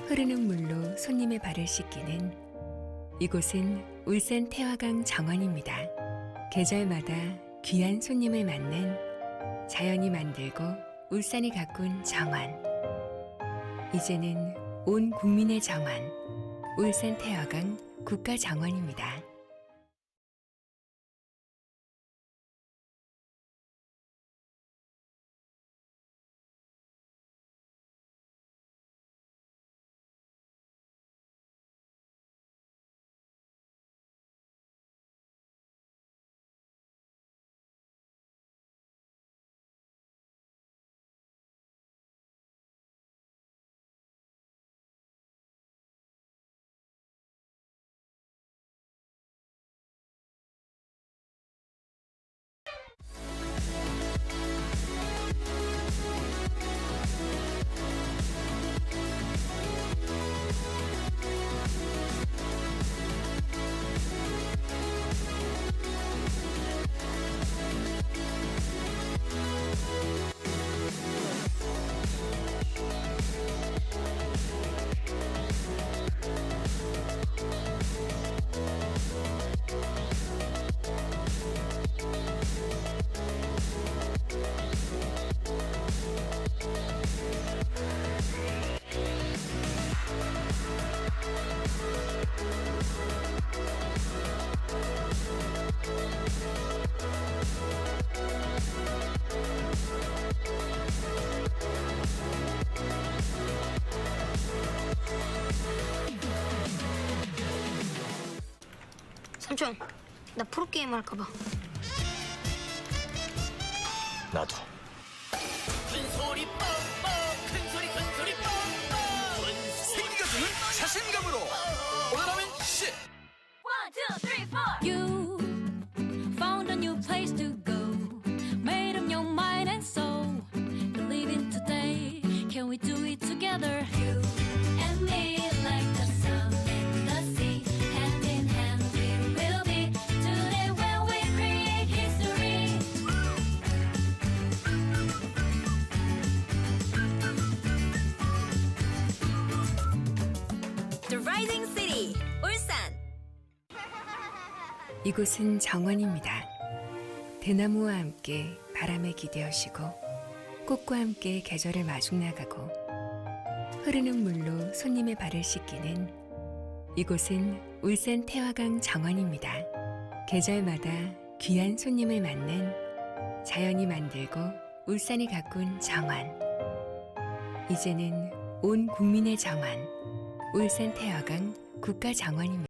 흐르는 물로 손님의 발을 씻기는 이곳은 울산 태화강 정원입니다. 계절마다 귀한 손님을 맞는 자연이 만들고 울산이 가꾼 정원. 이제는 온 국민의 정원, 울산 태화강 국가정원입니다. 삼촌, 나 프로게임 할까봐. 나도. 큰소리 뻥뻥 큰소리 뻥뻥 생기가 주는 자신감으로 오늘하면 10. 1, 2, 3, 4. You found a new place to go. Made up your mind and soul. Believe in today. Can we do it together? You and me like the sun and the sea. Hand in hand we will be. Today when we create history. The Rising City, 울산. 이곳은 정원입니다. 대나무와 함께 바람에 기대어시고 꽃과 함께 계절을 마중나가고 흐르는 물로 손님의 발을 씻기는 이곳은 울산 태화강 정원입니다. 계절마다 귀한 손님을 맞는 자연이 만들고 울산이 가꾼 정원. 이제는 온 국민의 정원, 울산 태화강 국가정원입니다.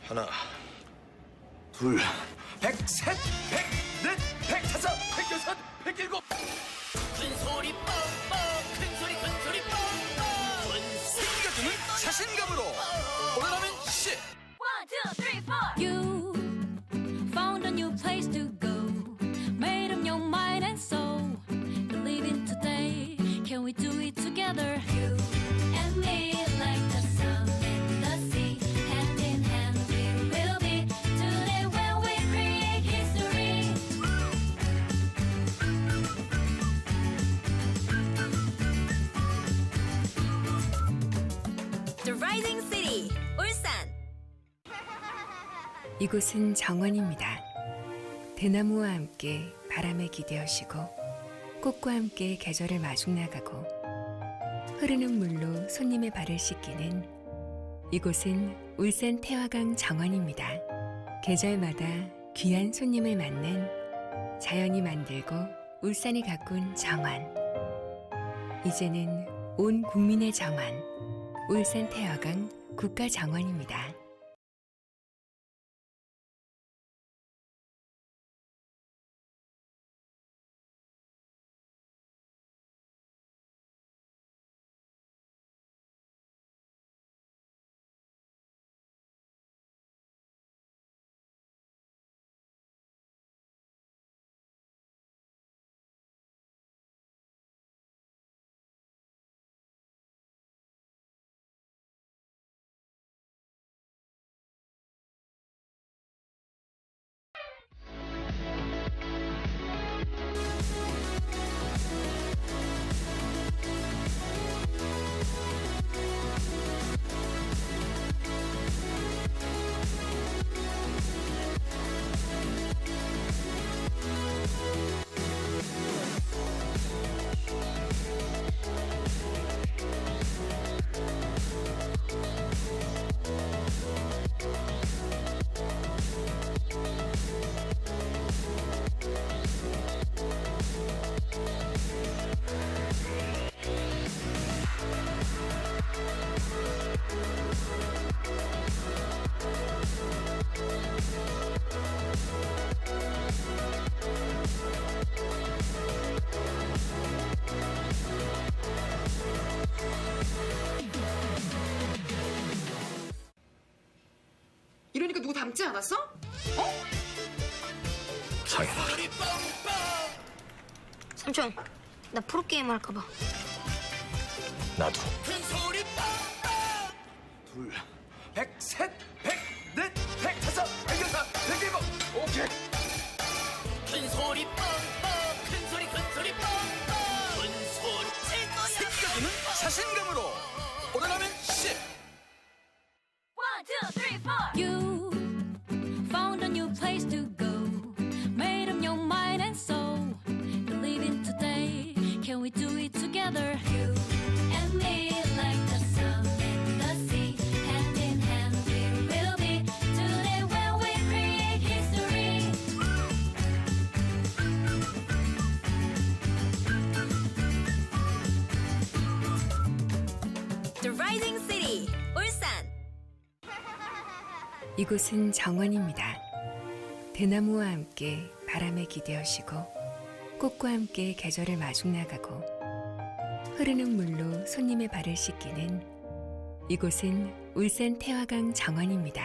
하나, 둘, 100셋, 100넷, 100다섯, 100여섯, 100일곱. 큰소리 뻥뻥 큰소리 뻥뻥 생기가 주는 자신감으로 오늘하면 10. 1, 2, 3, 4. You found a new place to go. Made up your mind and soul. Believe in today. Can we do it together? You and me like the sun. Rising City, 울산. 이곳은 정원입니다. 대나무와 함께 바람에 기대어시고 꽃과 함께 계절을 마중 나가고 흐르는 물로 손님의 발을 씻기는 이곳은 울산 태화강 정원입니다. 계절마다 귀한 손님을 맞는 자연이 만들고 울산이 가꾼 정원. 이제는 온 국민의 정원, 울산 태화강 국가정원입니다. 이러니까 누구 닮지 않았어? 당연하다. 삼촌, 나 프로게임 할까봐. 나도. 큰 소리 빵빵 둘, 백, 셋, 백, 넷, 백, 다섯, 백, 여섯, 백 일곱. 오케이. 큰 소리 빵빵 큰 소리 빵빵 큰 소리 칠 거야 생각이는 자신감으로 오늘하면 10. You found a new place to go. Made up your mind and soul. Believe in today. Can we do it together? You and me, like the sun and the sea. Hand in hand, we will be. Today when we create history. The Rising City, 울산. 이곳은 정원입니다. 대나무와 함께 바람에 기대어시고 꽃과 함께 계절을 마중 나가고 흐르는 물로 손님의 발을 씻기는 이곳은 울산 태화강 정원입니다.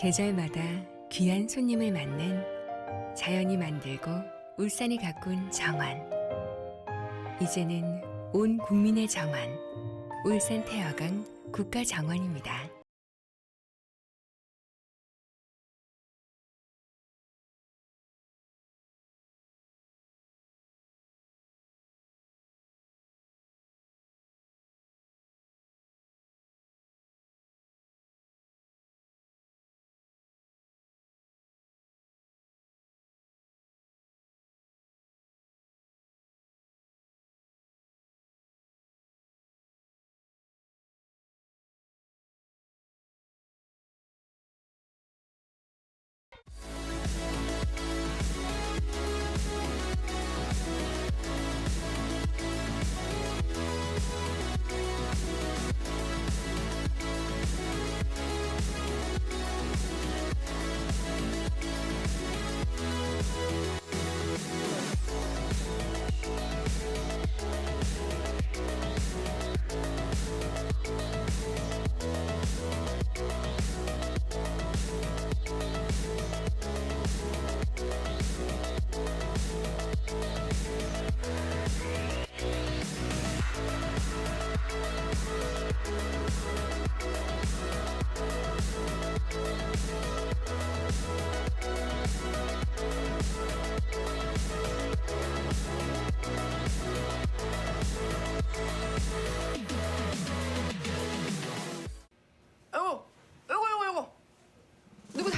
계절마다 귀한 손님을 맞는 자연이 만들고 울산이 가꾼 정원. 이제는 온 국민의 정원, 울산 태화강 국가정원입니다.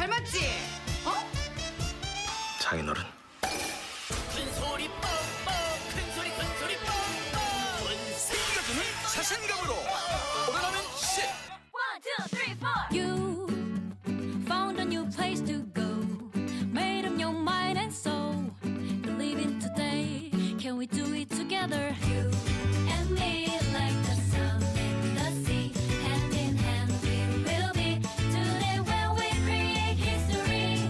닮았지? 어? 장인어른. 큰 소리 뻥뻥 큰 소리 뻥뻥 생겨주는 자신감으로 오래가는 시. 1, 2, 3, 4. You found a new place to go. Made up your mind and soul. Believe in today. Can we do it together? You and me like the sun and the sea. Hand in hand we will be. Today when we create history.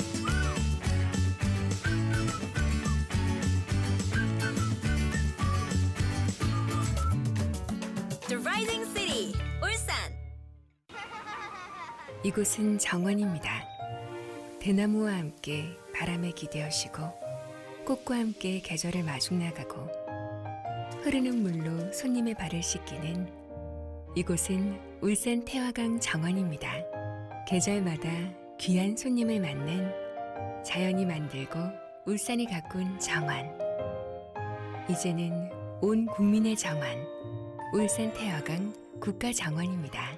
The Rising City, 울산. 이곳은 정원입니다. 대나무와 함께 바람에 기대어시고 꽃과 함께 계절을 마중 나가고 흐르는 물로 손님의 발을 씻기는 이곳은 울산 태화강 정원입니다. 계절마다 귀한 손님을 맞는 자연이 만들고 울산이 가꾼 정원. 이제는 온 국민의 정원, 울산 태화강 국가정원입니다.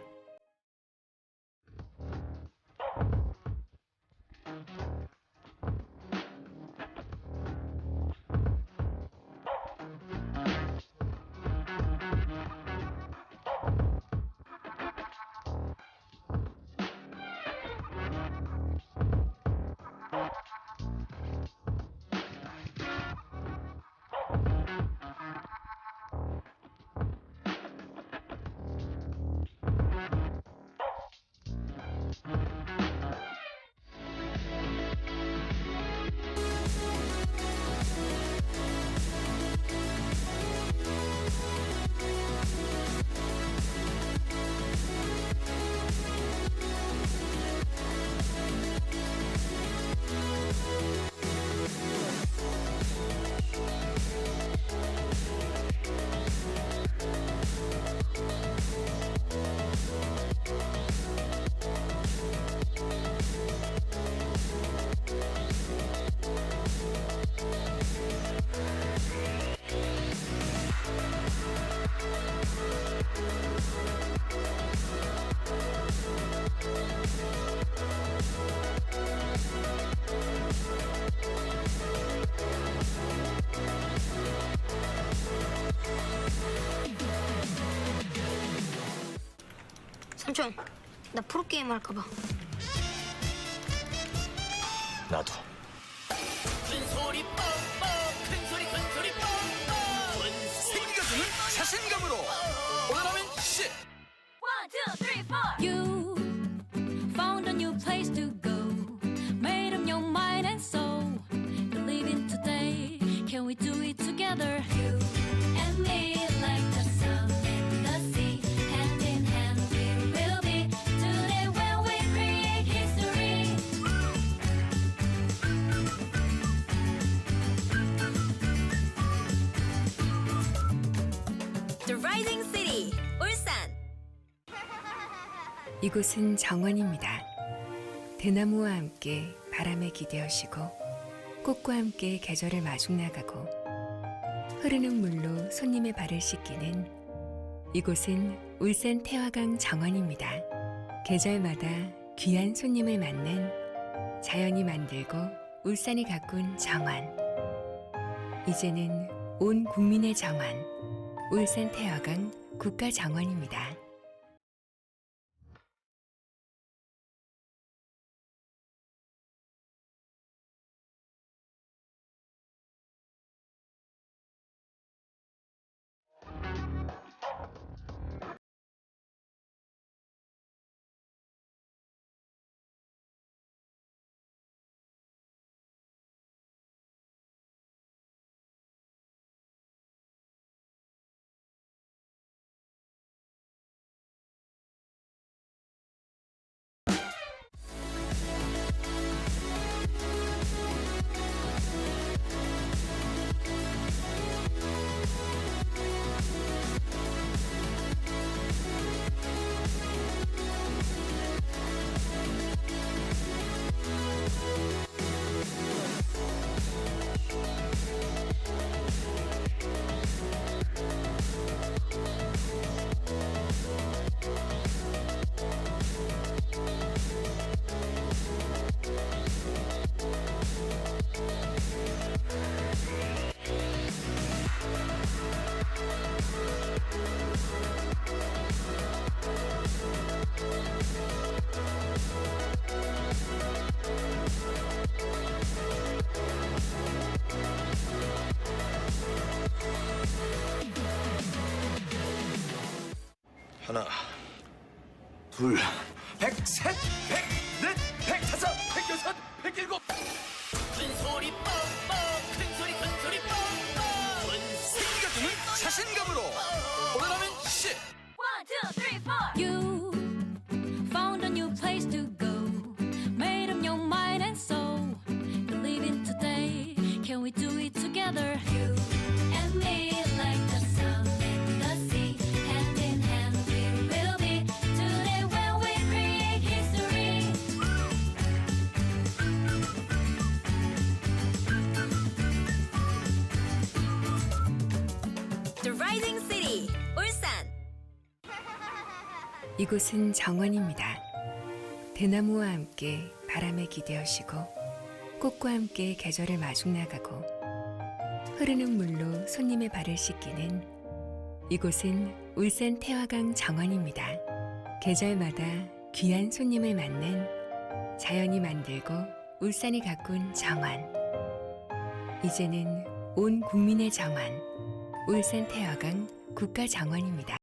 삼촌, 나 프로게임 할까봐. 나도. 큰 소리 뻥뻥 큰 소리 뻥뻥 생겨주는 자신감으로 오래가는 시. 1, 2, 3, 4. You found a new place to go. Made up your mind and soul. Believe in today. Can we do it together? You and me like the sun and the sea. Hand in hand we will be. Today when we create history. The Rising City, 울산. 이곳은 정원입니다. 대나무와 함께 바람에 기대어시고 꽃과 함께 계절을 마중 나가고 흐르는 물로 손님의 발을 씻기는 이곳은 울산 태화강 정원입니다. 계절마다 귀한 손님을 맞는 자연이 만들고 울산이 가꾼 정원. 이제는 온 국민의 정원, 울산 태화강 국가정원입니다. 하나, 둘, 백셋, 백넷, 백다섯, 백여섯, 백일곱. 큰 소리 뻥뻥 큰 소리 뻥뻥 생겨주는 자신감으로 오래가면 10. You found a new place to go. Made up your mind and soul. Believe in today. Can we do it together? You and me, like the sun and the sea. Hand in hand, we will be today when we create history. The Rising City, 울산. 이곳은 정원입니다. 대나무와 함께 바람에 기대어시고 꽃과 함께 계절을 마중나가고 흐르는 물로 손님의 발을 씻기는 이곳은 울산 태화강 정원입니다. 계절마다 귀한 손님을 맞는 자연이 만들고 울산이 가꾼 정원. 이제는 온 국민의 정원, 울산 태화강 국가정원입니다.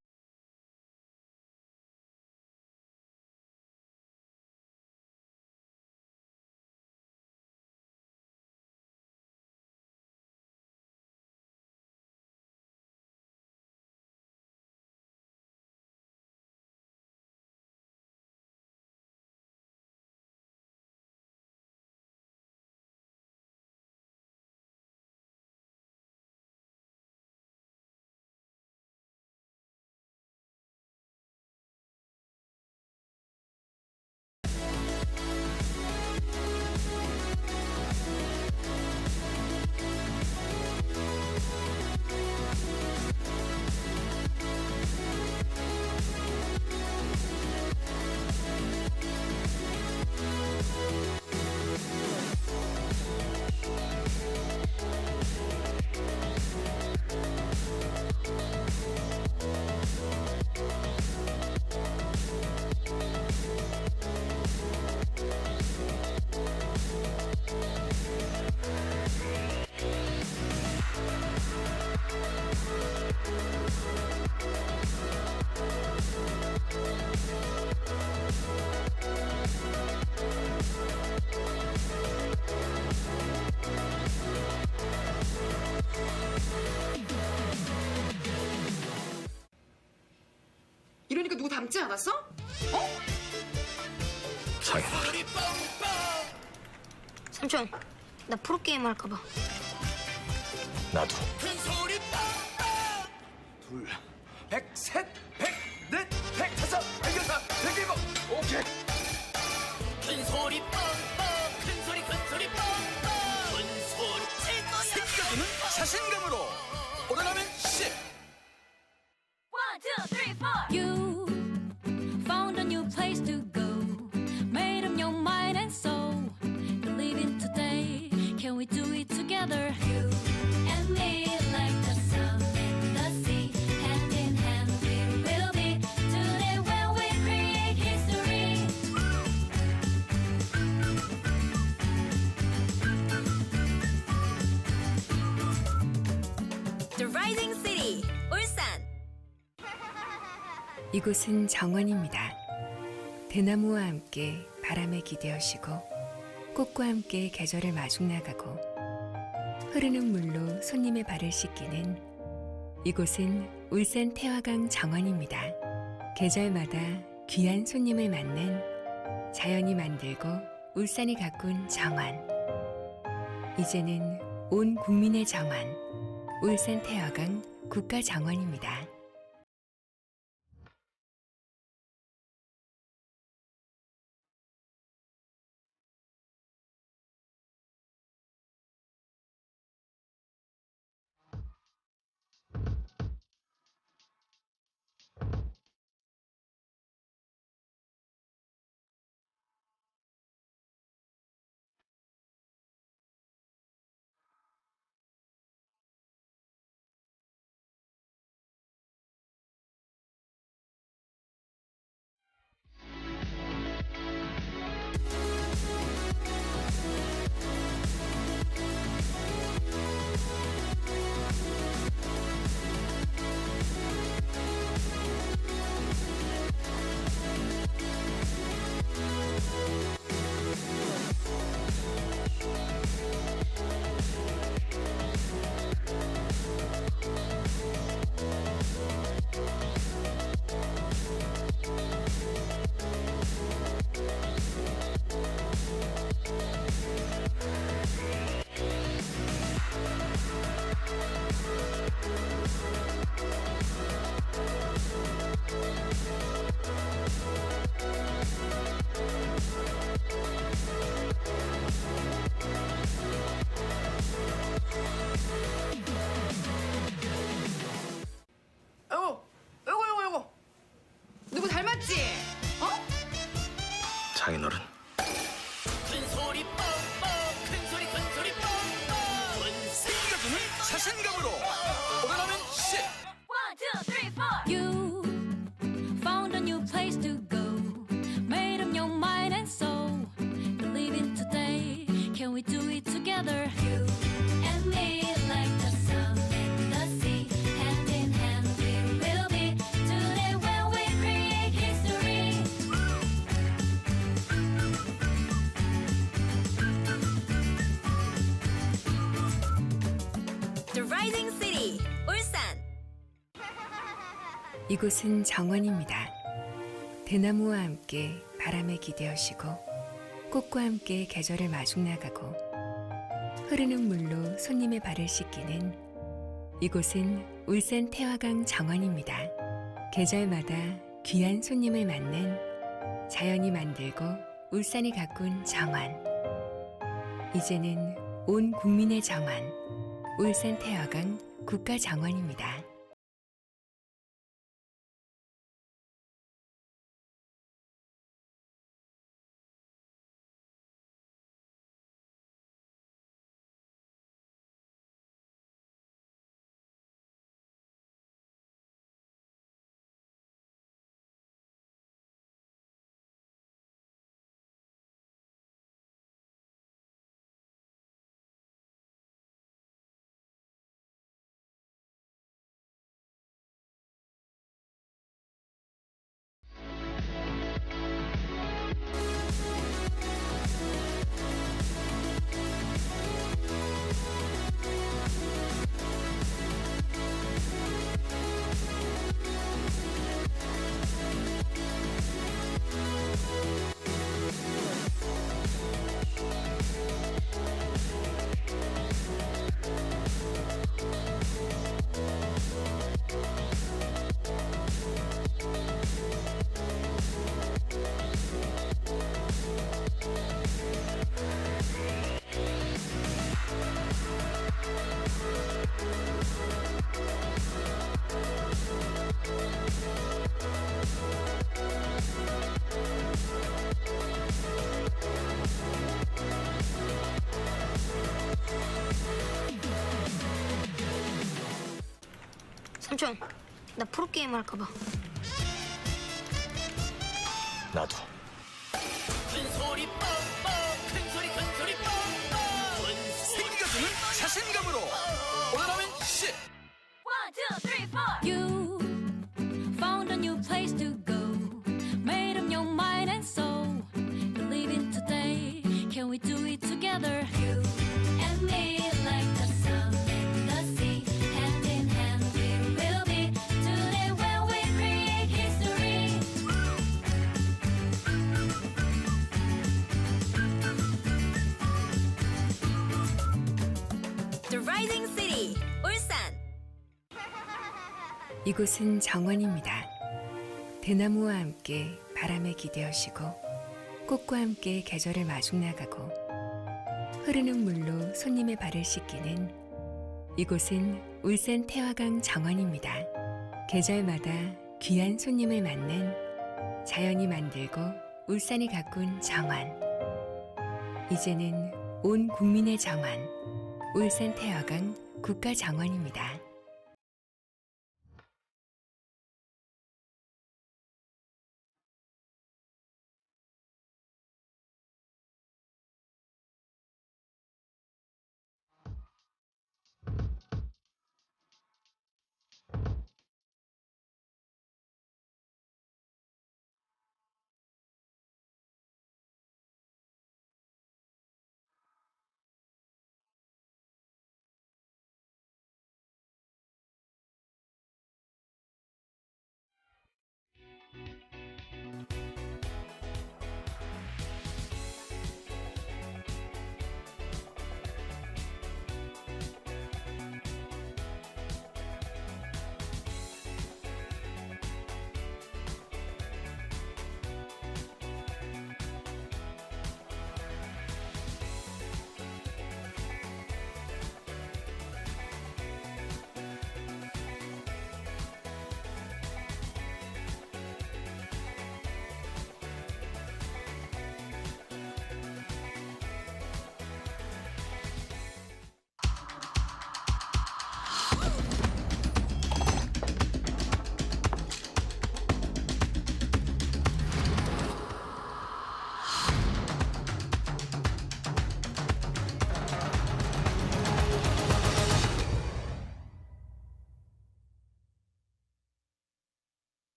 이러니까 누구 닮지 않았어? 장인아, 소리 뻥뻥 삼촌, 나 프로게이머 할까봐. 나도. 큰 소리 뻥뻥 둘, 백셋, 백넷, 백다섯, 백여섯, 백일곱. 오케이. 큰 소리 뻥뻥 큰 소리 뻥뻥 큰 소리 칠 거야 생겨주는 자신감으로 오래가면 10. You found a new place to go. Made up your mind and soul. Believe in today. Can we do it together? You and me, like the sun and the sea. Hand in hand, we will be today when we create history. The Rising City, 울산. 이곳은 정원입니다. 대나무와 함께 바람에 기대어시고 꽃과 함께 계절을 마중나가고 흐르는 물로 손님의 발을 씻기는 이곳은 울산 태화강 정원입니다. 계절마다 귀한 손님을 맞는 자연이 만들고 울산이 가꾼 정원. 이제는 온 국민의 정원, 울산 태화강 국가정원입니다. 닮았지? 어? 장인어른. 큰 소리 뻥뻥 큰 소리 뻥뻥 생겨주는 자신감으로 오래가면 씨. 1, 2, 3, 4. You found a new place to go. Made up your mind and soul. Believe in today. Can we do it together? You and me like the sun and the sea. Hand in hand we will be. Today when we create history. The Rising City, 울산. 이곳은 정원입니다. 대나무와 함께 바람에 기대어시고 꽃과 함께 계절을 마중나가고 흐르는 물로 손님의 발을 씻기는 이곳은 울산 태화강 정원입니다. 계절마다 귀한 손님을 맞는 자연이 만들고 울산이 가꾼 정원. 이제는 온 국민의 정원, 울산 태화강 국가정원입니다. 삼촌, 나 프로게임 할까 봐. 나도. 큰 소리 뻥뻥 큰 소리 뻥뻥 생겨주는 자신감으로 오래가면 씨. 1, 2, 3, 4. You found a new place to go. Made up your mind and soul. Believe in today. Can we do it together? You and me like the sun and the sea. Hand in hand we will be. Today when we create history. The Rising City, 울산. 이곳은 정원입니다. 대나무와 함께 바람에 기대어시고 꽃과 함께 계절을 마중나가고 흐르는 물로 손님의 발을 씻기는 이곳은 울산 태화강 정원입니다. 계절마다 귀한 손님을 맞는 자연이 만들고 울산이 가꾼 정원. 이제는 온 국민의 정원, 울산 태화강 국가정원입니다.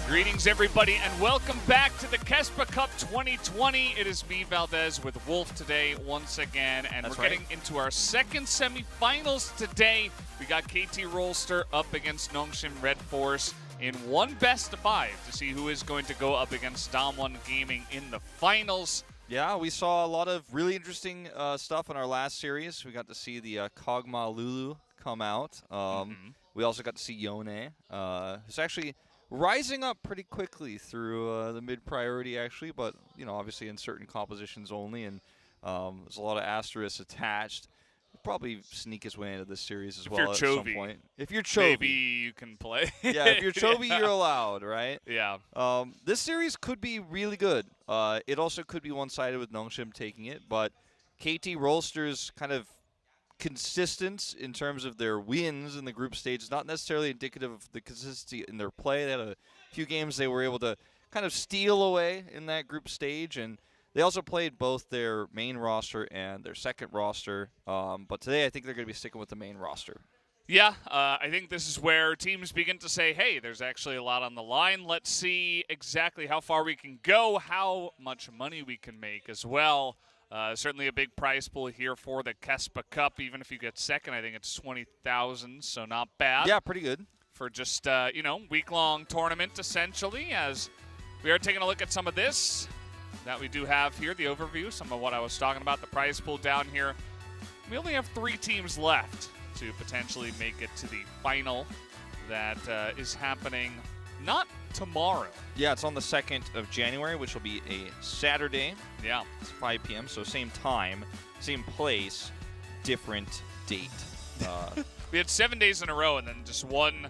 Greetings, everybody, and welcome back to the KeSPA Cup 2020. It is me, Valdez, with Wolf today once again, and we're getting into our second semifinals today. We got KT Rolster up against NONGSHIM Ro4 in one best-of-5 to see who is going to go up against Damwon Gaming in the finals. Yeah, we saw a lot of really interesting stuff in our last series. We got to see the Kog'Maw Lulu come out. We also got to see Yone, who's actually rising up pretty quickly through the mid-priority, actually, but, you know, obviously in certain compositions only, and there's a lot of asterisks attached. He'll probably sneak his way into this series as well at some point. If you're Chovy. Maybe you can play. Yeah, if you're Chovy, you're allowed, right? Yeah. This series could be really good. It also could be one-sided with NONGSHIM taking it, but KT Rolster's kind of consistent in terms of their wins in the group stage is not necessarily indicative of the consistency in their play. They had a few games they were able to kind of steal away in that group stage, and they also played both their main roster and their second roster. But today I think they're going to be sticking with the main roster. Yeah, I think this is where teams begin to say, hey, there's actually a lot on the line. Let's see exactly how far we can go, how much money we can make as well. Certainly a big prize pool here for the KeSPA Cup. Even if you get second, I think it's 20,000, so not bad. Yeah, pretty good. For just, you know, week-long tournament, essentially, as we are taking a look at some of this that we do have here, the overview, some of what I was talking about, the prize pool down here. We only have 3 teams left to potentially make it to the final that is happening not tomorrow. Yeah, it's on the 2nd of January, which will be a Saturday. Yeah. It's 5 p.m., so same time, same place, different date. We had 7 days in a row and then just one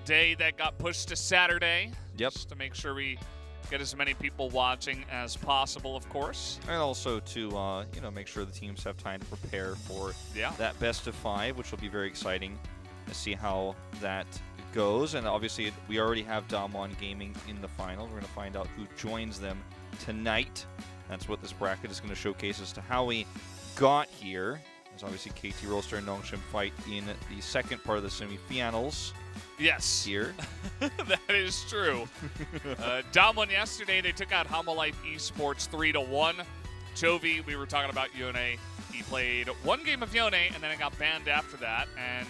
day that got pushed to Saturday. Yep. Just to make sure we get as many people watching as possible, of course. And also to, you know, make sure the teams have time to prepare for that best-of-5, which will be very exciting to see how that goes. And obviously, we already have Damwon Gaming in the final. We're going to find out who joins them tonight. That's what this bracket is going to showcase as to how we got here. There's obviously KT Rolster and NONGSHIM fight in the second part of the semifinals. Yes. Here. That is true. Damwon yesterday, they took out Homolife Esports 3-1. Chovy, we were talking about Yone. He played one game of Yone, and then it got banned after that. And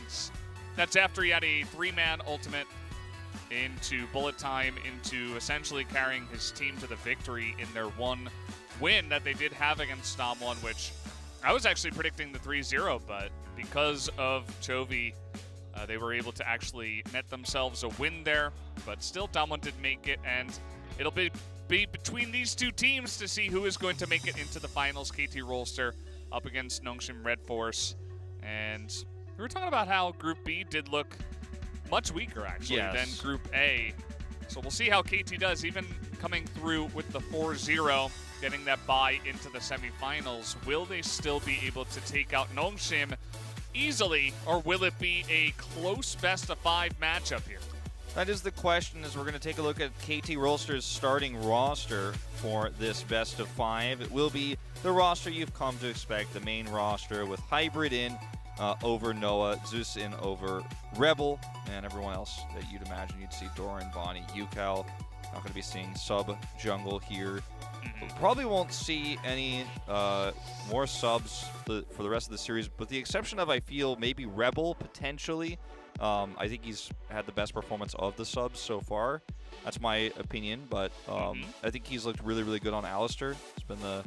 that's after he had a 3-man ultimate into bullet time, into essentially carrying his team to the victory in their one win that they did have against Damwon, which I was actually predicting the 3-0, but because of Chovy, they were able to actually net themselves a win there. But still, Damwon did make it, and it'll be between these two teams to see who is going to make it into the finals. KT Rolster up against NONGSHIM Ro4. And we were talking about how Group B did look much weaker, actually, than Group A. So we'll see how KT does, even coming through with the 4-0, getting that bye into the semifinals. Will they still be able to take out NONGSHIM easily, or will it be a close best-of-5 matchup here? That is the question, as we're going to take a look at KT Rolster's starting roster for this best-of-5. It will be the roster you've come to expect, the main roster, with Hybrid in over Noah, Zeus in over Rebel, and everyone else that you'd imagine you'd see. Doran, Bonnie, Yukal. Not going to be seeing sub-jungle here. Probably won't see any more subs for the rest of the series, with the exception of, I feel, maybe Rebel, potentially. I think he's had the best performance of the subs so far. That's my opinion, but I think he's looked really, really good on Alistar. It's been the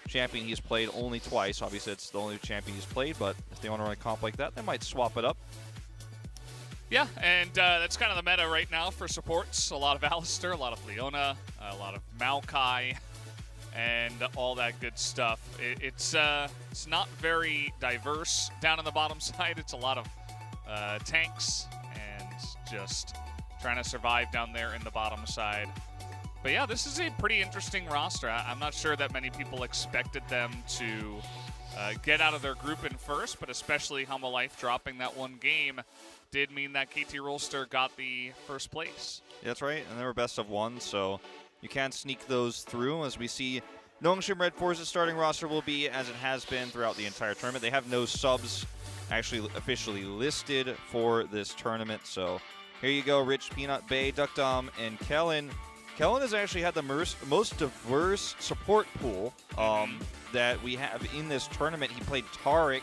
champion he's played only twice. Obviously, it's the only champion he's played, but if they want to run a comp like that, they might swap it up. Yeah, and that's kind of the meta right now for supports. A lot of Alistar, a lot of Leona, a lot of Maokai, and all that good stuff. It's not very diverse down on the bottom side. It's a lot of tanks and just trying to survive down there in the bottom side. But yeah, this is a pretty interesting roster. I'm not sure that many people expected them to get out of their group in first, but especially Homolife dropping that one game did mean that KT Rolster got the first place. Yeah, that's right, and they were best of one, so you can't sneak those through. As we see, NONGSHIM Ro4's starting roster will be as it has been throughout the entire tournament. They have no subs actually officially listed for this tournament, so Here you go, Rich, Peanut, Bay, Duck Dom, and Kellen. Kellen has actually had the most diverse support pool that we have in this tournament. He played Taric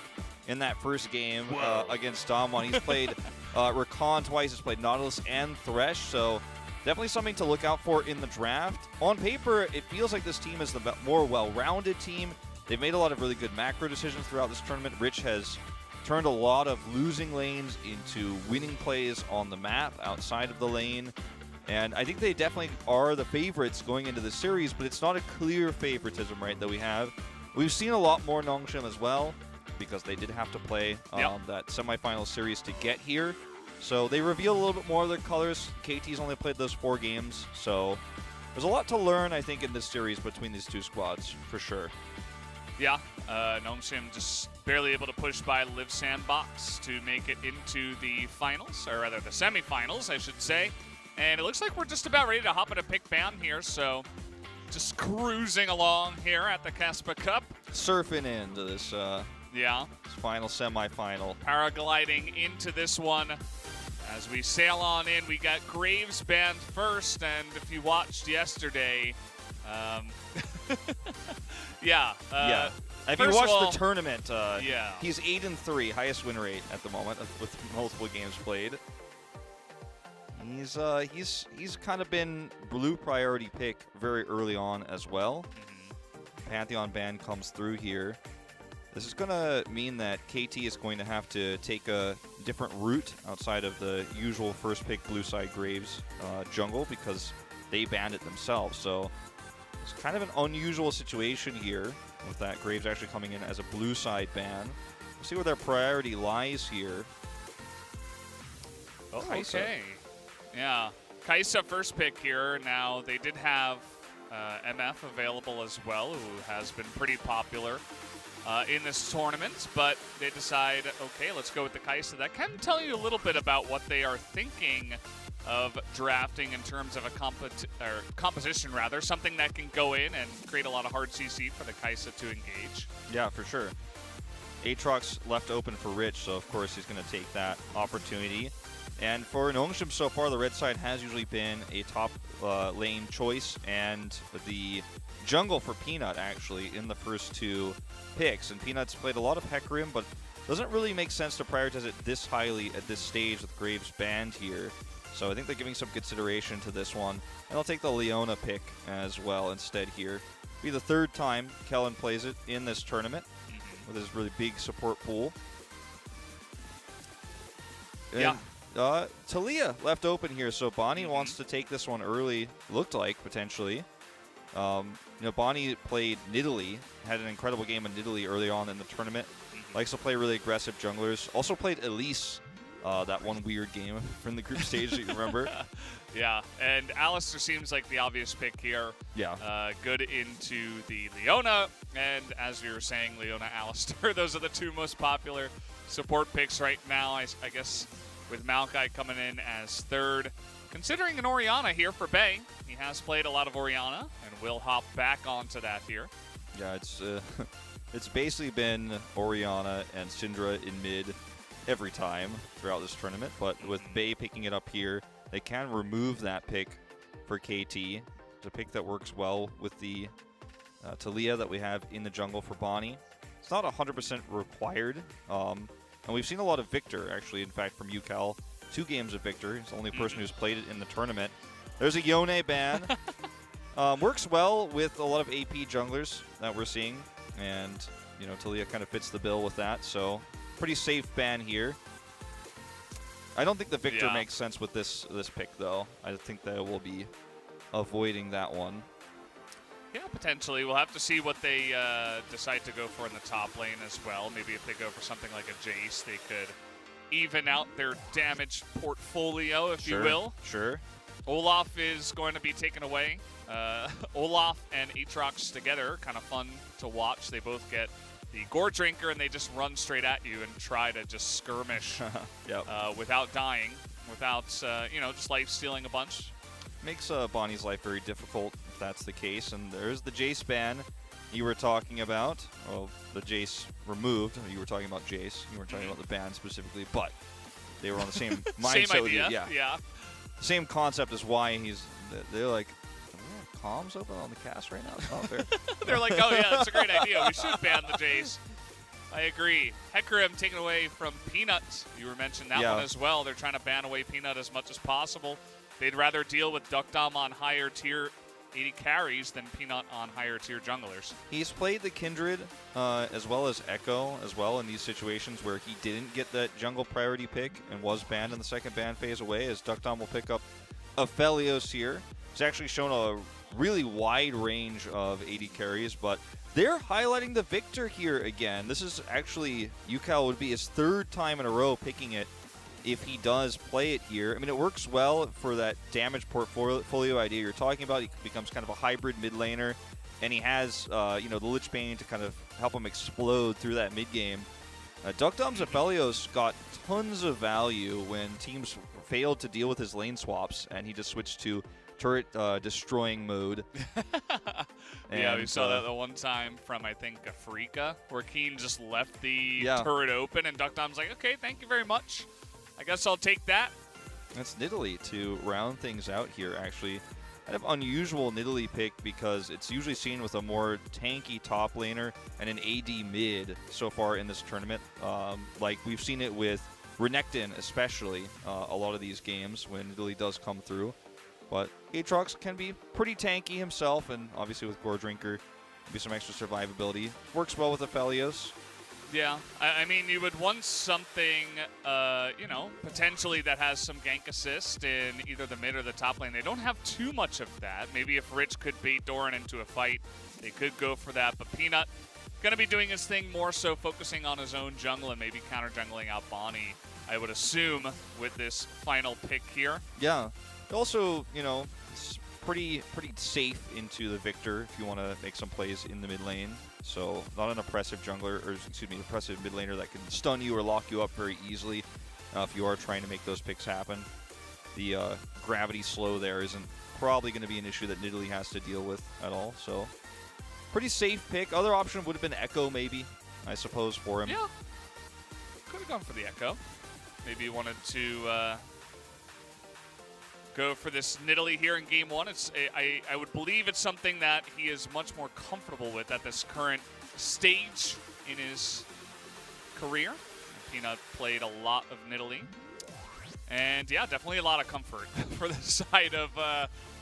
in that first game against Damwon. He's played Rakan twice. He's played Nautilus and Thresh, so definitely something to look out for in the draft. On paper, it feels like this team is the more well-rounded team. They've made a lot of really good macro decisions throughout this tournament. Rich has turned a lot of losing lanes into winning plays on the map outside of the lane. And I think they definitely are the favorites going into the series, but it's not a clear favoritism, right, that we have. We've seen a lot more NONGSHIM as well, because they did have to play that semifinal series to get here. So they reveal a little bit more of their colors. KT's only played those 4 games, so there's a lot to learn, I think, in this series between these two squads, for sure. Yeah, NONGSHIM just barely able to push by Live Sandbox to make it into the finals, or rather the semifinals, I should say. And it looks like we're just about ready to hop into pick ban here, so just cruising along here at the KeSPA Cup. Surfing into this, this final semifinal. Paragliding into this one. As we sail on in, we got Graves banned first, and if you watched yesterday, If you watched all, the tournament, he's 8-3, highest win rate at the moment with multiple games played. He's kind of been blue priority pick very early on as well. Pantheon ban comes through here. This is going to mean that KT is going to have to take a different route outside of the usual first pick blue side Graves jungle, because they banned it themselves. So it's kind of an unusual situation here with that Graves actually coming in as a blue side ban. We'll see where their priority lies here. Oh, okay. Yeah. KeSPA first pick here. Now, they did have MF available as well, who has been pretty popular in this tournament, but they decide, okay, let's go with the KeSPA. That can tell you a little bit about what they are thinking of drafting in terms of a composition, rather, something that can go in and create a lot of hard CC for the KeSPA to engage. Yeah, for sure. Aatrox left open for Rich, so of course he's going to take that opportunity. And for NONGSHIM so far, the red side has usually been a top lane choice, and the jungle for Peanut, actually, in the first 2 picks. And Peanut's played a lot of Hecarim, but doesn't really make sense to prioritize it this highly at this stage with Graves banned here. So I think they're giving some consideration to this one. And I'll take the Leona pick as well instead here. Be the 3rd time Kellen plays it in this tournament with his really big support pool. And Talia left open here, so Bonnie wants to take this one early, looked like, potentially. Bonnie played Nidalee, had an incredible game of Nidalee early on in the tournament. Likes to play really aggressive junglers. Also played Elise, that one weird game from the group stage that you remember. Yeah, and Alistair seems like the obvious pick here. Yeah. Good into the Leona, and as you were saying, Leona, Alistair, those are the 2 most popular support picks right now, I guess, with Maokai coming in as 3rd. Considering an Orianna here for Bay. He has played a lot of Orianna, and will hop back onto that here. Yeah, it's basically been Orianna and Syndra in mid every time throughout this tournament, but with Bay picking it up here, they can remove that pick for KT. It's a pick that works well with the Talia that we have in the jungle for Bonnie. It's not 100% required, and we've seen a lot of Victor, actually, in fact, from UCal. 2 games of Victor. He's the only person who's played it in the tournament. There's a Yone ban. Works well with a lot of AP junglers that we're seeing, and Talia kind of fits the bill with that, so pretty safe ban here. I don't think the Victor makes sense with this pick, though. I think that we'll be avoiding that one. Yeah, potentially. We'll have to see what they decide to go for in the top lane as well. Maybe if they go for something like a Jace, they could even out their damage portfolio, if you will. Sure. Olaf is going to be taken away. Olaf and Aatrox together, kind of fun to watch. They both get the Gore Drinker, and they just run straight at you and try to just skirmish without dying, without, just life-stealing a bunch. Makes Bonnie's life very difficult if that's the case. And there's the Jace ban you were talking about. Well, the Jace removed. You were talking about Jace. You were talking about the ban specifically. But they were on the same Same mindset with you. idea. Yeah. Same concept as why they're like, "Do we have comms open on the cast right now?" It's not fair. They're like, oh yeah, that's a great idea. We should ban the Jace. I agree. Hecarim taken away from Peanut. You were mentioning that one as well. They're trying to ban away Peanut as much as possible. They'd rather deal with Duckdom on higher tier AD carries than Peanut on higher tier junglers. He's played the Kindred as well as Echo as well in these situations where he didn't get that jungle priority pick and was banned in the second ban phase away, as Duckdom will pick up Aphelios here. He's actually shown a really wide range of AD carries, but they're highlighting the Victor here again. This is actually, UCal would be his third time in a row picking it if he does play it here. I mean, it works well for that damage portfolio idea you're talking about. He becomes kind of a hybrid mid laner, and he has, the Lich Bane to kind of help him explode through that mid game. Duckdom's Aphelios got tons of value when teams failed to deal with his lane swaps, and he just switched to turret destroying mode. Yeah, we saw that the one time from, I think, Afrika, where Keen just left the Yeah. turret open, and Duckdom's like, okay, thank you very much. I guess I'll take that. That's Nidalee to round things out here, actually. Kind of unusual Nidalee pick because it's usually seen with a more tanky top laner and an AD mid so far in this tournament. Like we've seen it with Renekton, especially, a lot of these games when Nidalee does come through. But Aatrox can be pretty tanky himself, and obviously with Gore Drinker, maybe some extra survivability. Works well with Aphelios. Yeah, I mean, you would want something, potentially that has some gank assist in either the mid or the top lane. They don't have too much of that. Maybe if Rich could bait Doran into a fight, they could go for that. But Peanut going to be doing his thing more so, focusing on his own jungle and maybe counter-jungling out Bonnie, I would assume, with this final pick here. Yeah. Also, it's pretty safe into the Victor if you want to make some plays in the mid lane. So not an oppressive jungler, or excuse me, oppressive mid laner that can stun you or lock you up very easily if you are trying to make those picks happen. The gravity slow there isn't probably going to be an issue that Nidalee has to deal with at all. So pretty safe pick. Other option would have been Echo maybe, I suppose, for him. Yeah, could have gone for the Echo. Maybe he wanted to go for this Nidalee here in game one. I would believe it's something that he is much more comfortable with at this current stage in his career. Peanut played a lot of Nidalee. And yeah, definitely a lot of comfort for the side of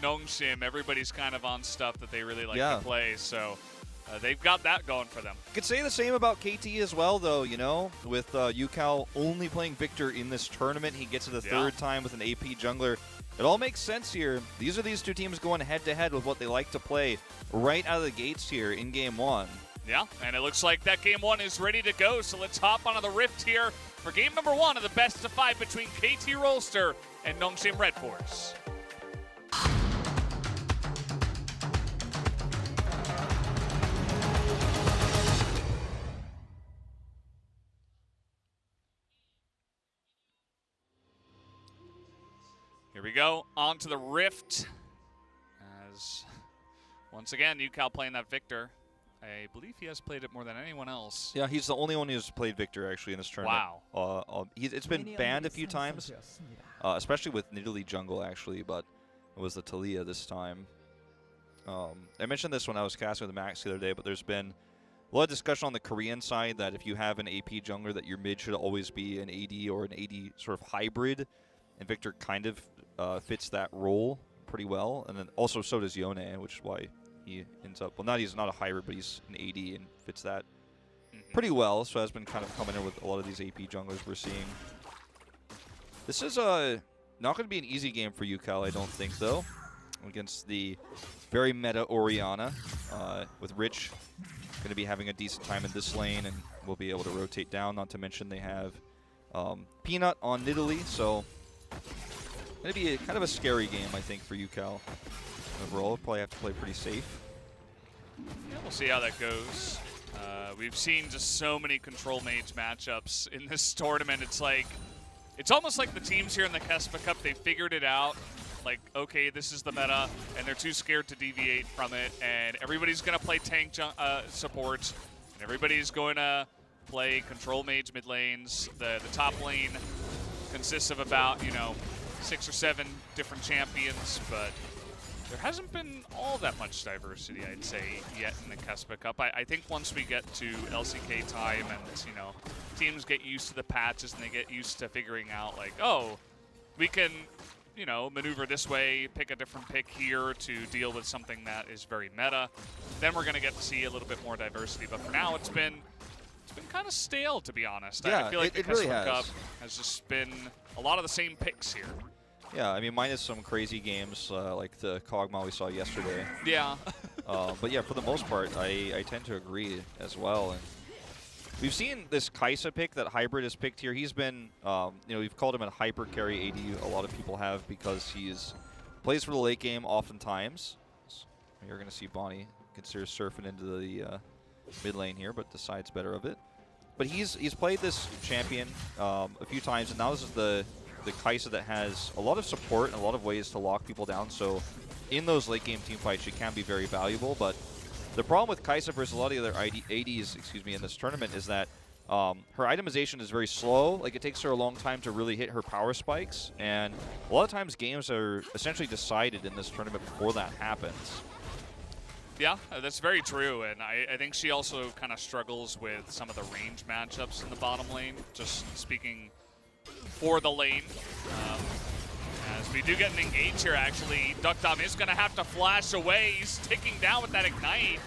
NONGSHIM. Everybody's kind of on stuff that they really like to play, so they've got that going for them. Could say the same about KT as well, though, with UCal only playing Victor in this tournament. He gets it the third time with an AP jungler. It all makes sense here. These are these two teams going head-to-head with what they like to play right out of the gates here in Game 1. Yeah, and it looks like that Game 1 is ready to go, so let's hop onto the Rift here for Game number 1 of the best of 5 between KT Rolster and NONGSHIM Red Force. Here we go, on to the Rift. As, once again, UCal playing that Victor. I believe he has played it more than anyone else. Yeah, he's the only one who's played Victor, actually, in this tournament. Wow. It's been banned a few times, especially with Nidalee jungle, actually, but it was the Talia this time. I mentioned this when I was casting with Max the other day, but there's been a lot of discussion on the Korean side that if you have an AP jungler, that your mid should always be an AD or an AD sort of hybrid, and Victor kind of fits that role pretty well, and then also so does Yone, which is why he ends up, well, he's not a hybrid, but he's an AD and fits that pretty well, so has been kind of coming in with a lot of these AP junglers we're seeing. This is not going to be an easy game for UCal, I don't think, though, against the very meta Orianna, with Rich going to be having a decent time in this lane, and will be able to rotate down, not to mention they have Peanut on Nidalee, so going to be kind of a scary game, I think, for UCal. Overall, probably have to play pretty safe. Yeah, we'll see how that goes. We've seen just so many control mage matchups in this tournament. It's almost like the teams here in the KeSPA Cup, they figured it out. Like, okay, this is the meta, and they're too scared to deviate from it. And everybody's going to play tank support, and everybody's going to play control mage mid lanes. The top lane consists of about, 6 or 7 different champions, but there hasn't been all that much diversity, I'd say, yet in the KeSPA Cup. I think once we get to LCK time and, teams get used to the patches and they get used to figuring out, like, oh, we can, maneuver this way, pick a different pick here to deal with something that is very meta, then we're going to get to see a little bit more diversity. But for now, it's been kind of stale, to be honest. Yeah, I feel like it the really KeSPA Cup has. has just been a lot of the same picks here. Yeah, I mean, minus some crazy games like the Kog'Maw we saw yesterday. Yeah. But yeah, for the most part, I tend to agree as well. And we've seen this KeSPA pick that Hybrid has picked here. He's been, we've called him a hyper carry AD. A lot of people have because he's plays for the late game oftentimes. So you're going to see Bonnie consider surfing into the mid lane here, but decides better of it. But he's played this champion a few times, and now this is the KeSPA that has a lot of support and a lot of ways to lock people down. So in those late game team fights, she can be very valuable. But the problem with KeSPA versus a lot of the other ADs, in this tournament is that her itemization is very slow. Like, it takes her a long time to really hit her power spikes. And a lot of times games are essentially decided in this tournament before that happens. Yeah, that's very true, and I think she also kind of struggles with some of the range matchups in the bottom lane, just speaking for the lane. As we do get an engage here, actually, Duckdom is going to have to flash away. He's ticking down with that Ignite,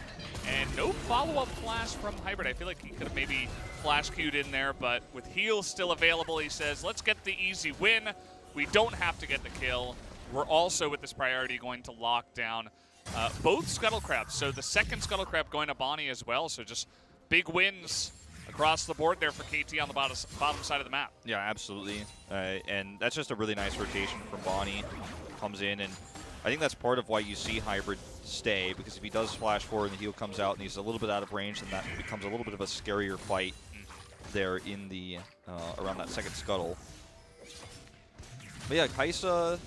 and no follow-up flash from Hybrid. I feel like he could have maybe flash queued in there, but with heals still available, he says, let's get the easy win. We don't have to get the kill. We're also, with this priority, going to lock down both Scuttle Crabs. So the second Scuttle Crab going to Bonnie as well. So just big wins across the board there for KT on the bottom side of the map. Yeah, absolutely. And that's just a really nice rotation from Bonnie. Comes in, and I think that's part of why you see Hybrid stay, because if he does flash forward and the heal comes out and he's a little bit out of range, then that becomes a little bit of a scarier fight there in the around that second Scuttle. But yeah, KeSPA,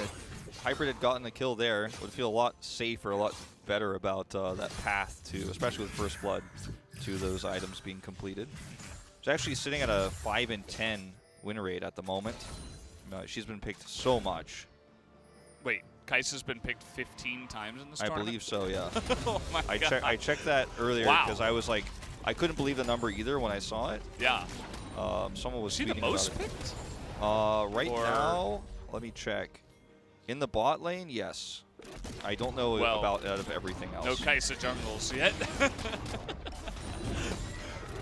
if Hybrid had gotten the kill there, would feel a lot safer, a lot better about that path to, especially with First Blood, to those items being completed. She's actually sitting at a 5-10 win rate at the moment. She's been picked so much. Wait, KeSPA's been picked 15 times in this tournament? I believe so, yeah. Oh my God. I checked that earlier because I was like, I couldn't believe the number either when I saw it. Yeah. Someone was Is she the tweeting most about it. picked? Right now, let me check. In the bot lane, yes. I don't know about out of everything else. No KeSPA jungles yet.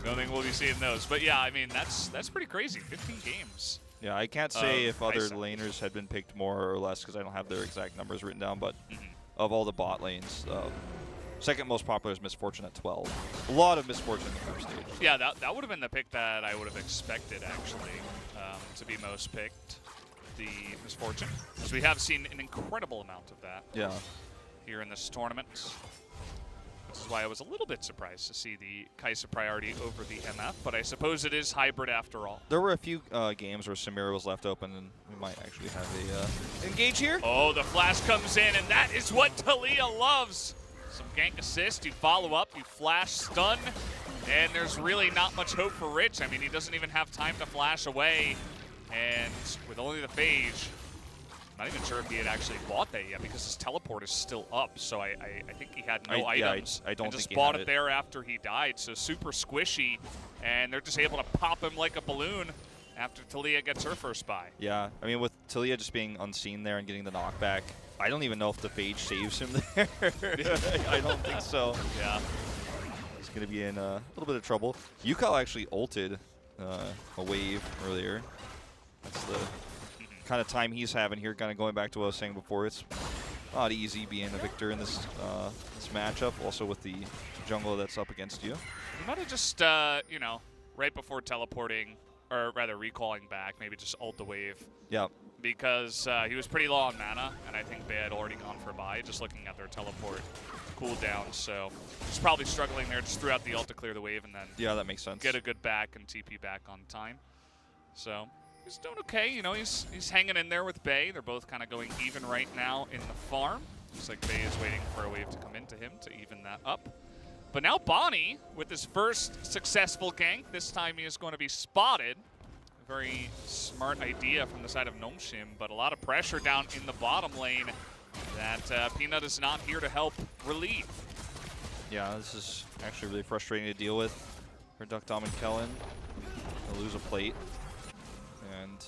Don't think we'll be seeing those. But yeah, I mean, that's pretty crazy. 15 games. Yeah, I can't say if other laners had been picked more or less because I don't have their exact numbers written down, but of all the bot lanes, second most popular is Misfortune at 12. A lot of Misfortune in the first stage. Yeah, that would have been the pick that I would have expected, actually, to be most picked, the Misfortune. Because we have seen an incredible amount of that here in this tournament. This is why I was a little bit surprised to see the KeSPA priority over the MF, but I suppose it is Hybrid after all. There were a few games where Samira was left open, and we might actually have a engage here. Oh, the flash comes in, and that is what Talia loves. Some gank assist, you follow up, you flash stun, and there's really not much hope for Rich. I mean, he doesn't even have time to flash away, and with only the phage, I'm not even sure if he had actually bought that yet because his teleport is still up. So I think he had no items. I don't and just think he bought had it there after he died. So super squishy, and they're just able to pop him like a balloon after Talia gets her first buy. Yeah, I mean, with Talia just being unseen there and getting the knockback, I don't even know if the phage saves him there. I don't think so. Yeah. He's going to be in a little bit of trouble. Yukao actually ulted a wave earlier. That's the kind of time he's having here, kind of going back to what I was saying before. It's not easy being a victor in this this matchup, also with the jungle that's up against you. He might have just, you know, right before teleporting, or rather recalling back, maybe just ult the wave. Yeah. Because he was pretty low on mana, and I think they had already gone for a buy, just looking at their teleport cooldown. So he's probably struggling there, just threw out the ult to clear the wave, and then that makes sense. Get a good back and TP back on time. So he's doing okay. You know, he's hanging in there with Bay. They're both kind of going even right now in the farm. Looks like Bay is waiting for a wave to come into him to even that up. But now Bonnie, with his first successful gank, this time he is going to be spotted. a very smart idea from the side of NONGSHIM, but a lot of pressure down in the bottom lane that Peanut is not here to help relieve. Yeah, this is actually really frustrating to deal with for Duckdom and Kellen. They'll lose a plate, and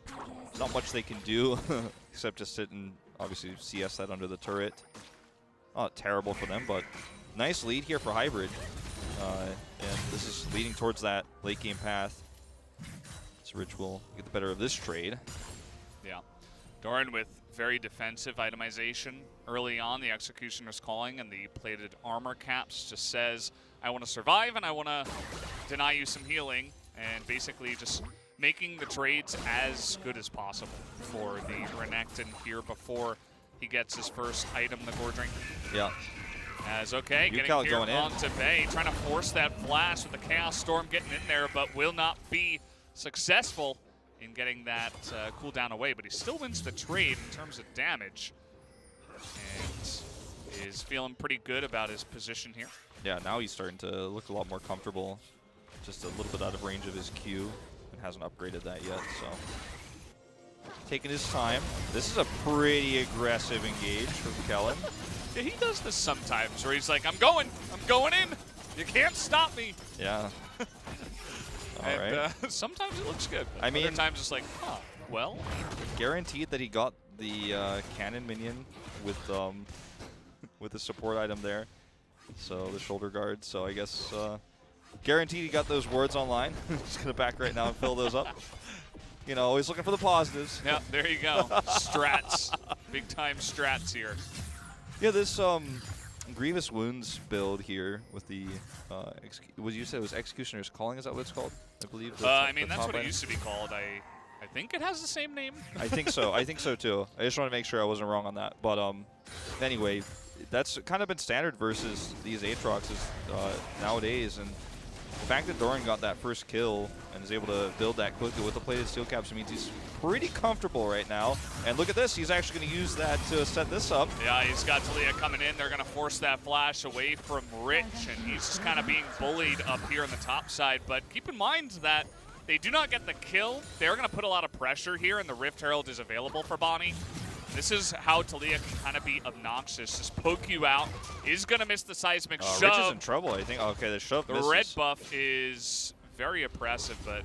there's not much they can do except just sit and obviously CS that under the turret. Not terrible for them, but nice lead here for Hybrid. And this is leading towards that late game path. So Rich will get the better of this trade. Yeah. Doran with very defensive itemization early on. The Executioner's Calling and the plated armor caps just says, I want to survive and I want to deny you some healing, and basically just making the trades as good as possible for the Renekton here before he gets his first item, the Gore Drink. Yeah. As okay, getting here going onto Bay, trying to force that flash with the Chaos Storm getting in there, but will not be successful in getting that cooldown away. But he still wins the trade in terms of damage, and is feeling pretty good about his position here. Yeah, now he's starting to look a lot more comfortable. Just a little bit out of range of his Q, and hasn't upgraded that yet, so. Taking his time. This is a pretty aggressive engage from Kellen. Yeah, he does this sometimes where he's like, I'm going in. You can't stop me. Yeah. All right. Sometimes it looks good. I mean, other times it's like, huh, well. Guaranteed that he got the cannon minion with the support item there. So the shoulder guard. So I guess guaranteed he got those wards online. Just gonna back right now and fill those up. You know, always looking for the positives. Yeah, there you go. Strats. Big time strats here. Yeah, this Grievous Wounds build here with the, what you said it was Executioner's Calling, is that what it's called? I believe. I mean, that's what it used to be called. I think it has the same name. I think so. I think so too. I just want to make sure I wasn't wrong on that. But anyway, that's kind of been standard versus these Aatroxes nowadays, and the fact that Doran got that first kill and is able to build that quickly with the plated steel caps means he's pretty comfortable right now. And look at this, he's actually going to use that to set this up. Yeah, he's got Talia coming in. They're going to force that flash away from Rich, and he's just kind of being bullied up here on the top side. But keep in mind that they do not get the kill. They're going to put a lot of pressure here, and the Rift Herald is available for Bonnie. This is how Talia can kind of be obnoxious. Just poke you out. Is going to miss the seismic shove. Rich is in trouble, I think. Okay, the shove misses. The red buff is very oppressive, but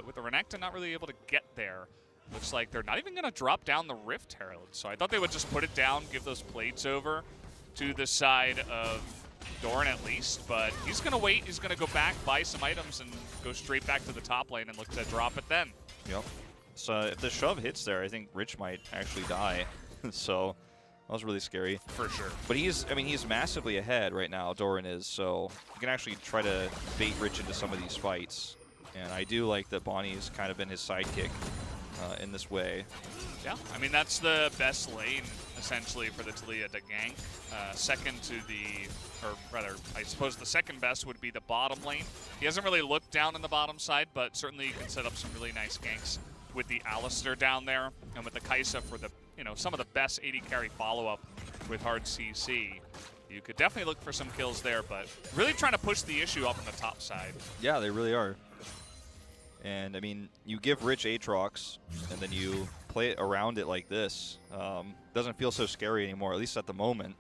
with the Renekton not really able to get there. Looks like they're not even going to drop down the Rift Herald. So I thought they would just put it down, give those plates over to the side of Doran at least. But he's going to wait. He's going to go back, buy some items, and go straight back to the top lane and look to drop it then. Yep. So if the shove hits there, I think Rich might actually die. So that was really scary. For sure. But he's massively ahead right now, Doran is. So you can actually try to bait Rich into some of these fights. And I do like that Bonnie's kind of been his sidekick in this way. Yeah, I mean, that's the best lane, essentially, for the Talia to gank. Second to the, or rather, I suppose the second best would be the bottom lane. He hasn't really looked down in the bottom side, but certainly you can set up some really nice ganks with the Alistair down there and with the Kaisa for the, some of the best 80 carry follow-up with hard CC. You could definitely look for some kills there, but really trying to push the issue up on the top side. Yeah, they really are. And, I mean, you give Rich Aatrox, and then you play it around it like this. Doesn't feel so scary anymore, at least at the moment.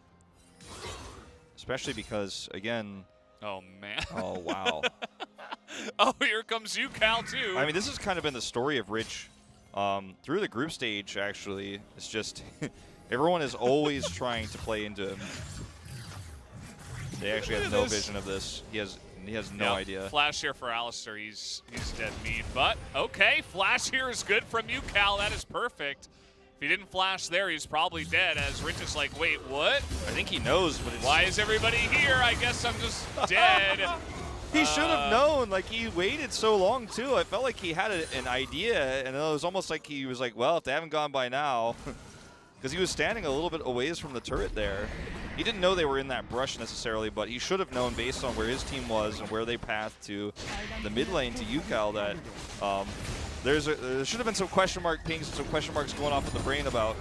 Especially because, again... Oh, man. Oh, wow. Oh, here comes you, Cal, too. I mean, this has kind of been the story of Rich through the group stage, actually. It's just everyone is always trying to play into him. They actually have no vision of this. He has no idea. Flash here for Alistair. He's dead meat. But, okay, flash here is good from you, Cal. That is perfect. If he didn't flash there, he's probably dead, as Rich is like, wait, what? I think he knows, but it's... Why is everybody here? I guess I'm just dead. He should have known. Like, he waited so long, too. I felt like he had an idea, and it was almost like he was like, well, if they haven't gone by now... Because he was standing a little bit a ways from the turret there. He didn't know they were in that brush necessarily, but he should have known based on where his team was and where they pathed to the mid lane to UCal that there should have been some question mark pings and some question marks going off in the brain about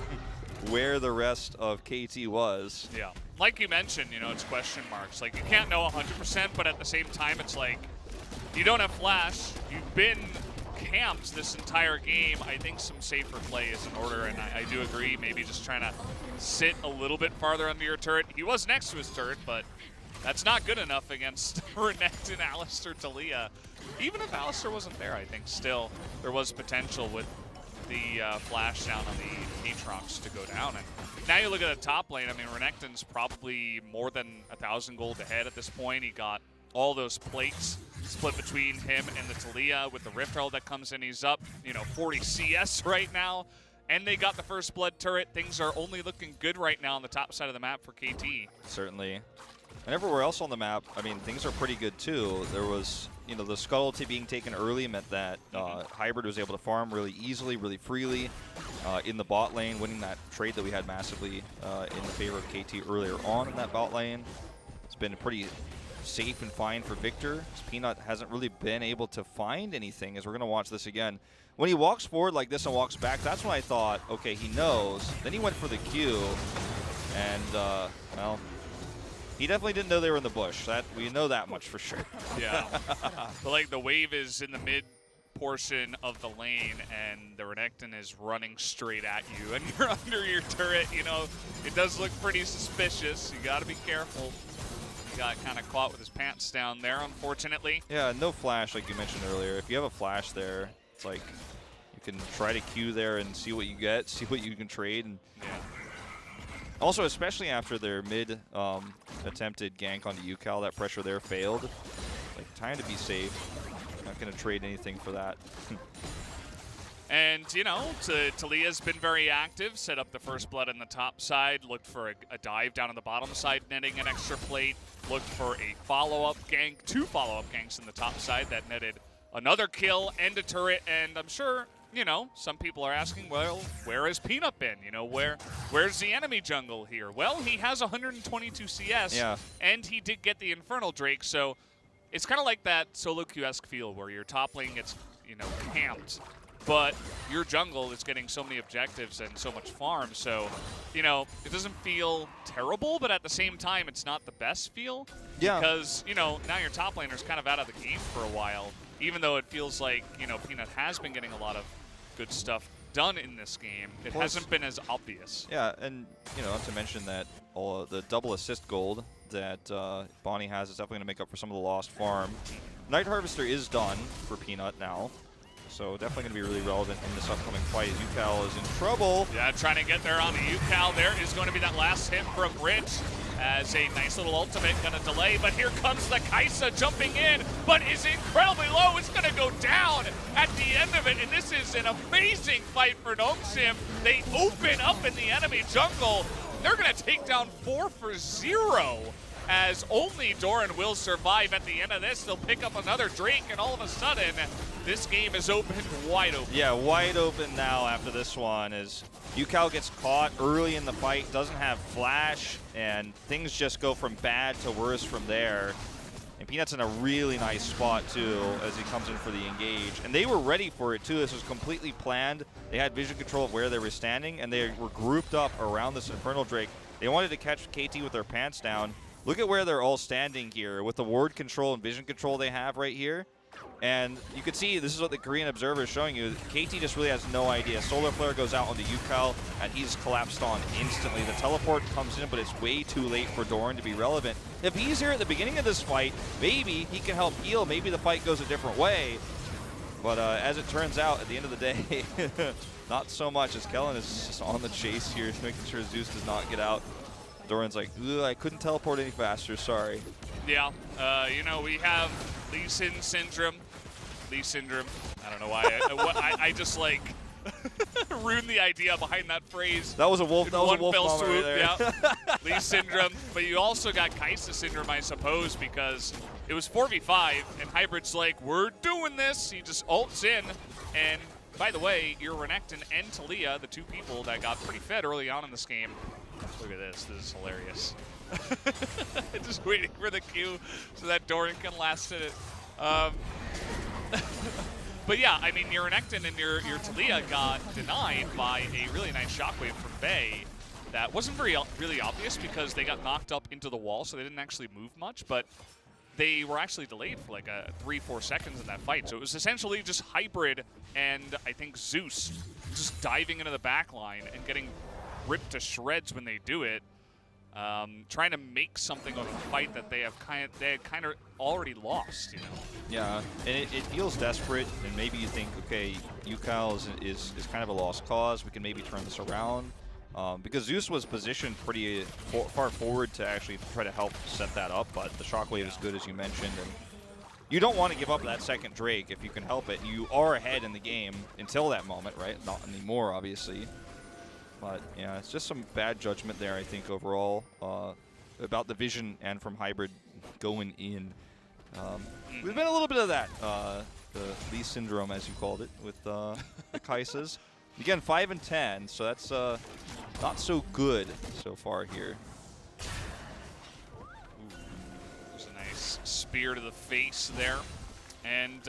where the rest of KT was. Yeah. Like you mentioned, it's question marks. Like, you can't know 100%, but at the same time, it's like, you don't have flash. You've been camped this entire game. I think some safer play is in order, and I do agree. Maybe just trying to sit a little bit farther under your turret. He was next to his turret, but that's not good enough against Renekton, Alistar, Taliyah. Even if Alistar wasn't there, I think still there was potential with the flash down on the Aatrox to go down. And now you look at the top lane, I mean, Renekton's probably more than 1,000 gold ahead at this point. He got all those plates split between him and the Taliyah with the Rift Herald that comes in. He's up, 40 CS right now. And they got the first blood turret. Things are only looking good right now on the top side of the map for KT. Certainly. And everywhere else on the map, I mean, things are pretty good too. There was, the Scuttlety being taken early meant that Hybrid was able to farm really easily, really freely in the bot lane, winning that trade that we had massively in the favor of KT earlier on in that bot lane. It's been pretty safe and fine for Victor. Peanut hasn't really been able to find anything, as we're going to watch this again. When he walks forward like this and walks back, that's when I thought, okay, he knows. Then he went for the Q, and, well, he definitely didn't know they were in the bush. That we know that much for sure. Yeah. But the wave is in the mid portion of the lane, and the Renekton is running straight at you, and you're under your turret. It does look pretty suspicious. You got to be careful. He got kind of caught with his pants down there, unfortunately. Yeah, no flash like you mentioned earlier. If you have a flash there, it's like you can try to Q there and see what you get, see what you can trade. And yeah. Also, especially after their mid attempted gank onto UCal, that pressure there failed. Like, time to be safe. Not going to trade anything for that. And, Taliyah's been very active, set up the first blood on the top side, looked for a dive down on the bottom side, netting an extra plate, looked for a follow-up gank, 2 follow-up ganks on the top side that netted another kill and a turret, and I'm sure, some people are asking, well, where has Peanut been? Where's the enemy jungle here? Well, he has 122 CS, yeah. And he did get the Infernal Drake, so it's kind of like that solo queue-esque feel where your top lane gets, camped, but your jungle is getting so many objectives and so much farm, so, it doesn't feel terrible, but at the same time, it's not the best feel. Yeah. Because, now your top laner's kind of out of the game for a while, even though it feels like, Peanut has been getting a lot of good stuff done in this game. It hasn't been as obvious. Yeah, and, not to mention that all the double assist gold that Bonnie has is definitely going to make up for some of the lost farm. Night Harvester is done for Peanut now, so definitely going to be really relevant in this upcoming fight. UCal is in trouble. Yeah, trying to get there on the UCal. There is going to be that last hit from Rich as a nice little ultimate going to delay, but here comes the KeSPA jumping in, but is incredibly low. It's going to go down at the end of it, and this is an amazing fight for NONGSHIM. They open up in the enemy jungle. They're going to take down 4 for 0. As only Doran will survive at the end of this. They'll pick up another Drake, and all of a sudden, this game is opened wide open. Yeah, wide open now after this one as UCal gets caught early in the fight, doesn't have flash, and things just go from bad to worse from there. And Peanut's in a really nice spot, too, as he comes in for the engage. And they were ready for it, too. This was completely planned. They had vision control of where they were standing, and they were grouped up around this Infernal Drake. They wanted to catch KT with their pants down. Look at where they're all standing here with the ward control and vision control they have right here. And you can see, this is what the Korean Observer is showing you. KT just really has no idea. Solar Flare goes out onto UCal, and he's collapsed on instantly. The teleport comes in, but it's way too late for Doran to be relevant. If he's here at the beginning of this fight, maybe he can help heal. Maybe the fight goes a different way. But as it turns out, at the end of the day, not so much, as Kellen is just on the chase here, making sure Zeus does not get out. Doran's like, I couldn't teleport any faster, sorry. Yeah, we have Lee Sin syndrome. Lee syndrome. I don't know why. I just like ruined the idea behind that phrase. That was a wolf. That was a wolf fell bomb swoop. right there. Yeah. Lee syndrome. But you also got KeSPA syndrome, I suppose, because it was 4v5, and Hybrid's like, we're doing this. He just ults in, and by the way, your Renekton and Taliyah, the 2 people that got pretty fed early on in this game. Look at this. This is hilarious. Just waiting for the Q so that Doran can last hit it. But yeah, I mean, your Renekton and your Taliyah got denied by a really nice shockwave from Bay that wasn't really obvious because they got knocked up into the wall, so they didn't actually move much. But they were actually delayed for like 3-4 seconds in that fight. So it was essentially just Hybrid and I think Zeus just diving into the back line and getting ripped to shreds when they do it. Trying to make something of a fight that they had kind of already lost, you know. Yeah, and it feels desperate, and maybe you think, okay, UCal is kind of a lost cause. We can maybe turn this around. Because Zeus was positioned pretty far forward to actually try to help set that up, but the shockwave is good, as you mentioned, and you don't want to give up that second Drake if you can help it. You are ahead in the game until that moment, right? Not anymore, obviously. But yeah, it's just some bad judgment there, I think, overall, about the vision and from Hybrid going in. We've been a little bit of that, the Lee syndrome, as you called it, with the KeSPAs. Again, 5 and 10, so that's not so good so far here. There's a nice spear to the face there. And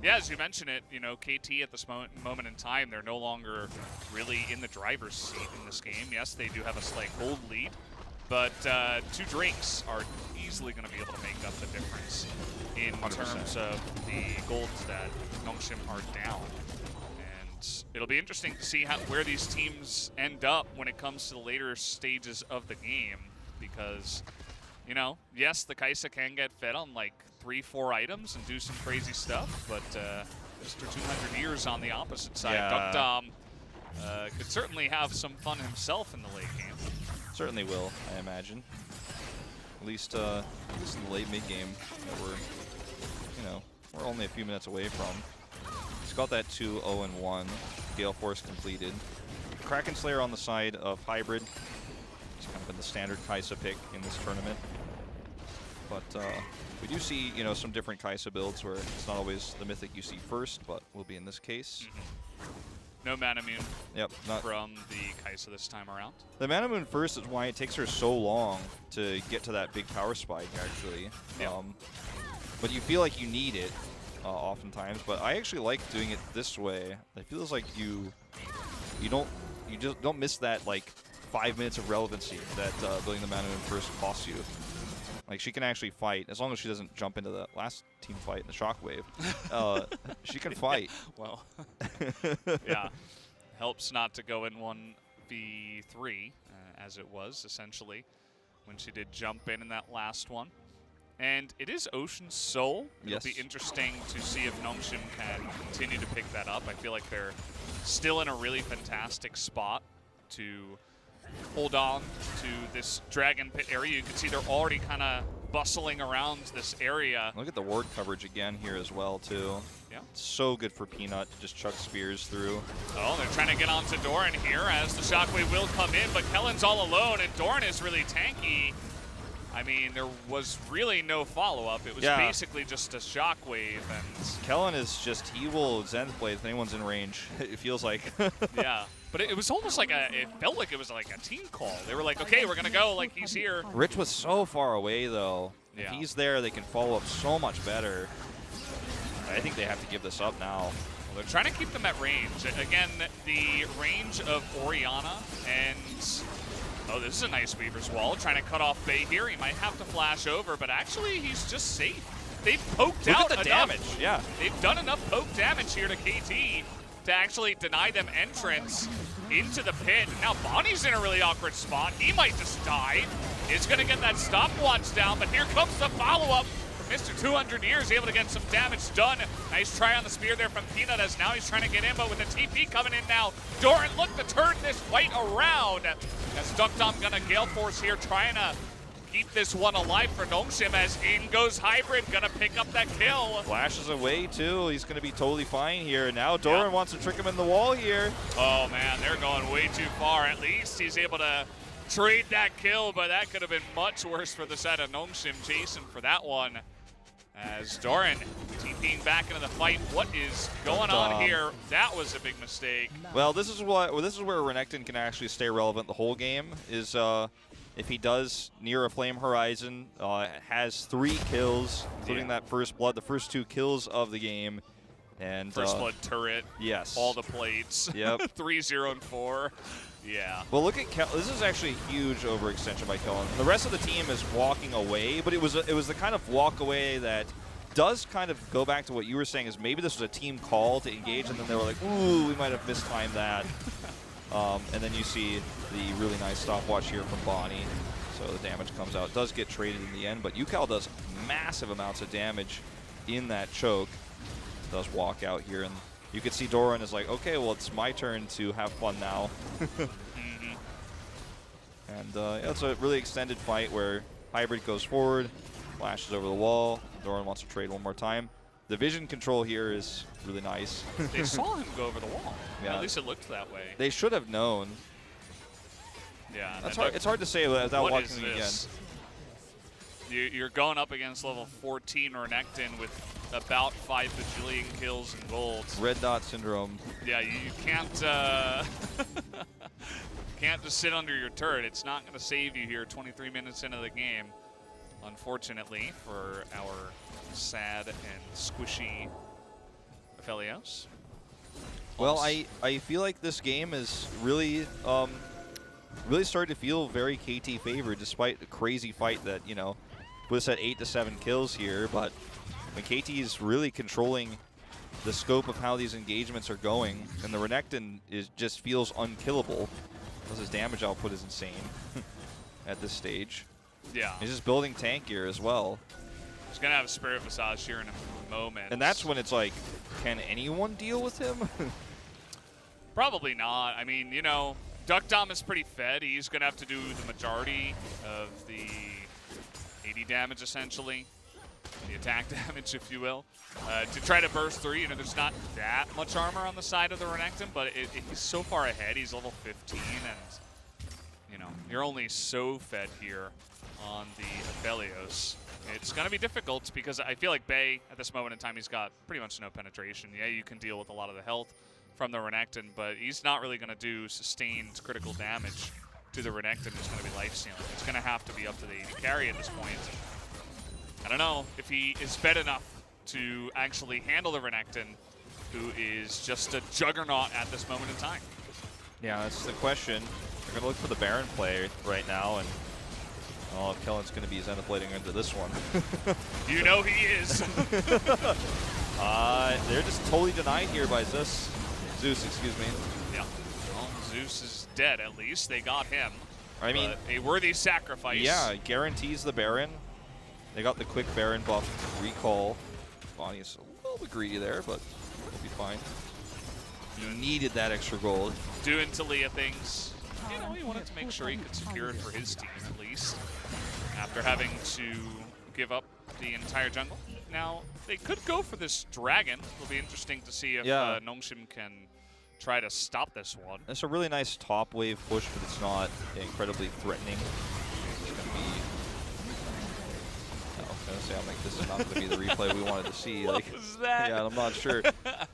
yeah, as you mentioned it, you know, KT at this moment in time, they're no longer really in the driver's seat in this game. Yes, they do have a slight gold lead, but 2 Drakes are easily going to be able to make up the difference in 100%. terms of the golds that NONGSHIM are down. And it'll be interesting to see where these teams end up when it comes to the later stages of the game, because, you know, yes, the KeSPA can get fed on like 3-4 items and do some crazy stuff, but Mr. 200 Years on the opposite side, Yeah. Duck could certainly have some fun himself in the late game. Certainly will, I imagine. At least in the late mid game that we're only a few minutes away from. He's got that 2-0-1 Gale Force completed. Kraken Slayer on the side of Hybrid. He's kind of been the standard KeSPA pick in this tournament. But we do see, you know, some different KeSPA builds where it's not always the Mythic you see first, but will be in this case. No Mana Moon Not from the KeSPA this time around. the Mana Moon first is why it takes her so long to get to that big power spike, actually. Yep. But you feel like you need it oftentimes. But I actually like doing it this way. It feels like you just don't miss that like 5 minutes of relevancy that building the Mana Moon first costs you. Like, she can actually fight as long as she doesn't jump into the last team fight in the shockwave. She can fight. Well, yeah, helps not to go in 1v3 as it was essentially when she did jump in that last one. And it is Ocean Soul. Yes. It'll be interesting to see if NONGSHIM can continue to pick that up. I feel like they're still in a really fantastic spot to hold on to this Dragon Pit area. You can see they're already kind of bustling around this area. Look at the ward coverage again here as well, too. Yeah. So good for Peanut to just chuck spears through. Oh, they're trying to get onto Doran here as the shockwave will come in, but Kellen's all alone, and Doran is really tanky. I mean, there was really no follow-up. It was basically just a shockwave, and Kellen is just, he will Zenith Blade if anyone's in range, it feels like. yeah. But it was almost like it felt like it was like a team call. They were like, okay, we're going to go, like he's here. Rich was so far away, though. Yeah. If he's there, they can follow up so much better. I think they have to give this up now. Well, they're trying to keep them at range. Again, the range of Orianna and... Oh, this is a nice Weaver's Wall. Trying to cut off Bay here. He might have to flash over, but actually he's just safe. They've poked out Look at the enough. damage, yeah. They've done enough poke damage here to KT to actually deny them entrance into the pit. Now Bonnie's in a really awkward spot. He might just die. Is going to get that stopwatch down, but here comes the follow-up from Mr. 200 Years, able to get some damage done. Nice try on the spear there from Peanut, as now he's trying to get in, but with the TP coming in now, Doran look to turn this fight around. As Duckdom gonna Gale Force here, trying to keep this one alive for NONGSHIM, as in goes Hybrid, gonna pick up that kill. Flashes away, too. He's going to be totally fine here. Now Doran wants to trick him in the wall here. Oh man, they're going way too far. At least he's able to trade that kill, but that could have been much worse for the side of NONGSHIM chasing for that one. As Doran TPing back into the fight. What is going on here? That was a big mistake. Well, this is where Renekton can actually stay relevant the whole game, is if he does near a Flame Horizon, has 3 kills, including that first blood, the first 2 kills of the game. And First blood turret. Yes. All the plates. Yep. 3-0 and 4. Yeah. Well, look at this is actually a huge overextension by Kellen. The rest of the team is walking away, but it was the kind of walk away that does kind of go back to what you were saying, is maybe this was a team call to engage, and then they were like, ooh, we might have mistimed that. And then you see the really nice stopwatch here from Bonnie. So the damage comes out. It does get traded in the end, but UCal does massive amounts of damage in that choke. Does walk out here, and you can see Doran is like, okay, well, it's my turn to have fun now. And yeah, it's a really extended fight where Hybrid goes forward, flashes over the wall. Doran wants to trade one more time. The vision control here is really nice. They saw him go over the wall. Yeah. At least it looked that way. They should have known. Yeah. That's hard. It's hard to say without What watching is it again. this? You're going up against level 14 Renekton with about 5 bajillion kills and golds. Red dot syndrome. Yeah, you can't can't just sit under your turret. It's not going to save you here 23 minutes into the game, unfortunately, for our sad and squishy Aphelios. Well, I feel like this game is really really started to feel very KT favored, despite the crazy fight that, you know, was at 8 to 7 kills here. But when KT is really controlling the scope of how these engagements are going, and the Renekton just feels unkillable because his damage output is insane at this stage. Yeah. He's just building tank gear as well. He's going to have a Spirit Visage here in a moment. And that's when it's like, can anyone deal with him? Probably not. I mean, you know, Duck Dom is pretty fed. He's going to have to do the majority of the 80 damage, essentially. The attack damage, if you will. To try to burst through, you know, there's not that much armor on the side of the Renekton, but he's so far ahead. He's level 15, and, you know, you're only so fed here on the Aphelios. It's going to be difficult because I feel like Bay, at this moment in time, he's got pretty much no penetration. Yeah, you can deal with a lot of the health from the Renekton, but he's not really going to do sustained critical damage to the Renekton. It's going to be life stealing. It's going to have to be up to the 80 carry at this point. I don't know if he is fed enough to actually handle the Renekton, who is just a juggernaut at this moment in time. Yeah, that's the question. They're going to look for the Baron play right now, and oh, if Kellen's going to be xenoblading into this one. You know he is. They're just totally denied here by Zeus, excuse me. Yeah. Well, Zeus is dead, at least. They got him. I mean, a worthy sacrifice. Yeah, guarantees the Baron. They got the quick Baron buff recall. Bonnie's a little bit greedy there, but we'll be fine. He needed that extra gold. Doing Talia things. You know, he wanted to make sure he could secure it for his team, at least, after having to give up the entire jungle. Now, they could go for this dragon. It'll be interesting to see if NONGSHIM can try to stop this one. It's a really nice top wave push, but it's not incredibly threatening. It's going to be... I was going to say, I'm like, this is not going to be the replay we wanted to see. What like, was that? Yeah, I'm not sure.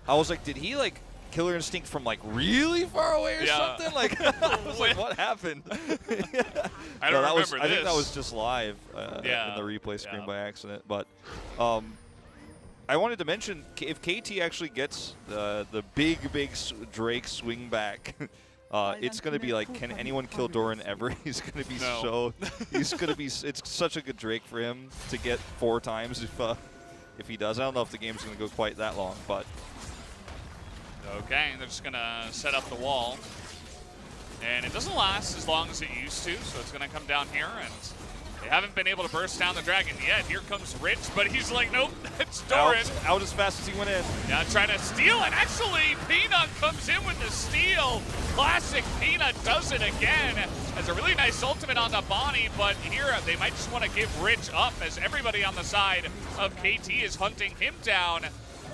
I was like, did he, like, Killer Instinct from, like, really far away or something? Like, I was like, what happened? I don't remember this. I think that was just live in the replay screen by accident. But I wanted to mention, if KT actually gets the big Drake swing back, it's going to be like, can anyone kill Doran ever? He's going to be it's such a good Drake for him to get 4 times if he does. I don't know if the game's going to go quite that long, but... Okay, they're just going to set up the wall. And it doesn't last as long as it used to, so it's going to come down here, and they haven't been able to burst down the dragon yet. Here comes Rich, but he's like, nope, it's Doran. Out as fast as he went in. Yeah, trying to steal, and actually, Peanut comes in with the steal. Classic Peanut does it again. Has a really nice ultimate on the Bonnie, but here they might just want to give Rich up as everybody on the side of KT is hunting him down.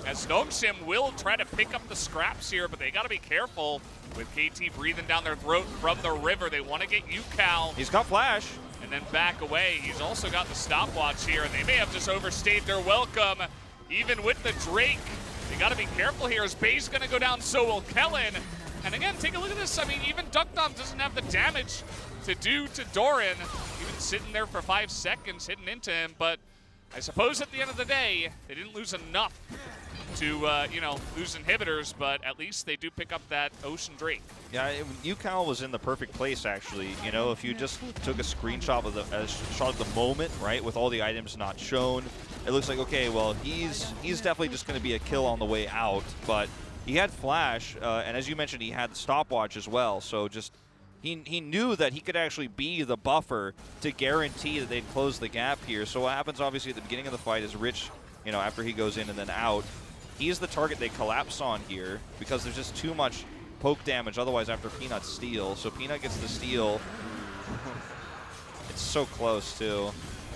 As NONGSHIM will try to pick up the scraps here, but they got to be careful with KT breathing down their throat from the river. They want to get UCal. He's got flash. And then back away. He's also got the stopwatch here, and they may have just overstayed their welcome, even with the Drake. They got to be careful here as Bay's going to go down, so will Kellen. And again, take a look at this. I mean, even Duck Dom doesn't have the damage to do to Doran. Even sitting there for 5 seconds, hitting into him. But I suppose at the end of the day, they didn't lose enough to, lose inhibitors, but at least they do pick up that Ocean Drake. Yeah, UCal was in the perfect place, actually. You know, if you just took a screenshot of the moment, right, with all the items not shown, it looks like, okay, well, he's definitely just going to be a kill on the way out, but he had flash, and as you mentioned, he had the stopwatch as well, so just he knew that he could actually be the buffer to guarantee that they'd close the gap here. So what happens, obviously, at the beginning of the fight is Rich, you know, after he goes in and then out, he's the target they collapse on here because there's just too much poke damage otherwise after Peanut's steal. So Peanut gets the steal. It's so close, too.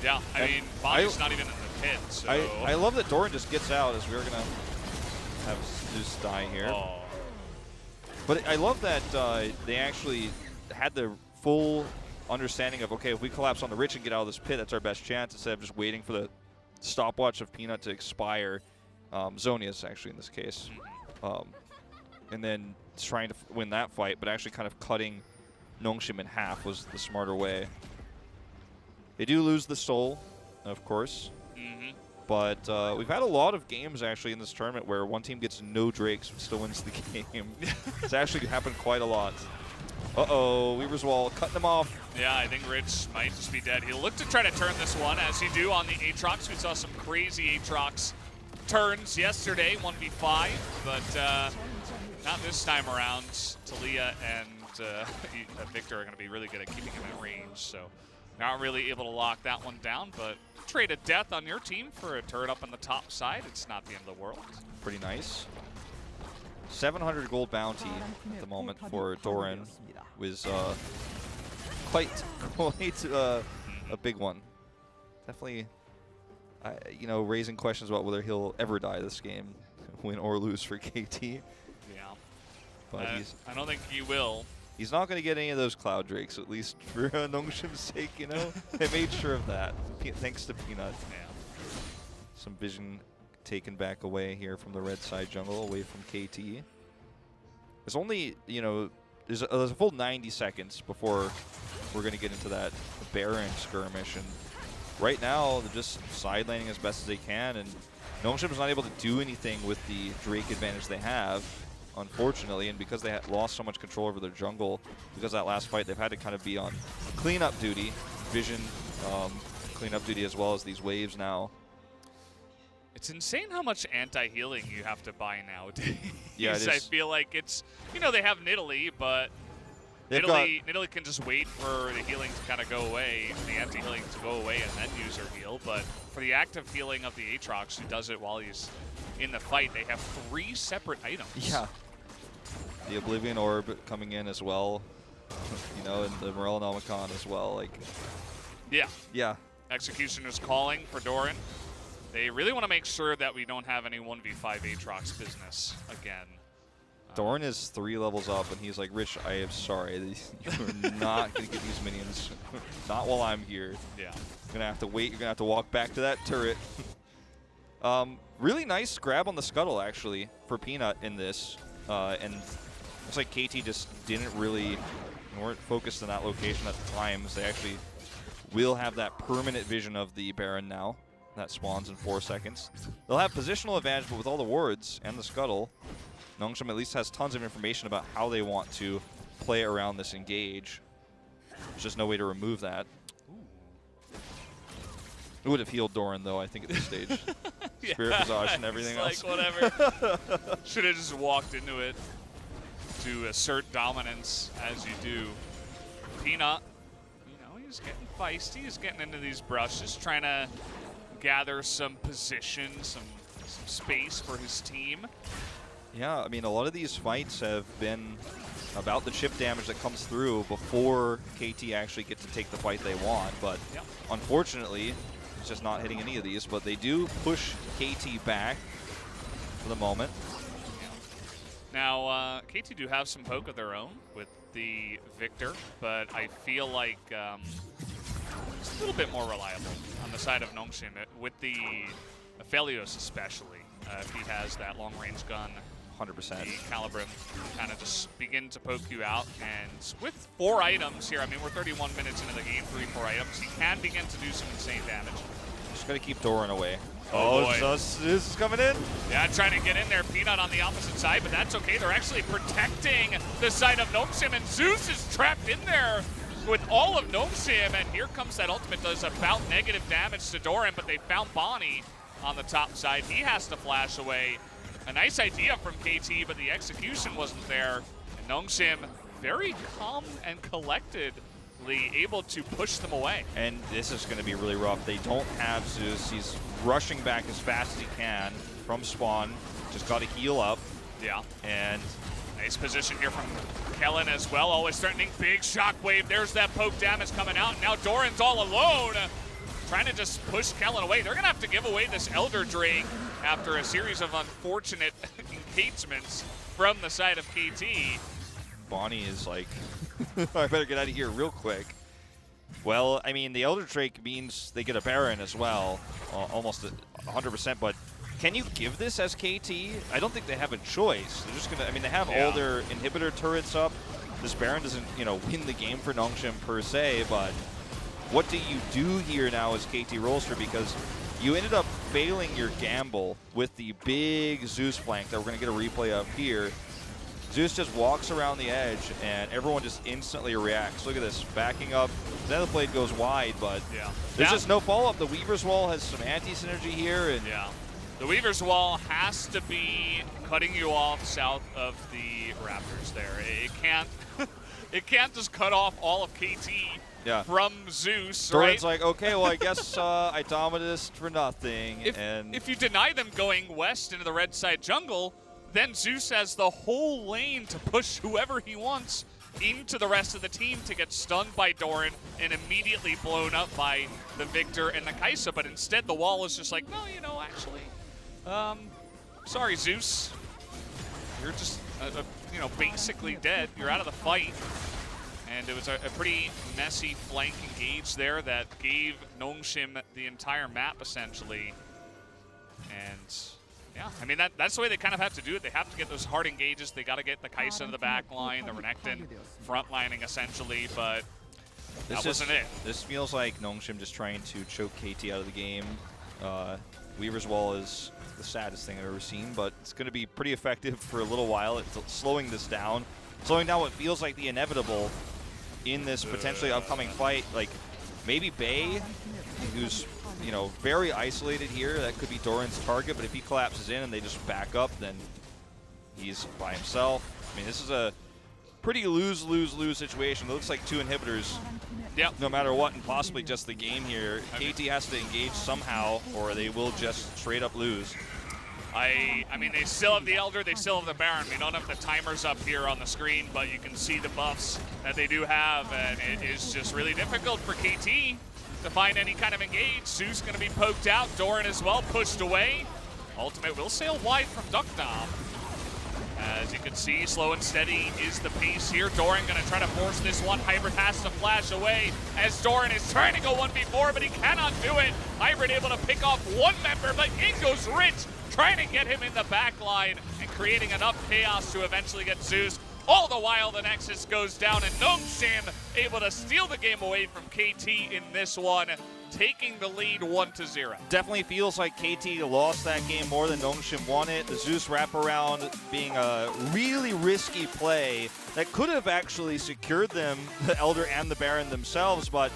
Yeah, I mean, Bonnie's not even in the pit, so... I love that Doran just gets out as we're going to have Zeus die here. Oh. But I love that they actually had the full understanding of, okay, if we collapse on the Rich and get out of this pit, that's our best chance, instead of just waiting for the stopwatch of Peanut to expire. Zonia's actually in this case. And then trying to win that fight, but actually kind of cutting NONGSHIM in half was the smarter way. They do lose the soul, of course. But we've had a lot of games actually in this tournament where one team gets no Drakes but still wins the game. It's actually happened quite a lot. Uh-oh, Weaver's Wall cutting them off. Yeah, I think Rich might just be dead. He'll look to try to turn this one, as you do on the Aatrox. We saw some crazy Aatrox turns yesterday, 1v5, but not this time around. Talia and Victor are going to be really good at keeping him in range, so not really able to lock that one down, but trade a death on your team for a turret up on the top side. It's not the end of the world. Pretty nice. 700 gold bounty at the moment for Doran was quite a big one. Definitely, you know, raising questions about whether he'll ever die this game, win or lose for KT. Yeah, but I don't think he will. He's not going to get any of those Cloud Drakes, at least for NONGSHIM's sake, you know? They made sure of that, thanks to Peanut. Yeah. Some vision taken back away here from the red side jungle, away from KT. There's only, you know, there's a full 90 seconds before we're going to get into that Baron skirmish. And right now, they're just side laning as best as they can, and NONGSHIM is not able to do anything with the Drake advantage they have, unfortunately, and because they lost so much control over their jungle, because of that last fight, they've had to kind of be on cleanup duty, vision cleanup duty, as well as these waves now. It's insane how much anti-healing you have to buy nowadays. Yeah, it is. I feel like it's, you know, they have Nidalee, but Nidalee can just wait for the healing to kind of go away, the anti-healing to go away, and then use her heal. But for the active healing of the Aatrox, who does it while he's in the fight, they have 3 separate items. Yeah. The Oblivion Orb coming in as well, you know, and the Morellonomicon as well. Like, yeah. Yeah. Executioner's calling for Doran. They really want to make sure that we don't have any 1v5 Aatrox business again. Doran is 3 levels up, and he's like, Rich, I am sorry. You're not going to get these minions. Not while I'm here. Yeah. You're going to have to wait. You're going to have to walk back to that turret. Really nice grab on the scuttle, actually, for Peanut in this. And looks like KT just weren't focused on that location at the time. So they actually will have that permanent vision of the Baron now. That spawns in 4 seconds. They'll have positional advantage, but with all the wards and the scuttle, NONGSHIM at least has tons of information about how they want to play around this engage. There's just no way to remove that. It would have healed Doran, though, I think, at this stage. Spirit Visage and everything else. Like, whatever. Should have just walked into it to assert dominance, as you do. Peanut, you know, he's getting feisty. He's getting into these brushes, trying to gather some position, some space for his team. Yeah, I mean, a lot of these fights have been about the chip damage that comes through before KT actually get to take the fight they want. But unfortunately, it's just not hitting any of these. But they do push KT back for the moment. Now, KT do have some poke of their own with the Victor, but I feel like it's a little bit more reliable on the side of NONGSHIM, with the Aphelios especially. If he has that long-range gun, 100%. The Calibrim kind of just begin to poke you out. And with 4 items here, I mean, we're 31 minutes into the game, 3-4 items, he can begin to do some insane damage. Just gotta keep Doran away. Oh, boy. Zeus is coming in. Yeah, trying to get in there. Peanut on the opposite side, but that's okay. They're actually protecting the side of NONGSHIM, and Zeus is trapped in there with all of NONGSHIM, and here comes that ultimate. Does about negative damage to Doran, but they found Bonnie on the top side. He has to flash away. A nice idea from KT, but the execution wasn't there. And NONGSHIM, very calm and collected, able to push them away. And this is going to be really rough. They don't have Zeus. He's rushing back as fast as he can from spawn. Just got to heal up. Yeah. And nice position here from Kellen as well. Always threatening big shockwave. There's that poke damage coming out. Now Doran's all alone, trying to just push Kellen away. They're going to have to give away this Elder Drake after a series of unfortunate engagements from the side of KT. Bonnie is like, I better get out of here real quick. Well, I mean, the Elder Drake means they get a Baron as well, almost 100%, but can you give this as KT? I don't think they have a choice. They're just going to, I mean, they have all their inhibitor turrets up. This Baron doesn't, you know, win the game for NONGSHIM per se, but what do you do here now as KT Rolster? Because you ended up failing your gamble with the big Zeus flank that we're going to get a replay of here. Zeus just walks around the edge, and everyone just instantly reacts. Look at this, backing up. Then the blade goes wide, but there's just no follow-up. The Weaver's Wall has some anti-synergy here. And the Weaver's Wall has to be cutting you off south of the Raptors there. It can't, it can't just cut off all of KT from Zeus, Doran's right? like, okay, well, I guess I dominated for nothing. If you deny them going west into the red side jungle, then Zeus has the whole lane to push whoever he wants into the rest of the team to get stunned by Doran and immediately blown up by the Victor and the KeSPA. But instead, the wall is just like, no, you know, actually, sorry, Zeus. You're just, you know, basically dead. You're out of the fight. And it was a pretty messy flank engage there that gave NONGSHIM the entire map, essentially. And yeah, I mean, that's the way they kind of have to do it. They have to get those hard engages. They got to get the KeSPA in the back line, the Renekton frontlining, essentially, but that wasn't it. This feels like NONGSHIM just trying to choke KT out of the game. Weaver's Wall is the saddest thing I've ever seen, but it's going to be pretty effective for a little while. It's slowing this down. Slowing down what feels like the inevitable in this potentially upcoming fight. Like, maybe Bay, who's, you know, very isolated here. That could be Doran's target, but if he collapses in and they just back up, then he's by himself. I mean, this is a pretty lose-lose-lose situation. It looks like two inhibitors, no matter what, and possibly just the game here. KT has to engage somehow, or they will just straight up lose. I mean, they still have the Elder, they still have the Baron. We don't have the timers up here on the screen, but you can see the buffs that they do have, and it is just really difficult for KT to find any kind of engage. Zeus going to be poked out, Doran as well, pushed away. Ultimate will sail wide from Duckdom. As you can see, slow and steady is the pace here. Doran going to try to force this one. Hybrid has to flash away as Doran is trying to go 1v4, but he cannot do it. Hybrid able to pick off one member, but in goes Rich, trying to get him in the back line and creating enough chaos to eventually get Zeus. All the while, the Nexus goes down, and NONGSHIM able to steal the game away from KT in this one, taking the lead 1-0. Definitely feels like KT lost that game more than NONGSHIM won it. The Zeus wraparound being a really risky play that could have actually secured them, the Elder and the Baron themselves, but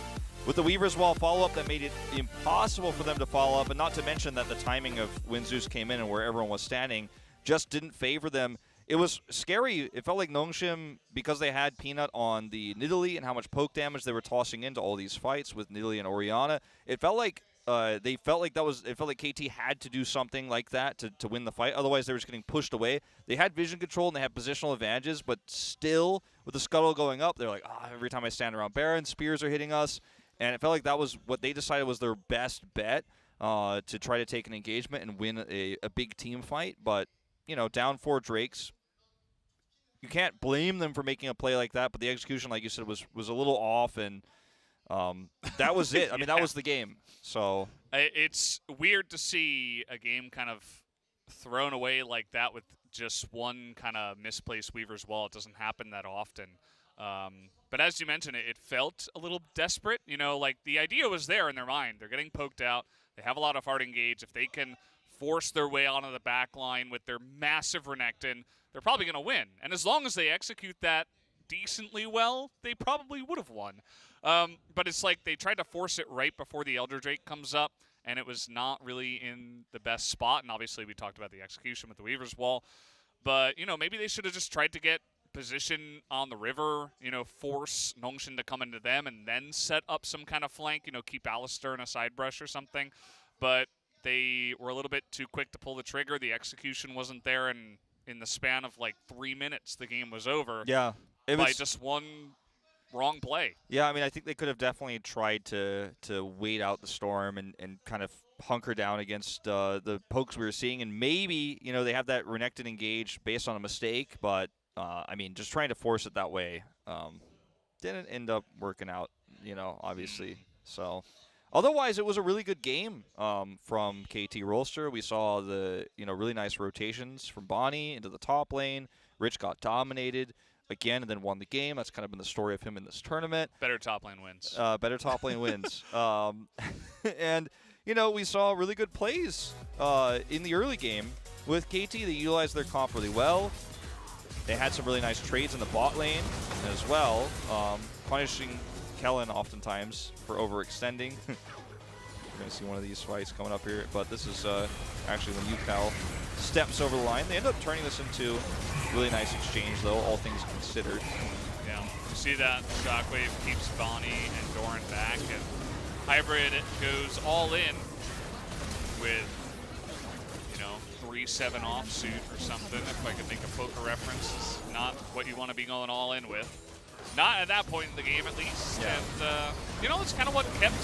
with the Weaver's Wall follow-up, that made it impossible for them to follow up, and not to mention that the timing of when Zeus came in and where everyone was standing just didn't favor them. It was scary. It felt like NONGSHIM, because they had Peanut on the Nidalee and how much poke damage they were tossing into all these fights with Nidalee and Orianna, it felt like KT had to do something like that to win the fight. Otherwise, they were just getting pushed away. They had vision control and they had positional advantages, but still, with the scuttle going up, they're like, every time I stand around Baron, spears are hitting us. And it felt like that was what they decided was their best bet to try to take an engagement and win a big team fight. But, you know, down 4 Drakes, you can't blame them for making a play like that, but the execution, like you said, was a little off, and that was it. I mean, that was the game. So it's weird to see a game kind of thrown away like that with just one kind of misplaced Weaver's Wall. It doesn't happen that often. But as you mentioned, it felt a little desperate. You know, like the idea was there in their mind. They're getting poked out. They have a lot of hard engage. If they can force their way onto the back line with their massive Renekton, they're probably going to win. And as long as they execute that decently well, they probably would have won. But it's like they tried to force it right before the Elder Drake comes up, and it was not really in the best spot. And obviously we talked about the execution with the Weaver's Wall. But, you know, maybe they should have just tried to get position on the river, you know, force NONGSHIM to come into them and then set up some kind of flank, you know, keep Alistair in a side brush or something. But they were a little bit too quick to pull the trigger. The execution wasn't there, and in the span of like 3 minutes, the game was over. Yeah. It by was just one wrong play. Yeah, I mean, I think they could have definitely tried to wait out the storm and kind of hunker down against the pokes we were seeing. And maybe, you know, they have that Renekton engage based on a mistake. But, I mean, just trying to force it that way didn't end up working out, you know, obviously. So, otherwise, it was a really good game from KT Rolster. We saw the, you know, really nice rotations from Bonnie into the top lane. Rich got dominated again and then won the game. That's kind of been the story of him in this tournament. Better top lane wins. Better top lane wins. And, you know, we saw really good plays in the early game. With KT, they utilized their comp really well. They had some really nice trades in the bot lane as well, punishing Kellen oftentimes for overextending. We're going to see one of these fights coming up here, but this is actually when UCal steps over the line. They end up turning this into a really nice exchange, though, all things considered. Yeah, you see that Shockwave keeps Bonnie and Doran back, and Hybrid goes all in with, you know, 3-7 offsuit or something, if I could think a poker reference. Is not what you want to be going all in with. Not at that point in the game, at least. Yeah. And, you know, it's kind of what kept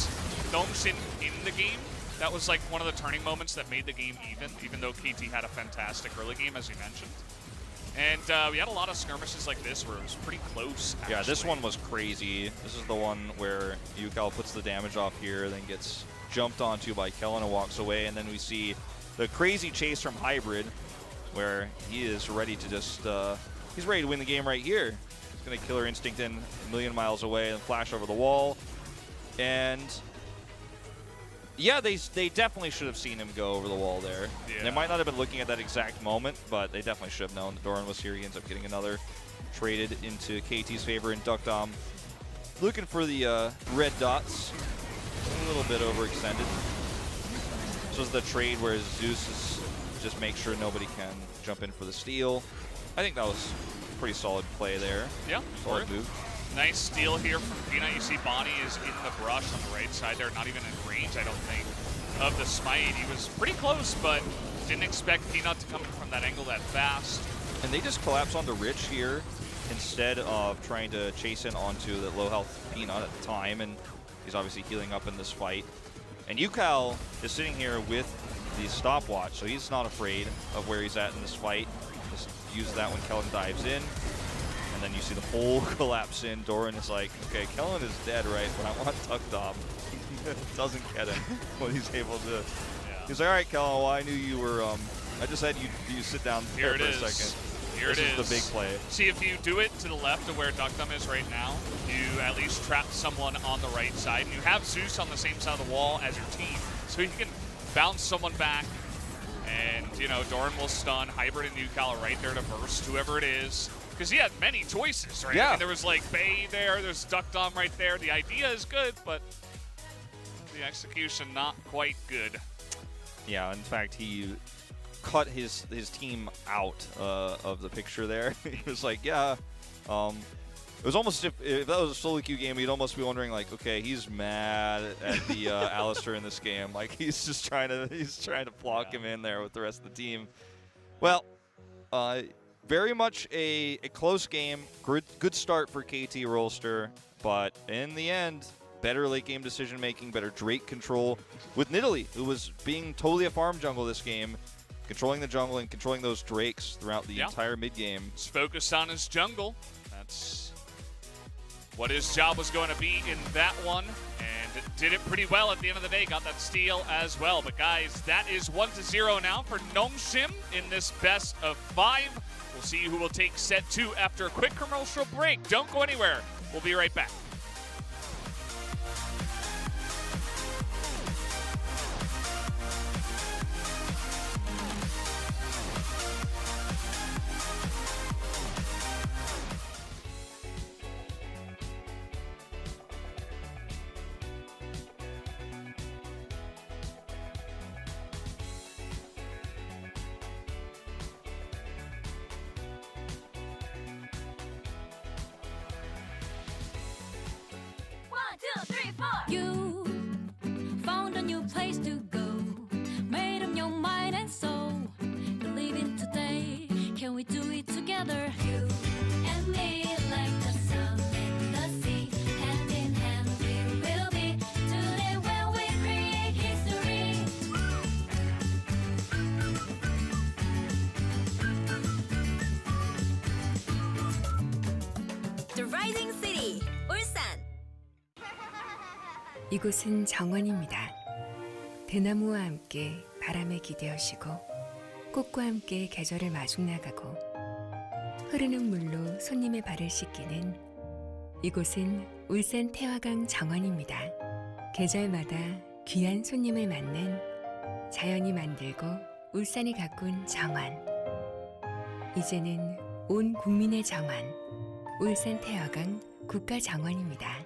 NONGSHIM in the game. That was like one of the turning moments that made the game even though KT had a fantastic early game, as you mentioned. And we had a lot of skirmishes like this where it was pretty close, actually. Yeah, this one was crazy. This is the one where UCal puts the damage off here, then gets jumped onto by Kellen and walks away. And then we see the crazy chase from Hybrid, where he is ready to just, he's ready to win the game right here. He's going to Killer Instinct in a million miles away and flash over the wall. And yeah, they definitely should have seen him go over the wall there. Yeah. They might not have been looking at that exact moment, but they definitely should have known that Doran was here. He ends up getting another traded into KT's favor, and Duckdom looking for the red dots. A little bit overextended. This was the trade where Zeus is just make sure nobody can jump in for the steal. I think that was a pretty solid play there. Yeah, solid move. Nice steal here from Peanut. You see Bonnie is in the brush on the right side there, not even in range, I don't think, of the smite. He was pretty close, but didn't expect Peanut to come from that angle that fast. And they just collapse onto Rich here instead of trying to chase in onto the low health Peanut at the time, and he's obviously healing up in this fight. And UCal is sitting here with the stopwatch, so he's not afraid of where he's at in this fight. Just use that when Kellen dives in. And then you see the whole collapse in. Doran is like, okay, Kellen is dead, right? But I want Duckdom. Doesn't get him when he's able to. Yeah. He's like, all right, Kellen, well, I knew you were, I just had you sit down there for a second. Here it is. This is the big play. See, if you do it to the left of where Duckdom is right now, you at least trap someone on the right side. And you have Zeus on the same side of the wall as your team. So you can bounce someone back. And, you know, Doran will stun. Hybrid and UCal are right there to burst whoever it is. Because he had many choices, right? Yeah. I mean, there was like Bay there, there's Duckdom right there. The idea is good, but the execution not quite good. Yeah, in fact, he cut his team out of the picture there. He was like, yeah. It was almost if that was a solo queue game, you'd almost be wondering like, okay, he's mad at the Alistair in this game. Like he's just trying to block him in there with the rest of the team. Well, very much a close game. Good start for KT Rolster, but in the end, better late game decision making, better Drake control with Nidalee, who was being totally a farm jungle this game, controlling the jungle and controlling those Drakes throughout the entire mid game. He's focused on his jungle. That's what his job was going to be in that one, and did it pretty well at the end of the day. Got that steal as well. But guys, that is 1-0 now for NONGSHIM in this best of 5. We'll see who will take set 2 after a quick commercial break. Don't go anywhere. We'll be right back. You found a new place to go, made up your mind and soul. Believe in today, can we do it together? You and me, like the sun and the sea, hand in hand we will be. Today when we create history. The Rising City, 울산. 이곳은 정원입니다. 대나무와 함께 바람에 기대어시고 꽃과 함께 계절을 마중 나가고 흐르는 물로 손님의 발을 씻기는 이곳은 울산 태화강 정원입니다. 계절마다 귀한 손님을 맞는 자연이 만들고 울산이 가꾼 정원. 이제는 온 국민의 정원, 울산 태화강 국가정원입니다.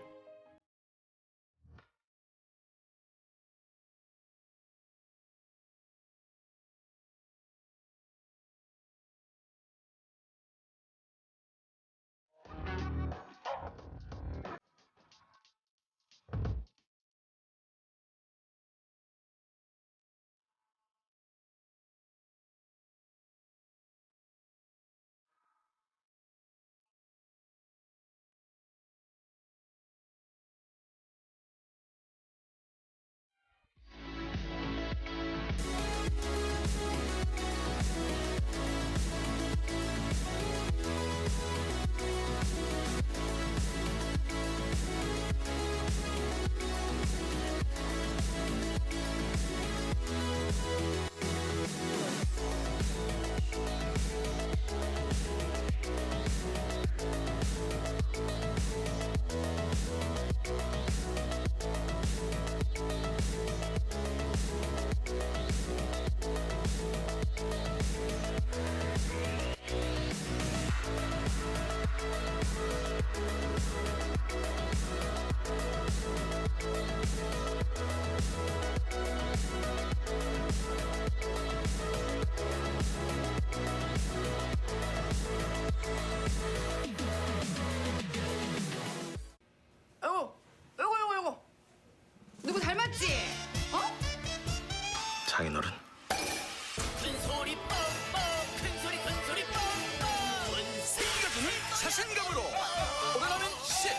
요거. 누구 닮았지? 어? 장인어른. 큰 소리 뻥뻥 큰 소리 뻥뻥 원스윙 자신감으로 오래가는 10 1,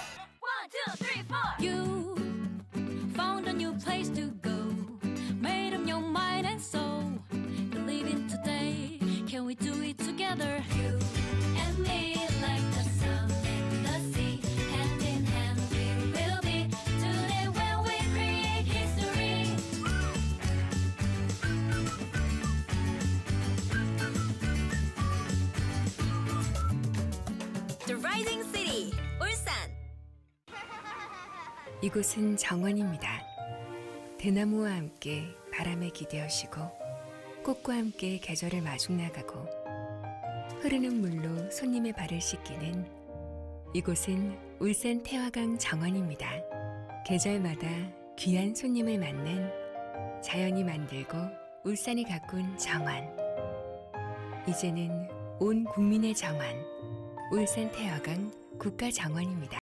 2, 3, 4. You found a new place to go, made up your mind and soul. Believe in today, can we do it together? You and me, like the sun and the sea, hand in hand we will be. Today when we create history. The Rising City, 울산. 이곳은 정원입니다. 대나무와 함께 바람에 기대어시고 꽃과 함께 계절을 마중 나가고 흐르는 물로 손님의 발을 씻기는 이곳은 울산 태화강 정원입니다. 계절마다 귀한 손님을 맞는 자연이 만들고 울산이 가꾼 정원. 이제는 온 국민의 정원, 울산 태화강 국가정원입니다.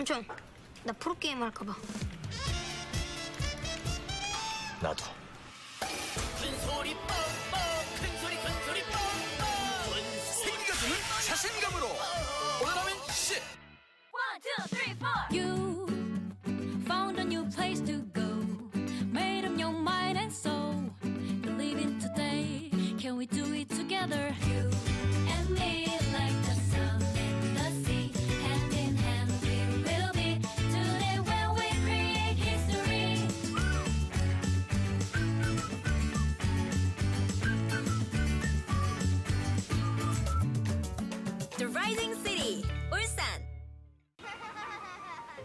삼촌, 나 프로게임 할까봐. 나도. 큰 소리 뻥뻥 큰 소리 뻥뻥 생기가 주는 자신감으로 올라가면 10. 1, 2, 3, 4. You found a new place to go. Made up your mind and soul. Believe in today. Can we do it together? You and me like the sun and the sea. Hand in hand we will be. Today when we create history. The Rising City, 울산.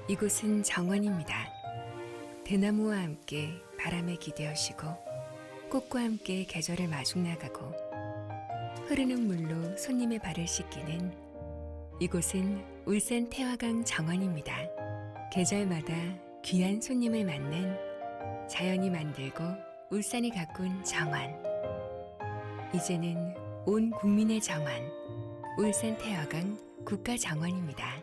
이곳은 정원입니다. 대나무와 함께 바람에 기대어시고 꽃과 함께 계절을 마중 나가고 흐르는 물로 손님의 발을 씻기는 이곳은 울산 태화강 정원입니다. 계절마다 귀한 손님을 맞는 자연이 만들고 울산이 가꾼 정원. 이제는 온 국민의 정원, 울산 태화강 국가정원입니다.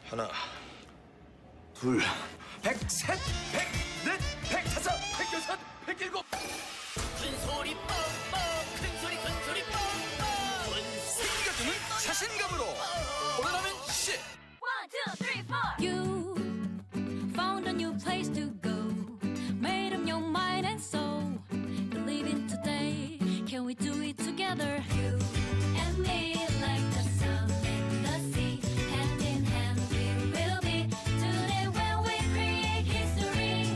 하나, 둘, 100셋, 100넷, 100다섯, 100여섯, 100일곱. 큰 소리 뻥뻥 큰 소리 뻥뻥 생기가 주는 자신감으로 올라가면 10. 1, 2, 3, 4. You found a new place to go. Made up your mind and soul. Believe in today. Can we do it together? You and me like the sun and the sea. Hand in hand we will be. Today when we create history.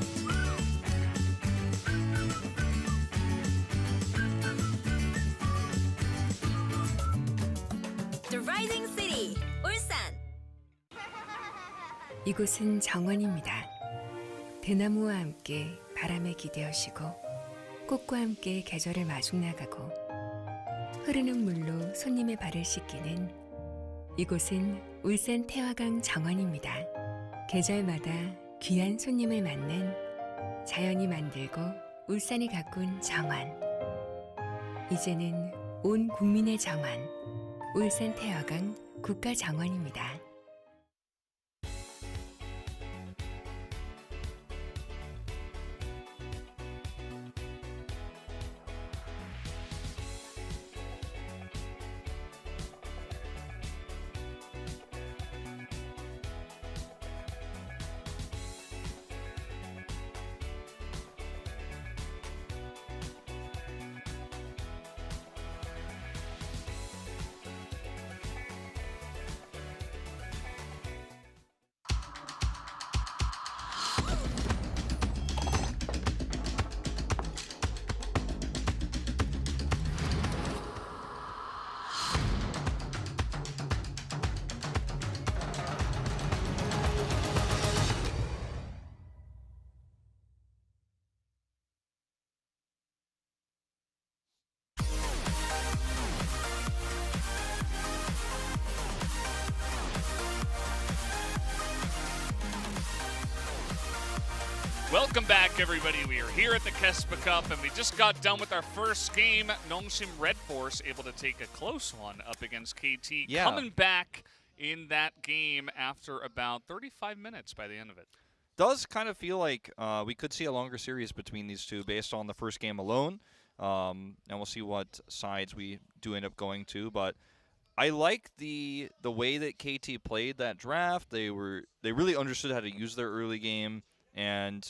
The Rising City, 울산. 이곳은 정원입니다. 대나무와 함께 바람에 기대어시고 꽃과 함께 계절을 마중 나가고 흐르는 물로 손님의 발을 씻기는 이곳은 울산 태화강 정원입니다. 계절마다 귀한 손님을 맞는 자연이 만들고 울산이 가꾼 정원. 이제는 온 국민의 정원, 울산 태화강 국가정원입니다. Welcome back, everybody. We are here at the KeSPA Cup, and we just got done with our first game. NONGSHIM Red Force able to take a close one up against KT. Yeah. Coming back in that game after about 35 minutes by the end of it. Does kind of feel like we could see a longer series between these two based on the first game alone. And we'll see what sides we do end up going to. But I like the way that KT played that draft. They really understood how to use their early game, and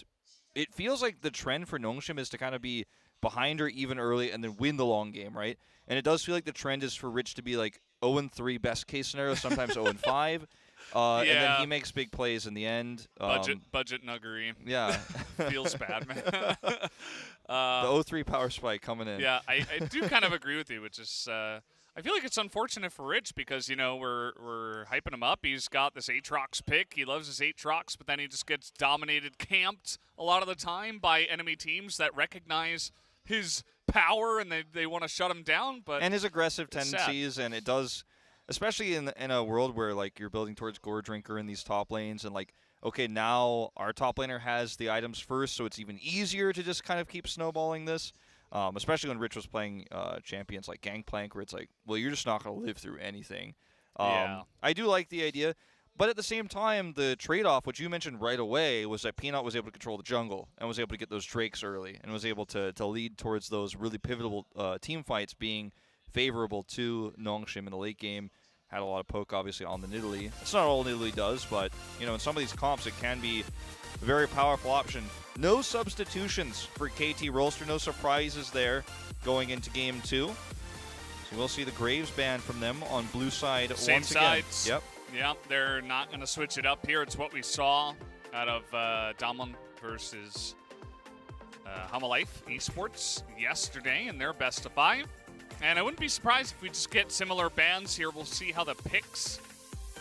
it feels like the trend for NONGSHIM is to kind of be behind or even early and then win the long game, right? And it does feel like the trend is for Rich to be like 0-3 best case scenario, sometimes 0-5. And then he makes big plays in the end. Budget nuggery. Yeah. Feels bad, man. The 0-3 power spike coming in. Yeah, I do kind of agree with you, which is I feel like it's unfortunate for Rich because, you know, we're hyping him up. He's got this Aatrox pick. He loves his Aatrox, but then he just gets dominated, camped a lot of the time by enemy teams that recognize his power and they want to shut him down. But and his aggressive tendencies, and it does, especially in a world where like you're building towards Gore Drinker in these top lanes, and like, okay, now our top laner has the items first, so it's even easier to just kind of keep snowballing this. Especially when Rich was playing champions like Gangplank, where it's like, well, you're just not going to live through anything. I do like the idea, but at the same time, the trade-off, which you mentioned right away, was that Peanut was able to control the jungle and was able to get those Drakes early and was able to lead towards those really pivotal team fights being favorable to NONGSHIM in the late game. Had a lot of poke, obviously, on the Nidalee. It's not all Nidalee does, but, you know, in some of these comps, it can be a very powerful option. No substitutions for KT Rolster. No surprises there going into Game 2. So we'll see the Graves ban from them on blue side Same once sides. again. Yep, they're not going to switch it up here. It's what we saw out of Damon versus Hamalife Esports yesterday in their best of 5. And I wouldn't be surprised if we just get similar bans here. We'll see how the picks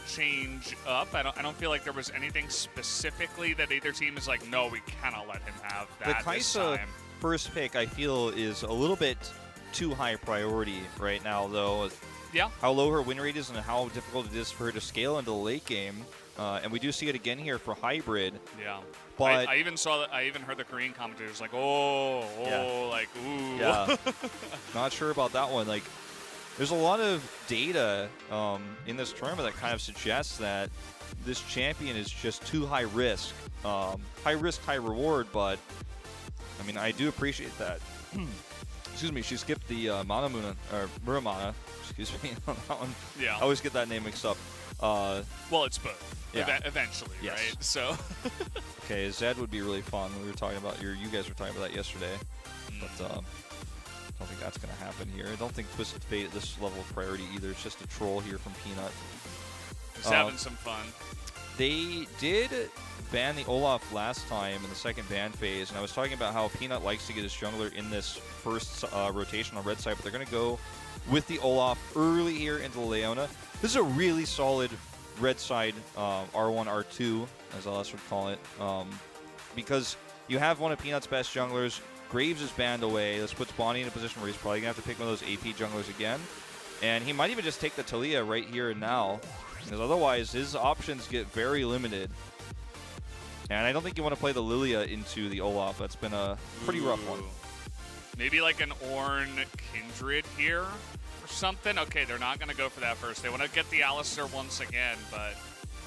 change up. I don't feel like there was anything specifically that either team is like, no, we cannot let him have that The this KeSPA time. first pick, I feel, is a little bit too high priority right now, though. Yeah. How low her win rate is and how difficult it is for her to scale into the late game. And we do see it again here for Hybrid. Yeah. But I even saw that. I even heard the Korean commentators like, oh, Yeah. like, ooh. Yeah. Not sure about that one. Like, there's a lot of data in this tournament that kind of suggests that this champion is just too high risk. High risk, high reward, but I mean, I do appreciate that. Excuse me, she skipped the Muramana, excuse me, on that one. Yeah. I always get that name mixed up. Well, it's both. Yeah. Eventually, Yes. right? So. Okay, Zed would be really fun. We were talking about you guys were talking about that yesterday, but I don't think that's going to happen here. I don't think Twisted Fate at this level of priority either. It's just a troll here from Peanut. Just having some fun. They did ban the Olaf last time in the second ban phase, and I was talking about how Peanut likes to get his jungler in this first rotation on red side, but they're going to go with the Olaf early here into Leona. This is a really solid red side R1, R2, as LS would call it, because you have one of Peanut's best junglers. Graves is banned away. This puts Bonnie in a position where he's probably going to have to pick one of those AP junglers again. And he might even just take the Talia right here and now, because otherwise his options get very limited. And I don't think you want to play the Lilia into the Olaf. That's been a pretty rough one. Maybe like an Ornn Kindred here or something. Okay, they're not going to go for that first. They want to get the Alistar once again, but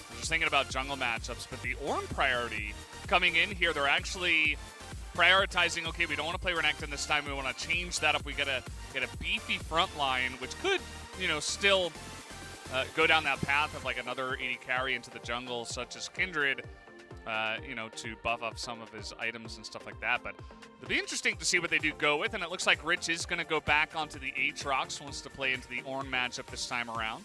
I'm just thinking about jungle matchups. But the Ornn priority coming in here, they're actually prioritizing, okay, we don't want to play Renekton this time. We want to change that up. We get a beefy front line, which could, you know, still go down that path of like another 80 carry into the jungle, such as Kindred, you know, to buff up some of his items and stuff like that. But it'll be interesting to see what they do go with, and it looks like Rich is going to go back onto the Aatrox, wants to play into the Ornn matchup this time around.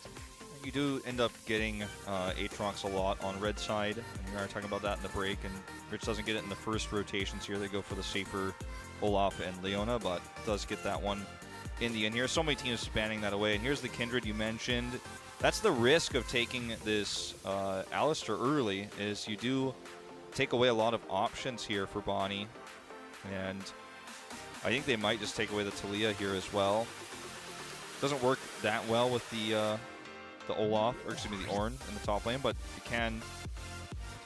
You do end up getting Aatrox a lot on red side, and we are talking about that in the break, and Rich doesn't get it in the first rotations here. They go for the safer Olaf and Leona, but does get that one in the end here. So many teams spanning that away, and here's the Kindred you mentioned. That's the risk of taking this Alistar early, is you do take away a lot of options here for Bonnie, and I think they might just take away the Talia here as well. Doesn't work that well with the Olaf, or excuse me, the Ornn in the top lane, but you can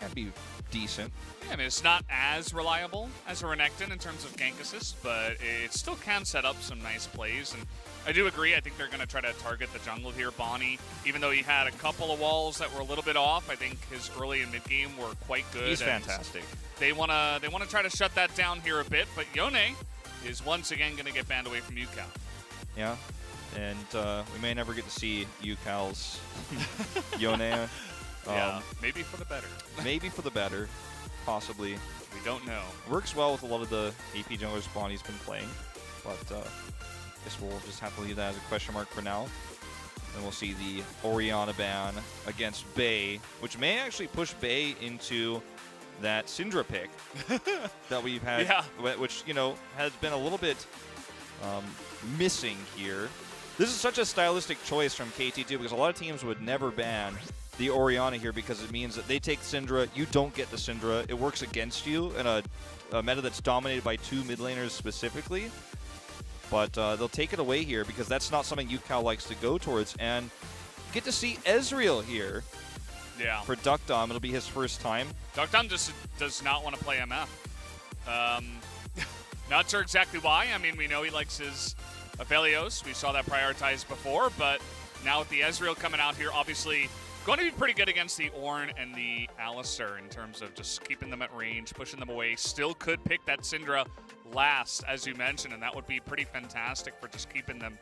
can be decent. Yeah, I mean, it's not as reliable as a Renekton in terms of gank assist, but it still can set up some nice plays. And I do agree. I think they're going to try to target the jungle here. Bonnie, even though he had a couple of walls that were a little bit off, I think his early and mid game were quite good. He's fantastic. They want to try to shut that down here a bit, but Yone is once again going to get banned away from UCal. Yeah, and we may never get to see UCal's Yone. Yeah, maybe for the better. Maybe for the better, possibly. We don't know. Works well with a lot of the AP junglers Bonnie's been playing, but I guess we'll just have to leave that as a question mark for now. And we'll see the Orianna ban against Bay, which may actually push Bay into that Syndra pick that we've had, which, you know, has been a little bit missing here. This is such a stylistic choice from KT2 because a lot of teams would never ban the Orianna here because it means that they take Syndra, you don't get the Syndra, it works against you in a meta that's dominated by 2 mid laners specifically. But they'll take it away here because that's not something UCal likes to go towards. And get to see Ezreal here for Duckdom. It'll be his first time. Duckdom just does not want to play MF. Not sure exactly why. I mean, we know he likes his Aphelios. We saw that prioritized before, but now with the Ezreal coming out here, obviously going to be pretty good against the Ornn and the Alistar in terms of just keeping them at range, pushing them away. Still could pick that Syndra last, as you mentioned, and that would be pretty fantastic for just keeping them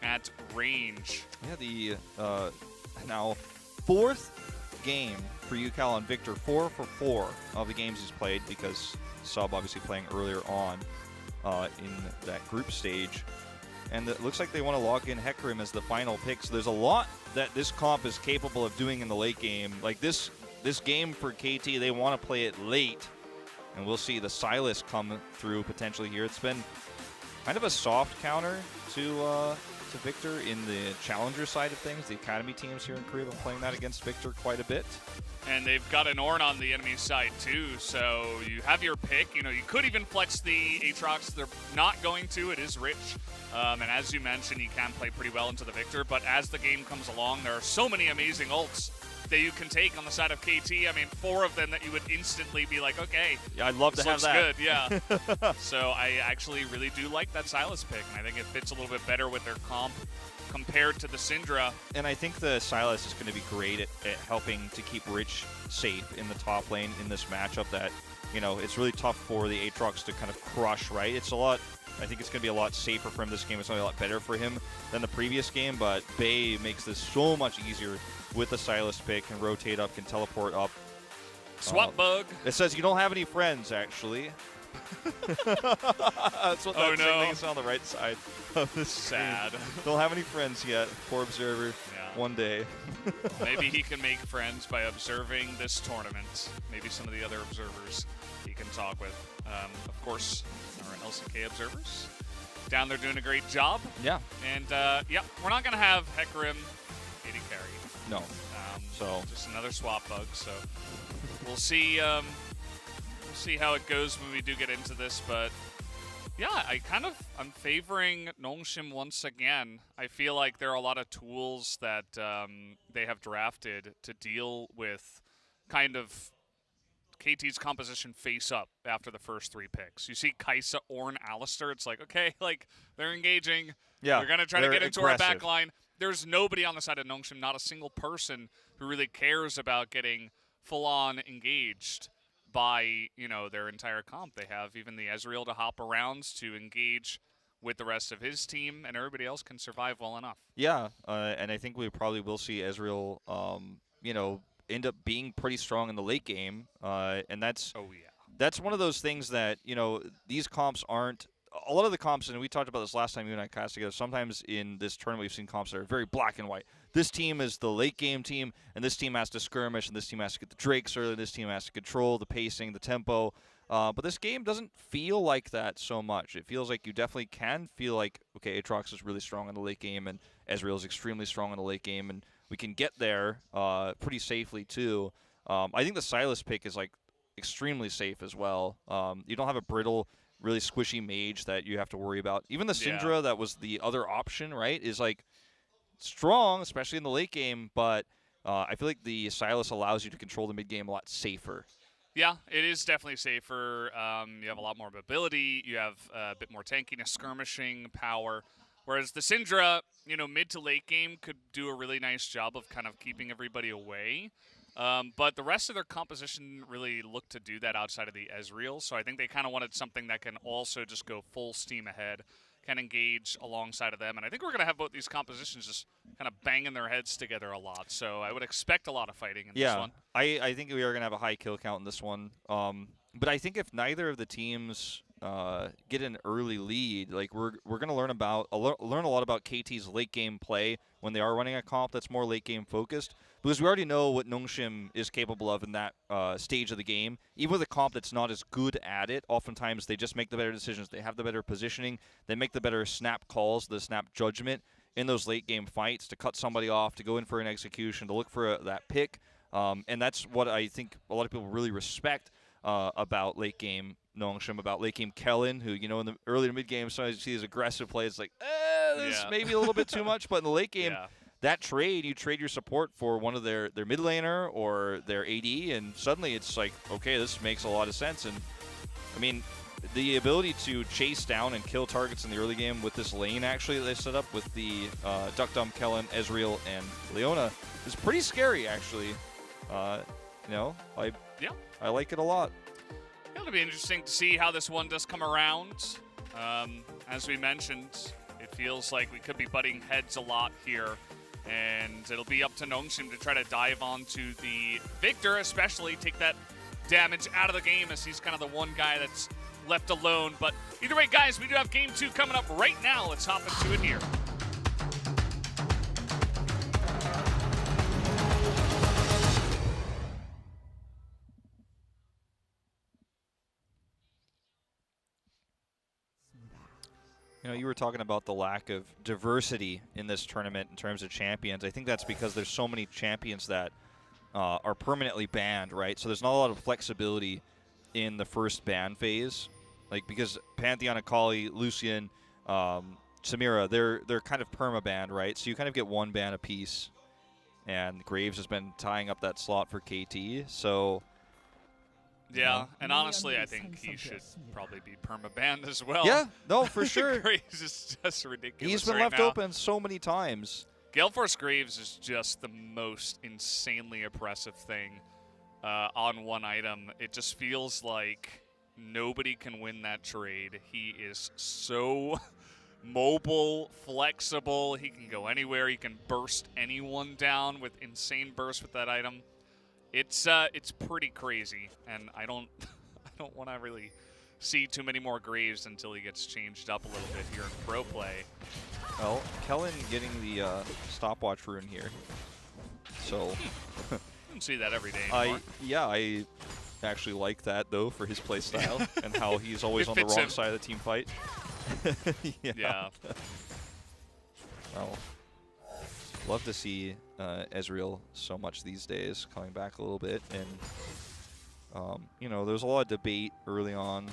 at range. Yeah, the now 4th game for UCal on Victor, 4 for 4 of the games he's played because Sub obviously playing earlier on in that group stage. And it looks like they want to lock in Hecarim as the final pick. So there's a lot that this comp is capable of doing in the late game. Like this game for KT, they want to play it late. And we'll see the Sylas come through potentially here. It's been kind of a soft counter to Victor in the challenger side of things. The academy teams here in Korea have been playing that against Victor quite a bit. And they've got an Ornn on the enemy side too, so you have your pick. You know, you could even flex the Aatrox. They're not going to. It is rich. And as you mentioned, he can play pretty well into the Victor, but as the game comes along, there are so many amazing ults that you can take on the side of KT. I mean, 4 of them that you would instantly be like, okay, yeah, I'd love to have that. Good, yeah. So I actually really do like that Sylas pick, and I think it fits a little bit better with their comp compared to the Syndra. And I think the Sylas is going to be great at helping to keep Rich safe in the top lane in this matchup that, you know, it's really tough for the Aatrox to kind of crush, right? It's a lot, I think it's going to be a lot safer for him this game. It's going to be a lot better for him than the previous game, but Bay makes this so much easier with the Sylas pick, can rotate up, can teleport up. Swap bug. It says you don't have any friends, actually. That's what that thing is on the right side of the sad. Don't have any friends yet. Poor observer. Yeah. One day. Maybe he can make friends by observing this tournament. Maybe some of the other observers he can talk with. Of course, our LCK observers down there doing a great job. Yeah. And yeah, we're not gonna have Hecarim AD carry. No. So just another swap bug. So we'll see. We'll see how it goes when we do get into this, but yeah, I'm favoring NONGSHIM once again. I feel like there are a lot of tools that they have drafted to deal with kind of KT's composition face up after the first 3 picks. You see Kai'Sa, Ornn, Alistar, it's like, okay, like they're engaging. Yeah, they're going to try to get into our back line. There's nobody on the side of NONGSHIM, not a single person who really cares about getting full-on engaged by, you know, their entire comp. They have even the Ezreal to hop around to engage with the rest of his team, and everybody else can survive well enough. Yeah, and I think we probably will see Ezreal, you know, end up being pretty strong in the late game, and that's that's one of those things that, you know, these comps aren't. A lot of the comps, and we talked about this last time you and I cast together, sometimes in this tournament we've seen comps that are very black and white. This team is the late game team, and this team has to skirmish, and this team has to get the Drakes early, this team has to control the pacing, the tempo. But this game doesn't feel like that so much. It feels like you definitely can feel like, okay, Aatrox is really strong in the late game, and Ezreal is extremely strong in the late game, and we can get there pretty safely too. I think the Sylas pick is like extremely safe as well. You don't have a brittle, really squishy mage that you have to worry about. Even the Syndra, that was the other option, right, is like strong, especially in the late game, but I feel like the Silas allows you to control the mid game a lot safer. Yeah, it is definitely safer. You have a lot more mobility. You have a bit more tankiness, skirmishing power. Whereas the Syndra, you know, mid to late game could do a really nice job of kind of keeping everybody away. But the rest of their composition really looked to do that outside of the Ezreal. So I think they kind of wanted something that can also just go full steam ahead, can engage alongside of them. And I think we're going to have both these compositions just kind of banging their heads together a lot. So I would expect a lot of fighting in this one. I think we are going to have a high kill count in this one. But I think if neither of the teams get an early lead, like we're going to learn a lot about KT's late game play when they are running a comp that's more late game focused. Because we already know what NONGSHIM is capable of in that stage of the game. Even with a comp that's not as good at it, oftentimes they just make the better decisions. They have the better positioning. They make the better snap calls, the snap judgment in those late game fights to cut somebody off, to go in for an execution, to look for that pick. And that's what I think a lot of people really respect about late game NONGSHIM, about late game Kellen, who, you know, in the early to mid game, sometimes you see his aggressive plays like, this may be a little bit too much. But in the late game, that trade, you trade your support for one of their mid laner or their AD, and suddenly it's like, okay, this makes a lot of sense. And I mean, the ability to chase down and kill targets in the early game with this lane actually that they set up with the Duck Dump, Kellen, Ezreal, and Leona is pretty scary actually. You know, I like it a lot. It'll be interesting to see how this one does come around. As we mentioned, it feels like we could be butting heads a lot here. And it'll be up to NONGSHIM to try to dive onto the Victor, especially take that damage out of the game as he's kind of the one guy that's left alone. But either way, guys, we do have Game 2 coming up right now. Let's hop into it here. You know, you were talking about the lack of diversity in this tournament in terms of champions. I think that's because there's so many champions that are permanently banned, right? So there's not a lot of flexibility in the first ban phase. Like, because Pantheon, Akali, Lucian, Samira, they're kind of perma-banned, right? So you kind of get one ban apiece. And Graves has been tying up that slot for KT, so... Yeah, and honestly, I think he should probably be perma-banned as well. Yeah, no, for sure. Graves is just ridiculous. He's been left open so many times. Galeforce Graves is just the most insanely oppressive thing on one item. It just feels like nobody can win that trade. He is so mobile, flexible. He can go anywhere. He can burst anyone down with insane burst with that item. It's pretty crazy, and I don't want to really see too many more Graves until he gets changed up a little bit here in pro play. Well, Kellen getting the stopwatch rune here, so you don't see that every day anymore. I actually like that though for his play style and how he's always on the wrong side of the team fight. Yeah. Well, love to see Ezreal so much these days, coming back a little bit. And, you know, there's a lot of debate early on.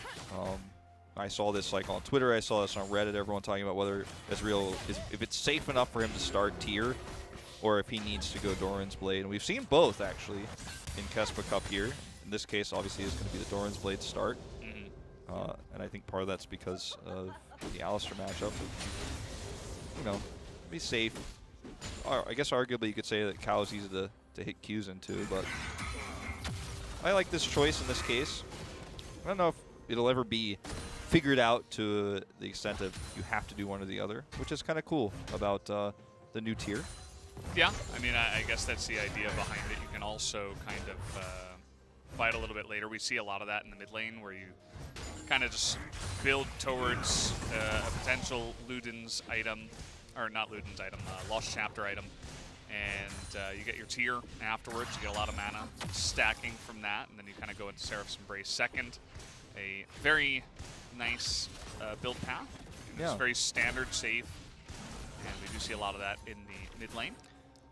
I saw this like on Twitter, I saw this on Reddit, everyone talking about whether Ezreal if it's safe enough for him to start tier, or if he needs to go Doran's Blade. And we've seen both, actually, in KeSPA Cup here. In this case, obviously, is going to be the Doran's Blade start. And I think part of that's because of the Alistar matchup. You know, be safe. I guess arguably you could say that Kao is easy to hit Qs into, but I like this choice in this case. I don't know if it'll ever be figured out to the extent of you have to do one or the other, which is kind of cool about the new tier. Yeah, I mean, I guess that's the idea behind it. You can also kind of fight a little bit later. We see a lot of that in the mid lane where you kind of just build towards a potential Luden's item, or not Luden's item, Lost Chapter item, and you get your tier afterwards. You get a lot of mana stacking from that, and then you kind of go into Seraph's Embrace second. A very nice build path. It's very standard, safe, and we do see a lot of that in the mid lane.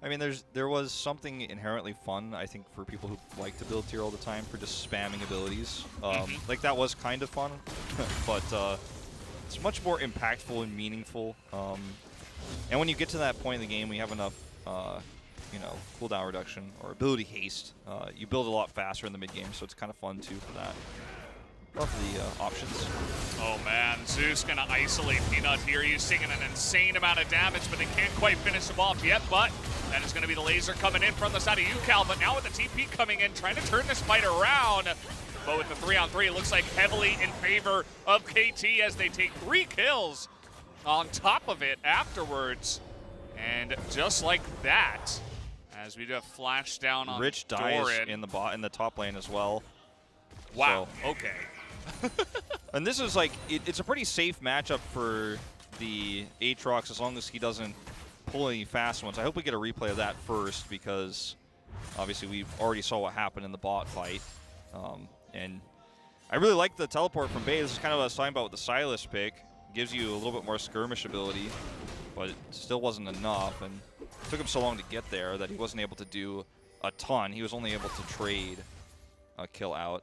I mean, there was something inherently fun, I think, for people who like to build tier all the time for just spamming abilities. Like, that was kind of fun, but it's much more impactful and meaningful. And when you get to that point in the game, we have enough you know, cooldown reduction or ability haste. You build a lot faster in the mid game, so it's kind of fun too for that. Love the options. Oh man, Zeus gonna isolate Peanut here. He's taking an insane amount of damage, but they can't quite finish him off yet. But that is gonna be the laser coming in from the side of UCal. But now with the TP coming in, trying to turn this fight around. But with the 3-on-3, it looks like heavily in favor of KT as they take 3 kills on top of it afterwards. And just like that, as we do a flash down on Rich dies Doran. in the top lane as well. Wow, So. okay. And this is like, it's a pretty safe matchup for the Aatrox as long as he doesn't pull any fast ones. I hope we get a replay of that first because obviously we already saw what happened in the bot fight. And I really like the teleport from Bay. This is kind of what I was talking about with the Silas pick. Gives you a little bit more skirmish ability, but it still wasn't enough. And it took him so long to get there that he wasn't able to do a ton. He was only able to trade a kill out.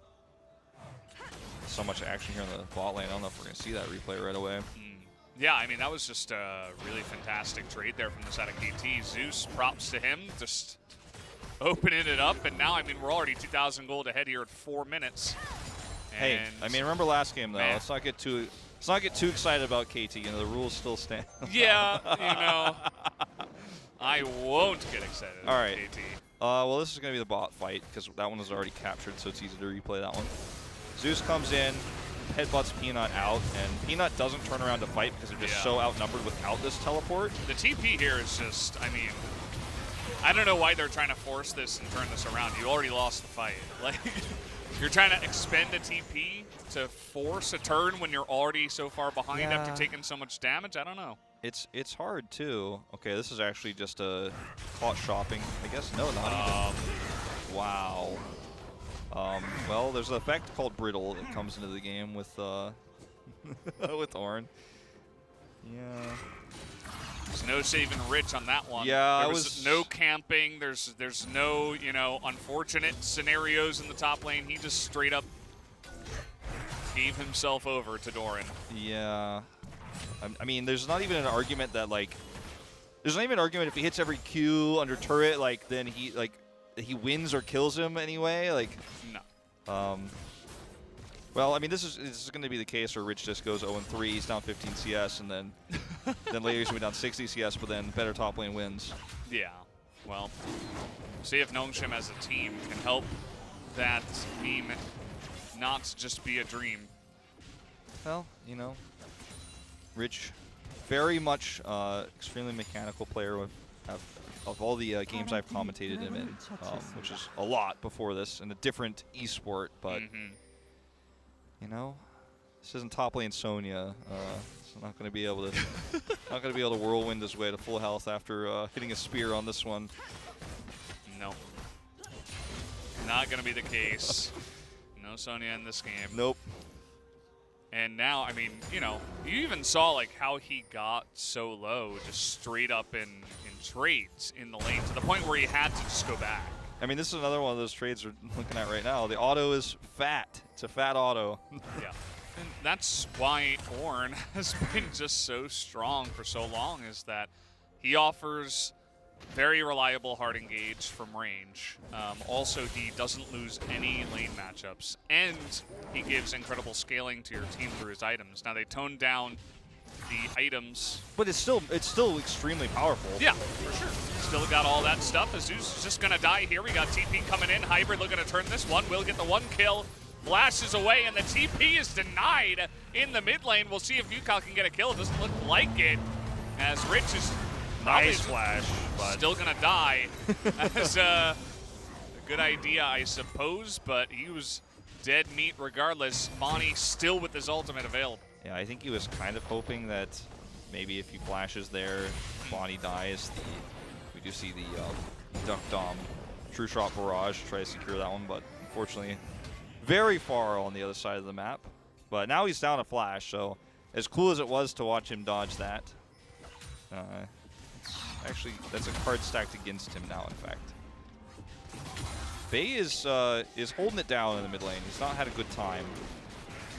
So much action here in the bot lane. I don't know if we're going to see that replay right away. Yeah, I mean, that was just a really fantastic trade there from the side of KT. Zeus, props to him, just opening it up. And now, I mean, we're already 2,000 gold ahead here at 4 minutes. Hey, I mean, remember last game, though. Man. Let's not get too excited about KT. You know, the rules still stand. Yeah, you know, I won't get excited All about right. KT. Well, this is going to be the bot fight because that one was already captured, so it's easy to replay that one. Zeus comes in, headbutts Peanut out, and Peanut doesn't turn around to fight because they're just so outnumbered without this teleport. The TP here is just, I mean, I don't know why they're trying to force this and turn this around. You already lost the fight. Like, you're trying to expend a TP to force a turn when you're already so far behind after taking so much damage? I don't know. It's hard, too. Okay, this is actually just a caught shopping. I guess, no, not even. Wow. Well, there's an effect called Brittle that comes into the game with with Ornn. Yeah. There's no saving Rich on that one. Yeah, there was no camping. There's no, you know, unfortunate scenarios in the top lane. He just straight up gave himself over to Doran. Yeah. I mean, there's not even an argument that, like, there's not even an argument if he hits every Q under turret, like, then he wins or kills him anyway. Like, no. Well, I mean, this is going to be the case where Rich just goes 0-3, he's down 15 CS, and then later he's going to be down 60 CS, but then better top lane wins. Yeah. Well, see if NONGSHIM as a team can help that meme not just be a dream. Well, you know, Rich, very much extremely mechanical player of all the games I've commentated him in, which is a lot before this in a different esport, but you know, this isn't top lane Sonya. It's not going to be able to whirlwind his way to full health after hitting a spear on this one. No, not going to be the case. No Sonya in this game. Nope. And now, I mean, you know, you even saw like how he got so low, just straight up in trades in the lane to the point where he had to just go back. I mean, this is another one of those trades we're looking at right now. The auto is fat. It's a fat auto. Yeah. And that's why Ornn has been just so strong for so long, is that he offers very reliable hard engage from range. Also, he doesn't lose any lane matchups, and he gives incredible scaling to your team through his items. Now, they toned down the items. But it's still extremely powerful. Yeah, for sure. Still got all that stuff. Azus is just going to die here. We got TP coming in. Hybrid looking to turn this one. Will get the one kill. Flashes away, and the TP is denied in the mid lane. We'll see if UCal can get a kill. It doesn't look like it, as Rich is nice flash, but still going to die. That's a good idea, I suppose, but he was dead meat regardless. Monty still with his ultimate available. Yeah, I think he was kind of hoping that maybe if he flashes there, Bonnie dies. We do see the Duck Dom True Shot Barrage try to secure that one, but unfortunately very far on the other side of the map. But now he's down a flash, so as cool as it was to watch him dodge that, actually that's a card stacked against him now, in fact. Bay is holding it down in the mid lane. He's not had a good time,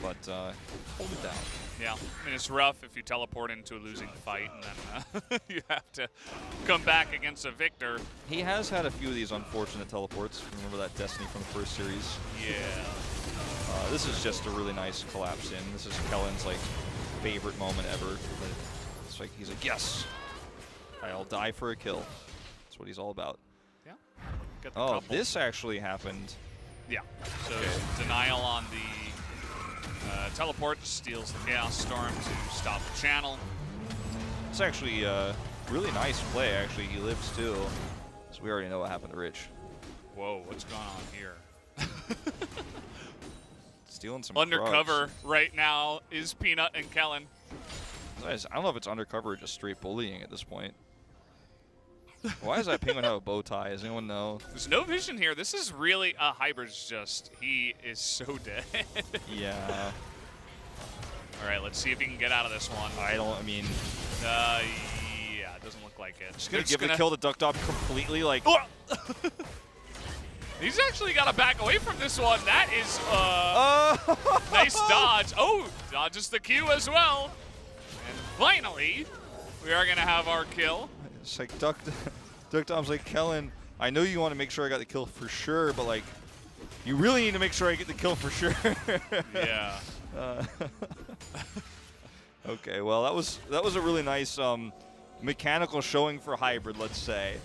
but hold it down. Yeah, I mean, it's rough if you teleport into a losing fight and then you have to come back against a victor. He has had a few of these unfortunate teleports. Remember that Destiny from the first series? Yeah. This is just a really nice collapse in. This is Kellen's like favorite moment ever. It's like he's like, yes, I'll die for a kill. That's what he's all about. Yeah. Get the Oh, couple. this actually happened. Yeah. So denial on the teleport, steals the Chaos Storm to stop the channel. It's actually a really nice play. Actually, he lives too. So we already know what happened to Rich. Whoa, what's going on here? Stealing some Undercover frogs. right now is Peanut and Kellen. I don't know if it's undercover or just straight bullying at this point. Why does that penguin have a bow tie? Does anyone know? There's no vision here. This is really a Hybrid's just, he is so dead. Yeah. All right, let's see if he can get out of this one. I mean. Yeah, it doesn't look like it. Just gonna give the kill to DuckDop completely, like. He's actually got to back away from this one. That is nice dodge. Oh, dodges the Q as well. And finally, we are gonna have our kill. It's like DuckDop's like, Kellen, I know you want to make sure I got the kill for sure, but like, you really need to make sure I get the kill for sure. Yeah. Okay, well that was a really nice mechanical showing for Hybrid, let's say.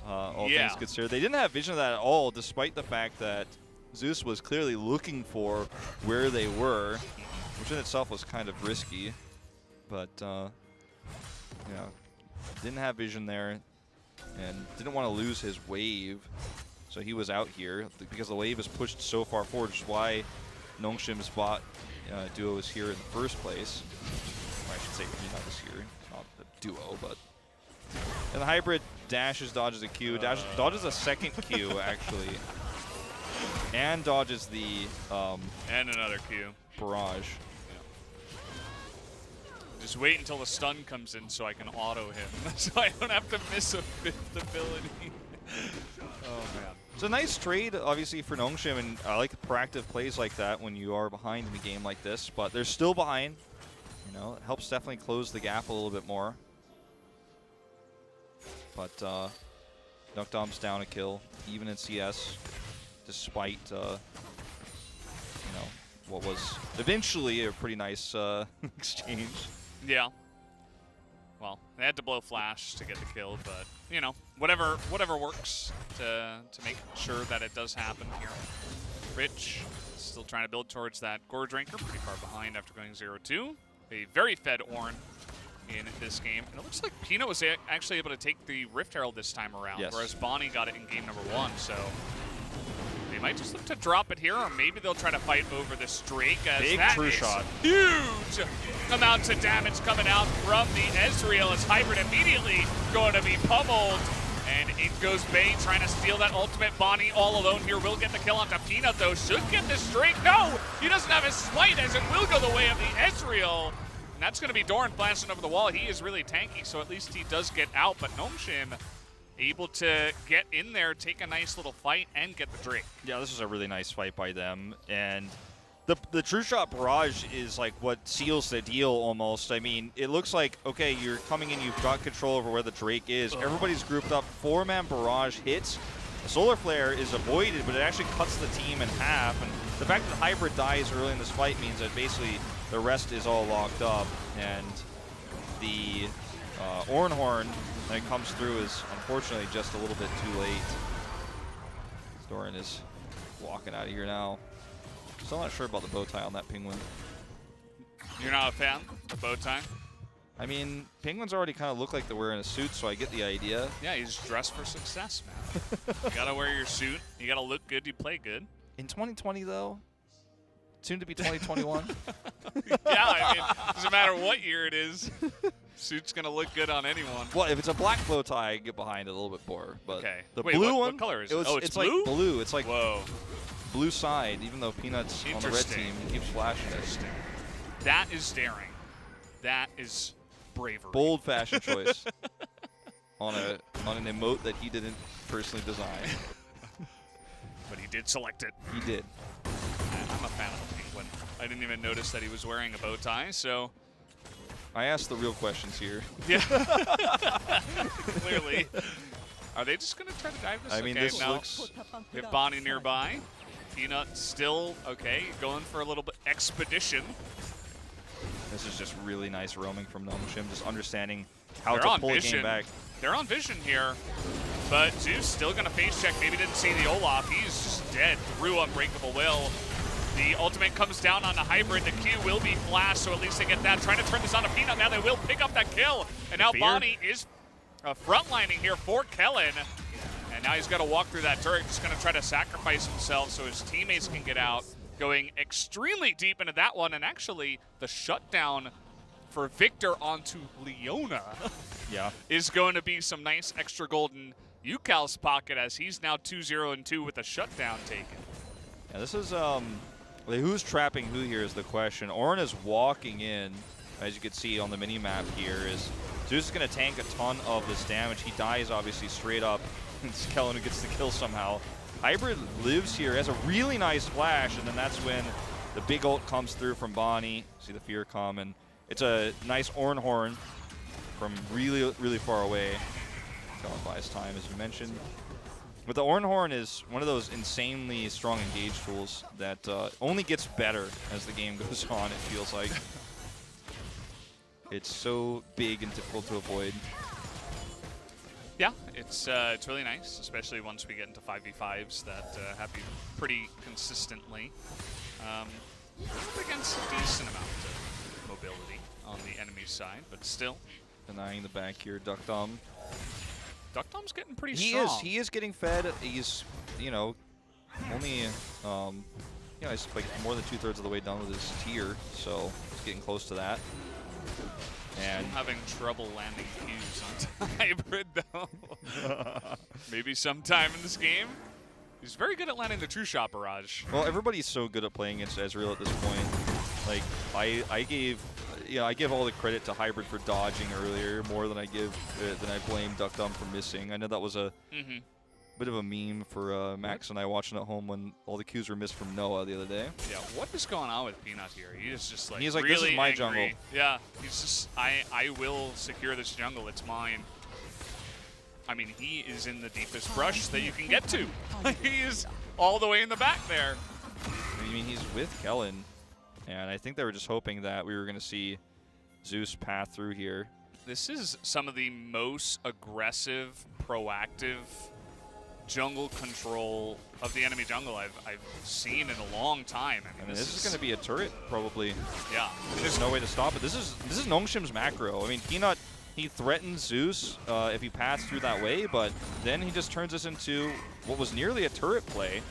All things considered, they didn't have vision of that at all, despite the fact that Zeus was clearly looking for where they were, which in itself was kind of risky. But yeah, didn't have vision there, and didn't want to lose his wave, so he was out here because the wave is pushed so far forward, which is why NONGSHIM's bot duo is here in the first place. Or I should say Peanut is here, not a duo, but. And the Hybrid dashes, dodges a Q, dodges a second Q actually, and dodges the and another Q. barrage. Just wait until the stun comes in so I can auto him, so I don't have to miss a fifth ability. Oh man. It's a nice trade, obviously, for NONGSHIM, and I like proactive plays like that when you are behind in a game like this, but they're still behind. You know, it helps definitely close the gap a little bit more. But DuckDop's down a kill, even in CS, despite you know, what was eventually a pretty nice exchange. Yeah. Well, they had to blow Flash to get the kill, but you know, whatever works to make sure that it does happen here. Rich still trying to build towards that Gore Drinker, pretty far behind after going 0-2. A very fed Ornn in this game, and it looks like Peanut was actually able to take the Rift Herald this time around, whereas Bonnie got it in game number 1. So they might just look to drop it here, or maybe they'll try to fight over this Drake. As big that true is shot. Huge amounts of damage coming out from the Ezreal as Hybrid immediately going to be pummeled. And in goes Bay trying to steal that ultimate. Bonnie all alone here will get the kill onto Peanut though. Should get this Drake. No! He doesn't have his smite as it will go the way of the Ezreal. And that's going to be Doran flashing over the wall. He is really tanky, so at least he does get out. But NONGSHIM able to get in there, take a nice little fight, and get the Drake. Yeah, this was a really nice fight by them, and the True Shot Barrage is like what seals the deal almost. I mean, it looks like, okay, you're coming in, you've got control over where the Drake is. Everybody's grouped up, 4-man Barrage hits. The Solar Flare is avoided, but it actually cuts the team in half, and the fact that Hybrid dies early in this fight means that basically the rest is all locked up, and the Ornhorn, when it comes through, is unfortunately just a little bit too late. Doran is walking out of here now. Still not sure about the bow tie on that penguin. You're not a fan of the bow tie? I mean, penguins already kind of look like they're wearing a suit, so I get the idea. Yeah, he's dressed for success, man. You gotta wear your suit. You gotta look good. You play good. In 2020, though, soon to be 2021. Yeah, I mean, doesn't matter what year it is. Suit's gonna look good on anyone. Well, if it's a black bow tie, I get behind it a little bit more. But okay. the Wait, blue what one, color is it? It's blue? like blue. It's like whoa, blue side. Even though Peanut's on the red team, he keeps flashing it. That is daring. That is bravery. Bold fashion choice on an emote that he didn't personally design. But he did select it. He did. I'm a fan of the penguin. I didn't even notice that he was wearing a bow tie, so. I asked the real questions here. Yeah. Clearly. Are they just going to try to dive this? I mean, okay, this no. looks... We have Bonnie nearby. Peanut still, okay, going for a little bit expedition. This is just really nice roaming from NONGSHIM, just understanding how They're to on pull a vision. game back. They're on vision here, but Zeus still going to face check. Maybe didn't see the Olaf. He's just dead through Unbreakable Will. The ultimate comes down on the Hybrid. The Q will be flashed, so at least they get that. Trying to turn this on to Peanut. Now they will pick up that kill. And now Fear. Bonnie is frontlining here for Kellen. And now he's got to walk through that turret. Just going to try to sacrifice himself so his teammates can get out. Going extremely deep into that one. And actually, the shutdown for Victor onto Leona Yeah. is going to be some nice extra gold in UCal's pocket as he's now 2-0-2 with a shutdown taken. Yeah, this is, who's trapping who here is the question. Ornn is walking in, as you can see on the mini-map here, is Zeus is going to tank a ton of this damage. He dies, obviously, straight up. It's Kellen who gets the kill somehow. Hybrid lives here, has a really nice flash, and then that's when the big ult comes through from Bonnie. See the fear come, and it's a nice Ornn horn from really, really far away. Going by his time, as you mentioned. But the Ornn horn is one of those insanely strong engage tools that only gets better as the game goes on, it feels like. It's so big and difficult to avoid. Yeah, it's really nice, especially once we get into 5v5s that happen pretty consistently. Up against a decent amount of mobility on the enemy side, but still. Denying the back here, Duckdom. Duckdom's getting pretty strong. He is getting fed. He's, you know, only, you know, he's like more than 2/3 of the way done with his tier, so he's getting close to that. And still having trouble landing Qs on Hybrid, though. Maybe sometime in this game. He's very good at landing the true shot barrage. well, everybody's so good at playing against Ezreal at this point. Like, I gave all the credit to Hybrid for dodging earlier more than I blame Duckdom for missing. I know that was a bit of a meme for Max and I watching at home when all the Qs were missed from Noah the other day. Yeah, what is going on with Peanut here? He is just like, He's like, really this is my angry. jungle. Yeah, he's just, I will secure this jungle. It's mine. I mean, he is in the deepest brush that you can get to. He is all the way in the back there. I mean, he's with Kellen, and I think they were just hoping that we were going to see Zeus path through here. This is some of the most aggressive, proactive jungle control of the enemy jungle I've seen in a long time. I mean, this is going to be a turret, probably. Yeah. There's no way to stop it. This is NONGSHIM's macro. I mean, Peanut, he threatens Zeus if he passed through that way, but then he just turns this into what was nearly a turret play.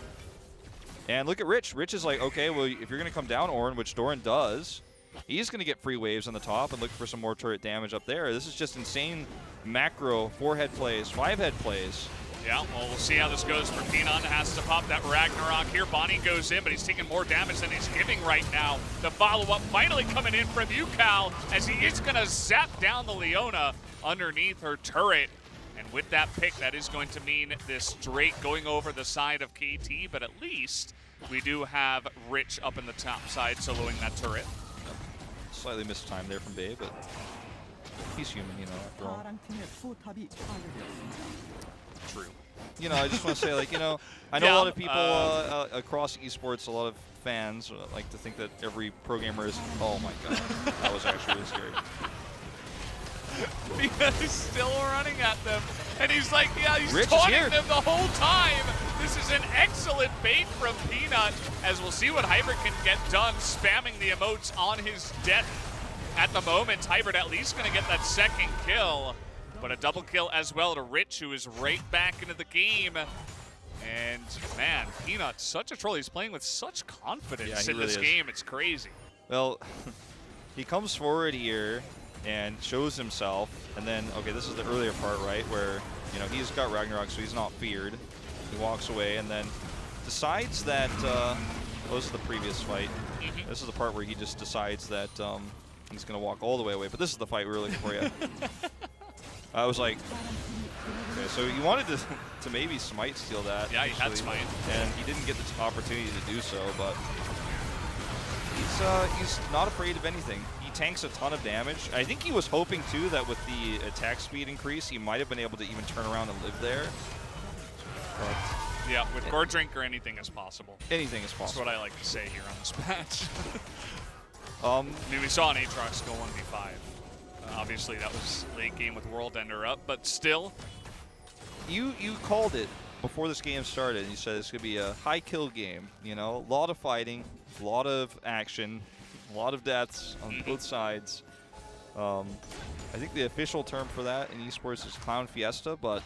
And look at Rich. Rich is like, okay, well, if you're going to come down Ornn, which Doran does, he's going to get free waves on the top and look for some more turret damage up there. This is just insane macro 4-head plays, 5-head plays. Yeah, well, we'll see how this goes for Peanut. Has to pop that Ragnarok here. Bonnie goes in, but he's taking more damage than he's giving right now. The follow-up finally coming in from UCal as he is going to zap down the Leona underneath her turret. And with that pick, that is going to mean this Drake going over the side of KT, but at least we do have Rich up in the top side soloing that turret. Slightly missed time there from Babe, but he's human, you know, after all. True. You know, I just want to say, like, you know, I know a lot of people across esports, a lot of fans like to think that every pro gamer is, oh my god, that was actually really scary. Because he's still running at them, and he's like, yeah, he's Rich taunting them the whole time. This is an excellent bait from Peanut, as we'll see what Hybrid can get done, spamming the emotes on his death at the moment. Hybrid at least going to get that second kill, but a double kill as well to Rich, who is right back into the game. And man, Peanut, such a troll. He's playing with such confidence in this game. It's crazy. Well, he comes forward here and shows himself, and then, okay, this is the earlier part, right, where, you know, he's got Ragnarok, so he's not feared. He walks away and then decides that, this is the previous fight. This is the part where he just decides that he's going to walk all the way away, but this is the fight we were looking for, yeah. I was like, okay, so he wanted to maybe Smite steal that. Yeah, he had Smite. And he didn't get the opportunity to do so, but He's not afraid of anything. He tanks a ton of damage. I think he was hoping too that with the attack speed increase, he might have been able to even turn around and live there. But yeah, with Gore Drinker, anything is possible. Anything is possible. That's what I like to say here on this patch. I mean, we saw an Aatrox go 1v5. Obviously, that was late game with World Ender up, but still. You called it before this game started. You said it's going to be a high kill game. You know, a lot of fighting, a lot of action, a lot of deaths on both sides. I think the official term for that in esports is Clown Fiesta, but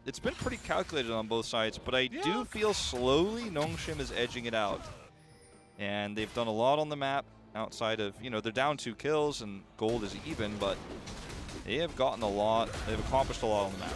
it's been pretty calculated on both sides. But I do feel slowly NONGSHIM is edging it out. And they've done a lot on the map outside of, you know, they're down 2 kills and gold is even, but they have gotten a lot. They've accomplished a lot on the map.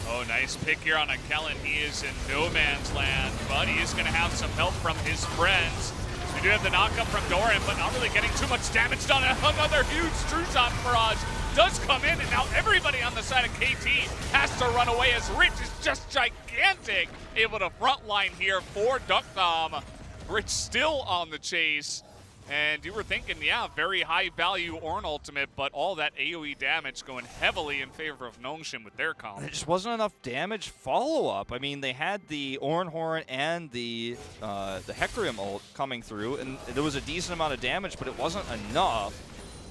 Oh, nice pick here on a Kellen. He is in no man's land, but he is going to have some help from his friends. We do have the knockup from Doran, but not really getting too much damage done. Another huge true shot barrage does come in, and now everybody on the side of KT has to run away as Rich is just gigantic. Able to frontline here for Duckdom. Rich still on the chase. And you were thinking, yeah, very high value Ornn ultimate, but all that AoE damage going heavily in favor of NONGSHIM with their comp. There just wasn't enough damage follow-up. I mean, they had the Ornn Horn and the Hecarim ult coming through, and there was a decent amount of damage, but it wasn't enough.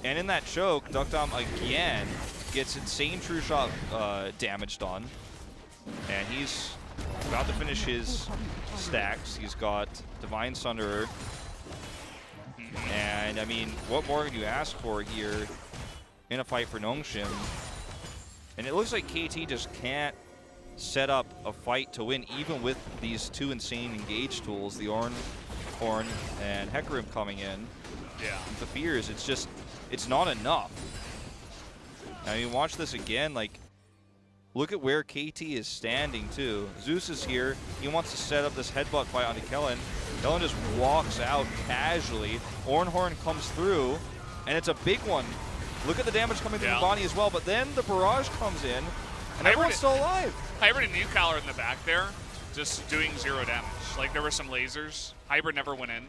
And in that choke, Duckdom again gets insane true shot damage done. And he's about to finish his stacks. He's got Divine Sunderer. And, I mean, what more can you ask for here in a fight for NONGSHIM? And it looks like KT just can't set up a fight to win, even with these 2 insane engage tools, the Ornn Horn and Hecarim coming in. Yeah. The fears, it's just, it's not enough. I mean, watch this again, like, look at where KT is standing, too. Zeus is here. He wants to set up this headbutt fight onto Kellen. Kellen just walks out casually. Ornn Horn comes through, and it's a big one. Look at the damage coming through Bonnie as well, but then the barrage comes in, and everyone's still alive. Hybrid and Newcaller in the back there, just doing 0 damage. Like, there were some lasers. Hybrid never went in.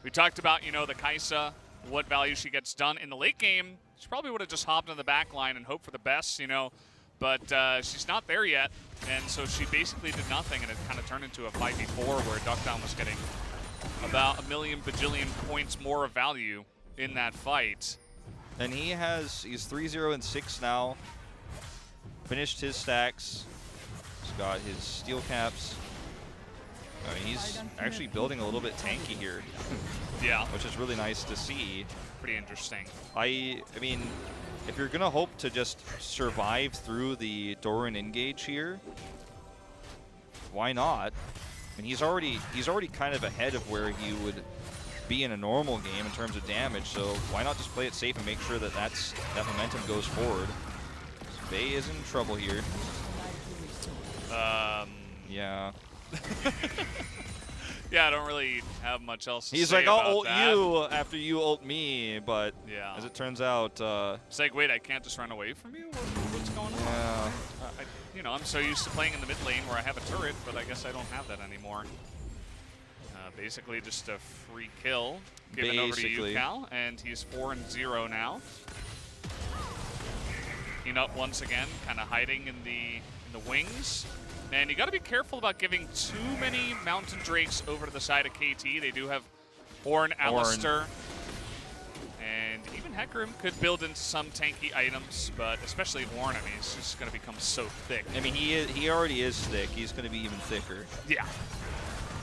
We talked about, you know, the KeSPA, what value she gets done. In the late game, she probably would have just hopped in the back line and hoped for the best, you know. But she's not there yet, and so she basically did nothing, and it kind of turned into a 5v4 where Duckdom was getting about a million bajillion points more of value in that fight. And he's 3-0-6 now. Finished his stacks. He's got his steel caps. I mean, he's actually building a little bit tanky here. Yeah. Which is really nice to see. Pretty interesting. I mean, if you're gonna hope to just survive through the Doran engage here, why not? I mean, he's already kind of ahead of where he would be in a normal game in terms of damage, so why not just play it safe and make sure that that momentum goes forward? Bay is in trouble here. Yeah. Yeah, I don't really have much else to He's say like, I'll about ult that. you after you ult me, but yeah. As it turns out, it's like, wait, I can't just run away from you? What's going on? Yeah. You know, I'm so used to playing in the mid lane where I have a turret, but I guess I don't have that anymore. Basically just a free kill given over to you, Cal, and he's 4-0 now. Enoch once again, kind of hiding in the wings. And you got to be careful about giving too many Mountain Drakes over to the side of KT. They do have Ornn, Alistair, and even Hecarim could build into some tanky items, but especially Ornn, I mean, it's just going to become so thick. I mean, he already is thick. He's going to be even thicker. Yeah.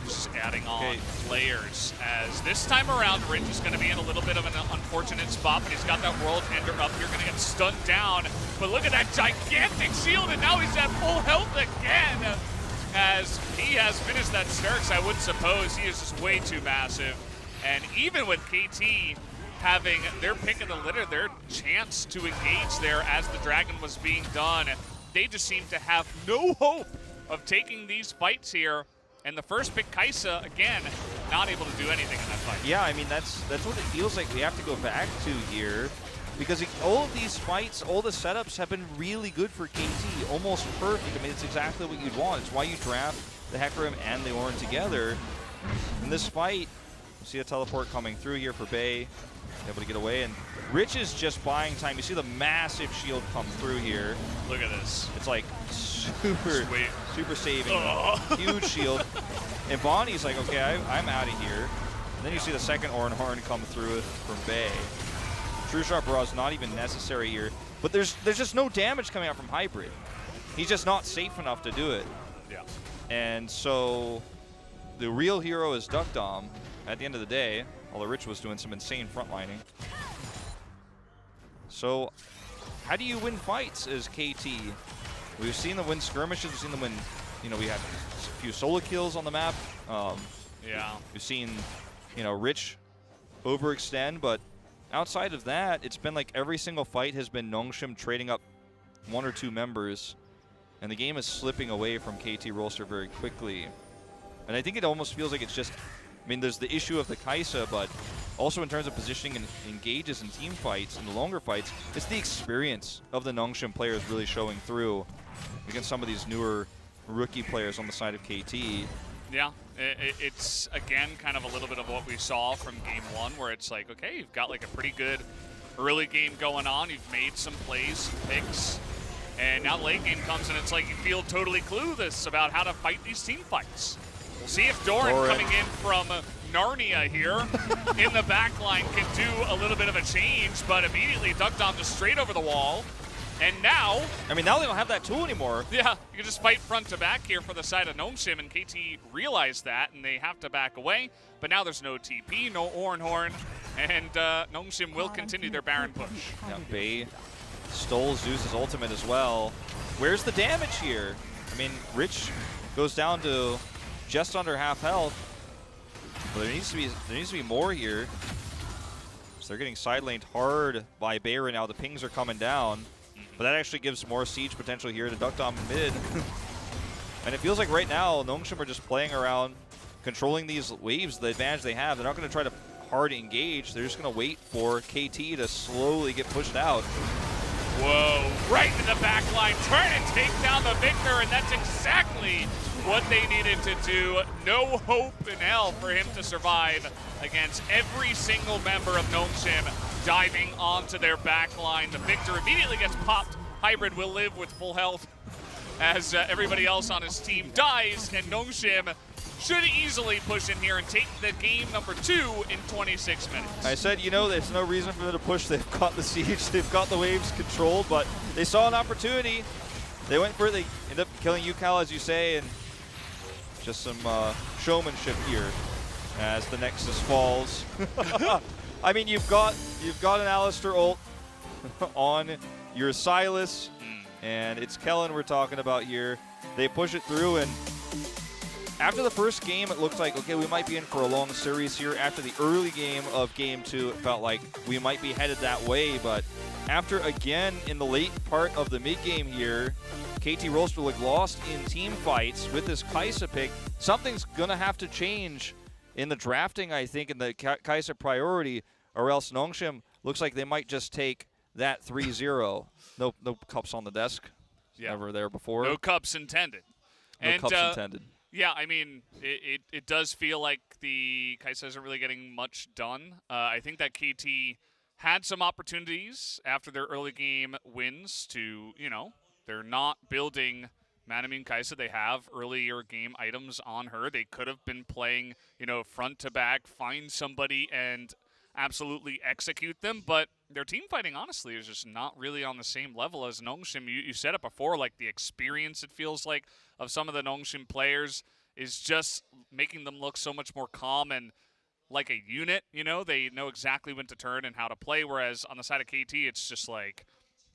Just adding on layers, as this time around, Rich is going to be in a little bit of an unfortunate spot, but he's got that World Ender up here, going to get stunned down. But look at that gigantic shield, and now he's at full health again, as he has finished that Sterix. I would suppose he is just way too massive. And even with KT having their pick of the litter, their chance to engage there as the Dragon was being done, they just seem to have no hope of taking these fights here. And the first pick, KeSPA, again, not able to do anything in that fight. Yeah, I mean, that's what it feels like we have to go back to here. Because all of these fights, all the setups have been really good for KT. Almost perfect. I mean, it's exactly what you'd want. It's why you draft the Hecarim and the Ornn together. In this fight, See a teleport coming through here for Bay. Able to get away, and Rich is just buying time. You see the massive shield come through here. Look at this. It's like super, Sweet. super saving. Huge shield. And Bonnie's like, okay, I'm out of here. And then you see the second Horn come through from Bay. True Shot Barrage not even necessary here. But there's just no damage coming out from Hybrid. He's just not safe enough to do it. Yeah. And so the real hero is Duck Dom at the end of the day, although Rich was doing some insane frontlining. So how do you win fights as KT? We've seen them win skirmishes, we've seen them win, you know, we had a few solo kills on the map. Yeah. We've seen, you know, Rich overextend, but outside of that, it's been like every single fight has been NONGSHIM trading up 1 or 2 members, and the game is slipping away from KT Rolster very quickly. And I think it almost feels like it's just, I mean, there's the issue of the KeSPA, but also in terms of positioning and engages in team fights and the longer fights, it's the experience of the NONGSHIM players really showing through against some of these newer rookie players on the side of KT. Yeah, it's again kind of a little bit of what we saw from game 1, where it's like, okay, you've got like a pretty good early game going on, you've made some plays, some picks, and now late game comes and it's like you feel totally clueless about how to fight these team fights. We'll see if Doran coming in from Narnia here in the back line can do a little bit of a change, but immediately Duck Dom just straight over the wall. And now, I mean, now they don't have that tool anymore. Yeah, you can just fight front to back here for the side of NONGSHIM, and KT realized that, and they have to back away. But now there's no TP, no Horn, and NONGSHIM will continue their Baron push. Yeah, Bay stole Zeus's ultimate as well. Where's the damage here? I mean, Rich goes down to just under half health. But there needs to be more here. So they're getting side laned hard by Bay right now. The pings are coming down. But that actually gives more siege potential here to Duck Dom mid. And it feels like right now, NONGSHIM are just playing around, controlling these waves, the advantage they have. They're not going to try to hard engage. They're just going to wait for KT to slowly get pushed out. Whoa, right in the back line, trying to take down the Victor, and that's exactly what they needed to do. No hope in hell for him to survive against every single member of NONGSHIM diving onto their back line. The Victor immediately gets popped. Hybrid will live with full health as everybody else on his team dies, and NONGSHIM should easily push in here and take the game number 2 in 26 minutes. I said, you know, there's no reason for them to push. They've got the siege, they've got the waves controlled, but they saw an opportunity. They went for it, they ended up killing UCal, as you say, and just some showmanship here as the Nexus falls. I mean, you've got an Alistar ult on your Silas, and it's Kellen we're talking about here. They push it through, and after the first game, it looked like, okay, we might be in for a long series here. After the early game of Game 2, it felt like we might be headed that way, but after, again, in the late part of the mid-game here, KT Rolster looked lost in team fights with this KeSPA pick. Something's going to have to change in the drafting, I think, in the KeSPA priority, or else NONGSHIM looks like they might just take that 3-0. No cups on the desk. Yeah. Never there before. No cups intended. No cups intended. Yeah, I mean, it does feel like the KeSPA isn't really getting much done. I think that KT had some opportunities after their early game wins to, you know, they're not building Manamune KeSPA. They have earlier game items on her. They could have been playing, you know, front to back, find somebody and absolutely execute them, but their team fighting, honestly, is just not really on the same level as NONGSHIM. You said it before, like the experience, it feels like, of some of the NONGSHIM players is just making them look so much more calm and like a unit, you know? They know exactly when to turn and how to play, whereas on the side of KT, it's just like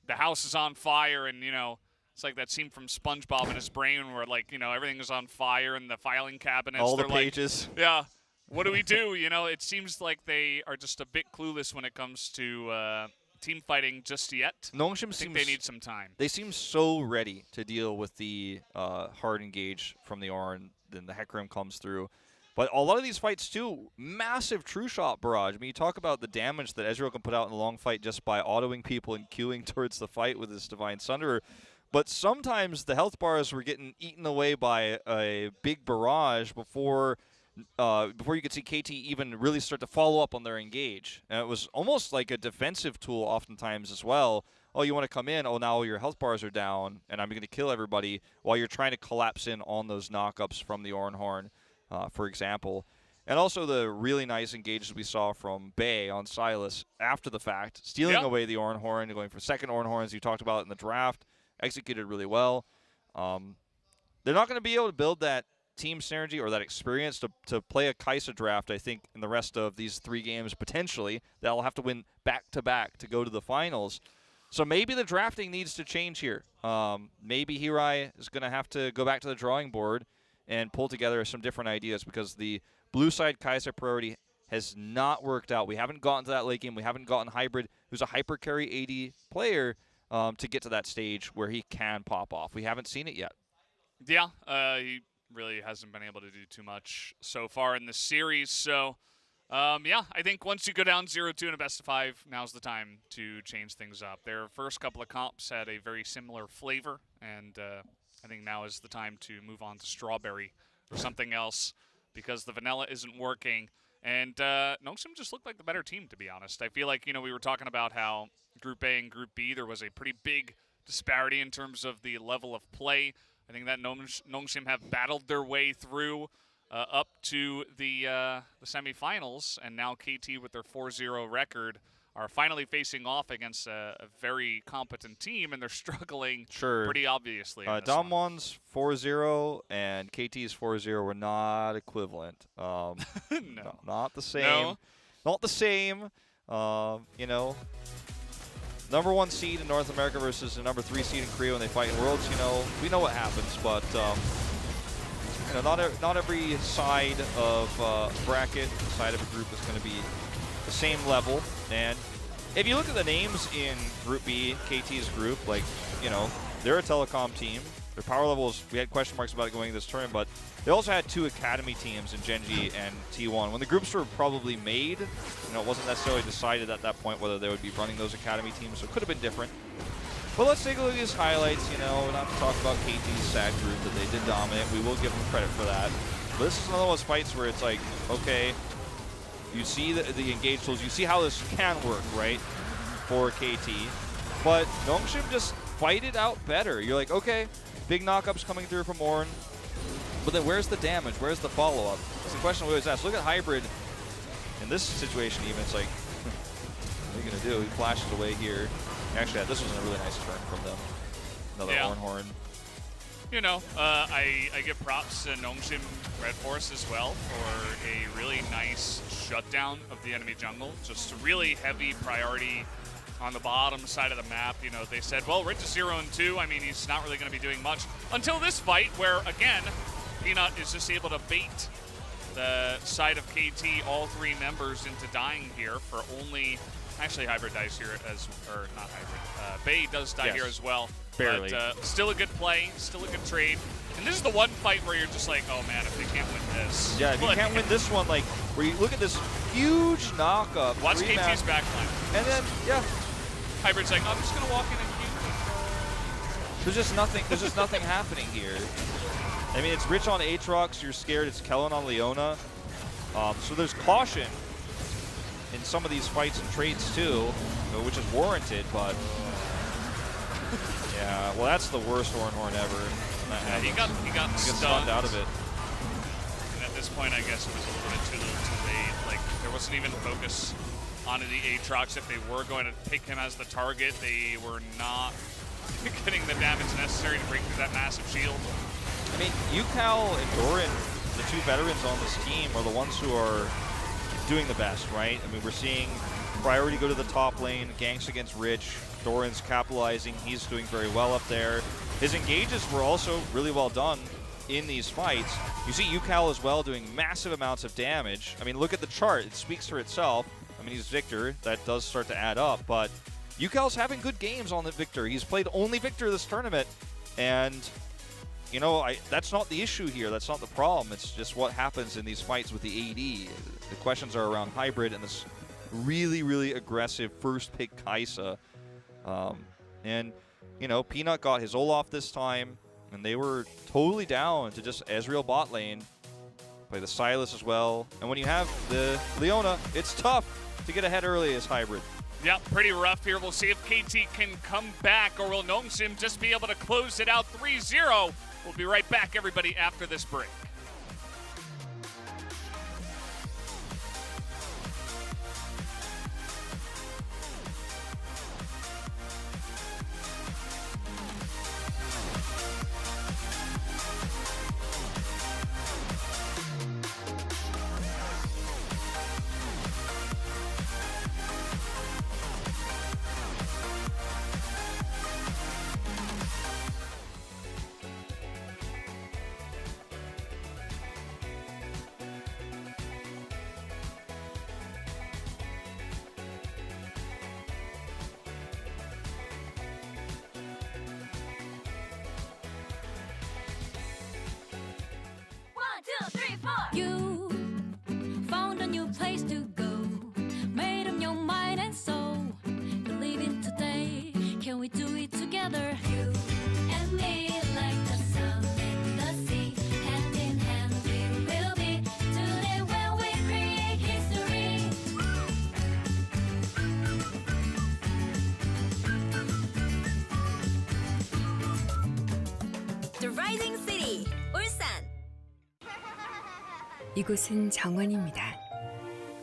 the house is on fire and, you know, it's like that scene from SpongeBob in his brain where, like, you know, everything is on fire in the filing cabinets. All the pages. Like, yeah. What do we do? You know, it seems like they are just a bit clueless when it comes to team fighting just yet. NONGSHIM I think seems they need some time. They seem so ready to deal with the hard engage from the R, and then the Hecarim comes through. But a lot of these fights, too, massive true shot barrage. I mean, you talk about the damage that Ezreal can put out in a long fight just by autoing people and queuing towards the fight with his Divine Sunderer. But sometimes the health bars were getting eaten away by a big barrage before before you could see KT even really start to follow up on their engage. And it was almost like a defensive tool oftentimes as well. Oh, you want to come in? Oh, now your health bars are down, and I'm going to kill everybody while you're trying to collapse in on those knockups from the Ornhorn, for example. And also the really nice engages we saw from Bay on Silas after the fact, stealing away the Ornhorn, going for second Ornhorn, as you talked about in the draft, executed really well. They're not going to be able to build that team synergy or that experience to play a KeSPA draft, I think, in the rest of these 3 games, potentially. They'll have to win back-to-back to go to the finals. So maybe the drafting needs to change here. Maybe Hirai is going to have to go back to the drawing board and pull together some different ideas, because the blue side KeSPA priority has not worked out. We haven't gotten to that late game. We haven't gotten Hybrid, who's a hyper carry AD player, to get to that stage where he can pop off. We haven't seen it yet. Yeah, he really hasn't been able to do too much so far in the series. So, yeah, I think once you go down 0-2 in a best-of-5, now's the time to change things up. Their first couple of comps had a very similar flavor, and I think now is the time to move on to strawberry or something else, because the vanilla isn't working. And NONGSHIM just looked like the better team, to be honest. I feel like, we were talking about how Group A and Group B, there was a pretty big disparity in terms of the level of play. I think that NONGSHIM have battled their way through up to the semifinals, and now KT with their 4-0 record are finally facing off against a very competent team, and they're struggling pretty obviously. Damwon's 4-0 and KT's 4-0 were not equivalent. No. Not the same. No. Not the same. Number 1 seed in North America versus the number 3 seed in Korea when they fight in Worlds, we know what happens, but not every side of bracket, side of a group is going to be the same level. And if you look at the names in Group B, KT's group, they're a telecom team. Their power levels, we had question marks about it going into this tournament, but they also had 2 academy teams in Genji and T1. When the groups were probably made, it wasn't necessarily decided at that point whether they would be running those academy teams, so it could have been different. But let's take a look at these highlights. We're not to talk about KT's SAG group that they did dominate. We will give them credit for that. But this is another one of those fights where it's like, okay, you see the engage tools, you see how this can work, right, for KT. But NONGSHIM just fight it out better. You're like, okay, big knockups coming through from Ornn, but then where's the damage? Where's the follow-up? It's the question we always ask. Look at Hybrid in this situation even. It's like, what are you going to do? He flashes away here. Actually, this was a really nice turn from them. Another Ornhorn. I give props to NONGSHIM Red Force as well for a really nice shutdown of the enemy jungle. Just a really heavy priority on the bottom side of the map. They said, well, Rich is 0-2. I mean, he's not really going to be doing much until this fight where, again, Peanut is just able to bait the side of KT, all 3 members, into dying here for only... Actually, Hybrid dies here or not Hybrid. Bay does die here as well. Barely. But still a good play, still a good trade. And this is the one fight where you're just like, oh man, if they can't win this. Yeah, if you can't win this one, where you look at this huge knockup. Watch KT's backline. And then, Hybrid's like, I'm just going to walk in and keep. There's just nothing happening here. I mean, it's Rich on Aatrox, you're scared. It's Kellen on Leona. So there's caution in some of these fights and trades too, which is warranted, but yeah, well, that's the worst Ornhorn ever. Yeah, he got stunned out of it. And at this point, I guess it was a little bit too late. There wasn't even focus onto the Aatrox. If they were going to pick him as the target, they were not getting the damage necessary to break through that massive shield. I mean, UCal and Doran, the 2 veterans on this team, are the ones who are doing the best, right? I mean, we're seeing Priority go to the top lane, ganks against Rich. Doran's capitalizing. He's doing very well up there. His engages were also really well done in these fights. You see UCal as well doing massive amounts of damage. I mean, look at the chart. It speaks for itself. I mean, he's Victor. That does start to add up, but UCal's having good games on the Victor. He's played only Victor this tournament, and that's not the issue here. That's not the problem. It's just what happens in these fights with the AD. The questions are around Hybrid and this really, really aggressive first pick KeSPA. And Peanut got his Olaf this time, and they were totally down to just Ezreal bot lane. Play the Silas as well. And when you have the Leona, it's tough to get ahead early as hybrid. Yep, pretty rough here. We'll see if KT can come back, or will NONGSHIM just be able to close it out 3-0. We'll be right back, everybody, after this break. You found a new place to go, made up your mind and soul. Believe in today, can we do it together? You and me, like the sun and the sea, hand in hand we will be. Today when we create history. The Rising City, 울산. 이곳은 정원입니다.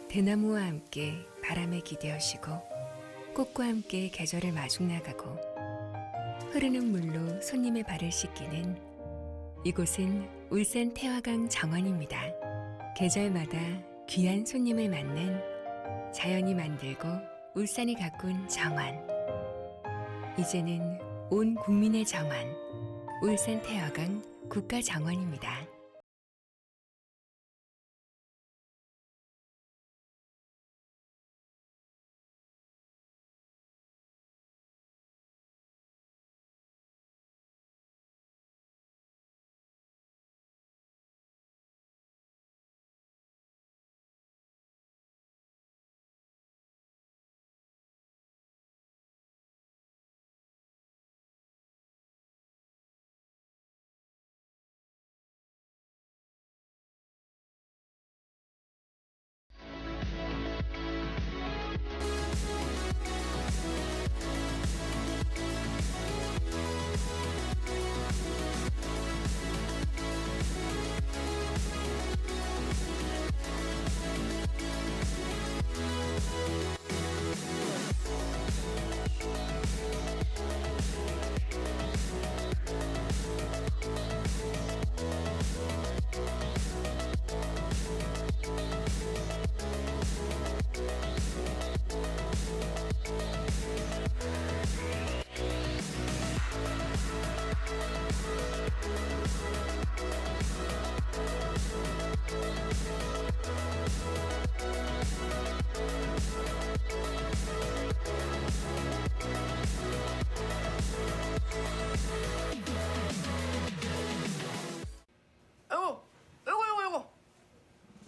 대나무와 함께 바람에 기대어시고 꽃과 함께 계절을 마중나가고 흐르는 물로 손님의 발을 씻기는 이곳은 울산 태화강 정원입니다. 계절마다 귀한 손님을 맞는 자연이 만들고 울산이 가꾼 정원. 이제는 온 국민의 정원, 울산 태화강 국가정원입니다.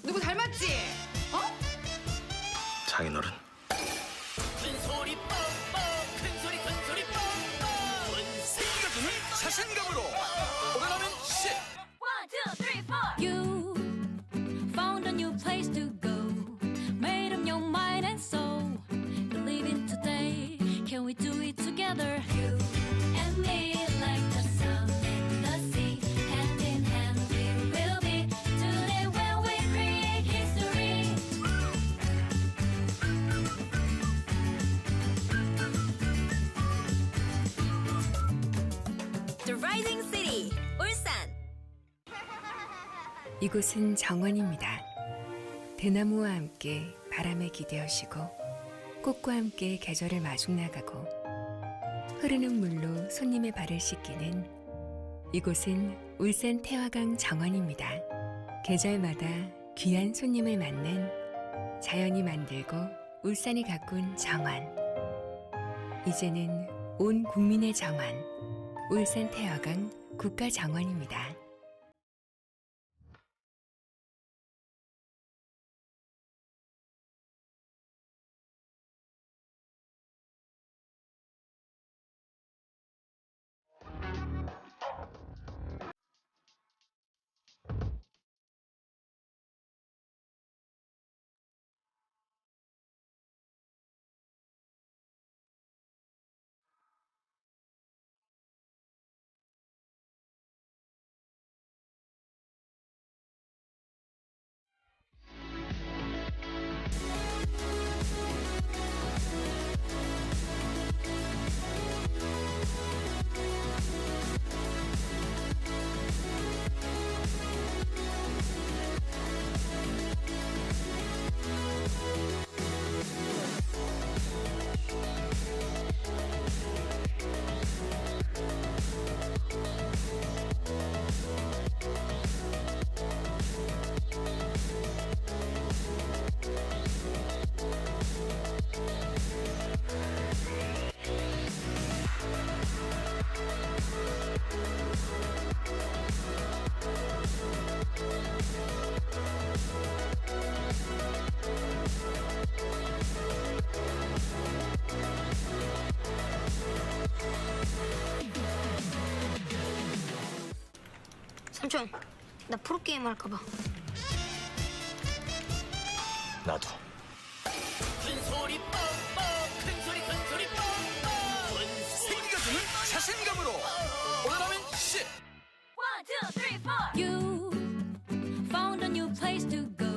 누구 닮았지? 어? 장인어른. 큰 소리 뻥뻥 큰 소리 뻥뻥 원생각은 자신감으로 오래가면 10 1, 2, 3, 4. You found a new place to go, made up your mind and soul. Believe in today, can we do it together? You and me, like the sun and the sea, hand in hand we will be. Today when we create history. The Rising City, 울산. 이곳은 정원입니다. 대나무와 함께 바람에 기대어시고 꽃과 함께 계절을 마중나가고 흐르는 물로 손님의 발을 씻기는 이곳은 울산 태화강 정원입니다. 계절마다 귀한 손님을 맞는 자연이 만들고 울산이 가꾼 정원. 이제는 온 국민의 정원, 울산 태화강 국가정원입니다. 삼촌, 나 프로게이머 할까봐. 나도. 큰 소리 뻥뻥 큰 소리 뻥뻥 생기가 주는 자신감으로 오늘하면 10. 1, 2, 3, 4. You found a new place to go.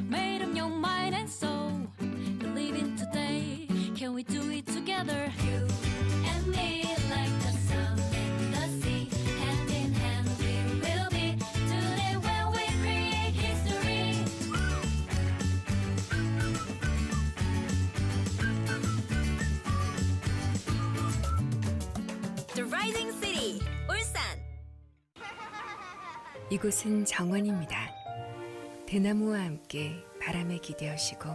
Made up your mind and soul. Believe in today. Can we do it together? You and me like the sun and the sea. Hand in hand we will be. Today when we create history. The Rising City, 울산. 이곳은 정원입니다. 대나무와 함께 바람에 기대어시고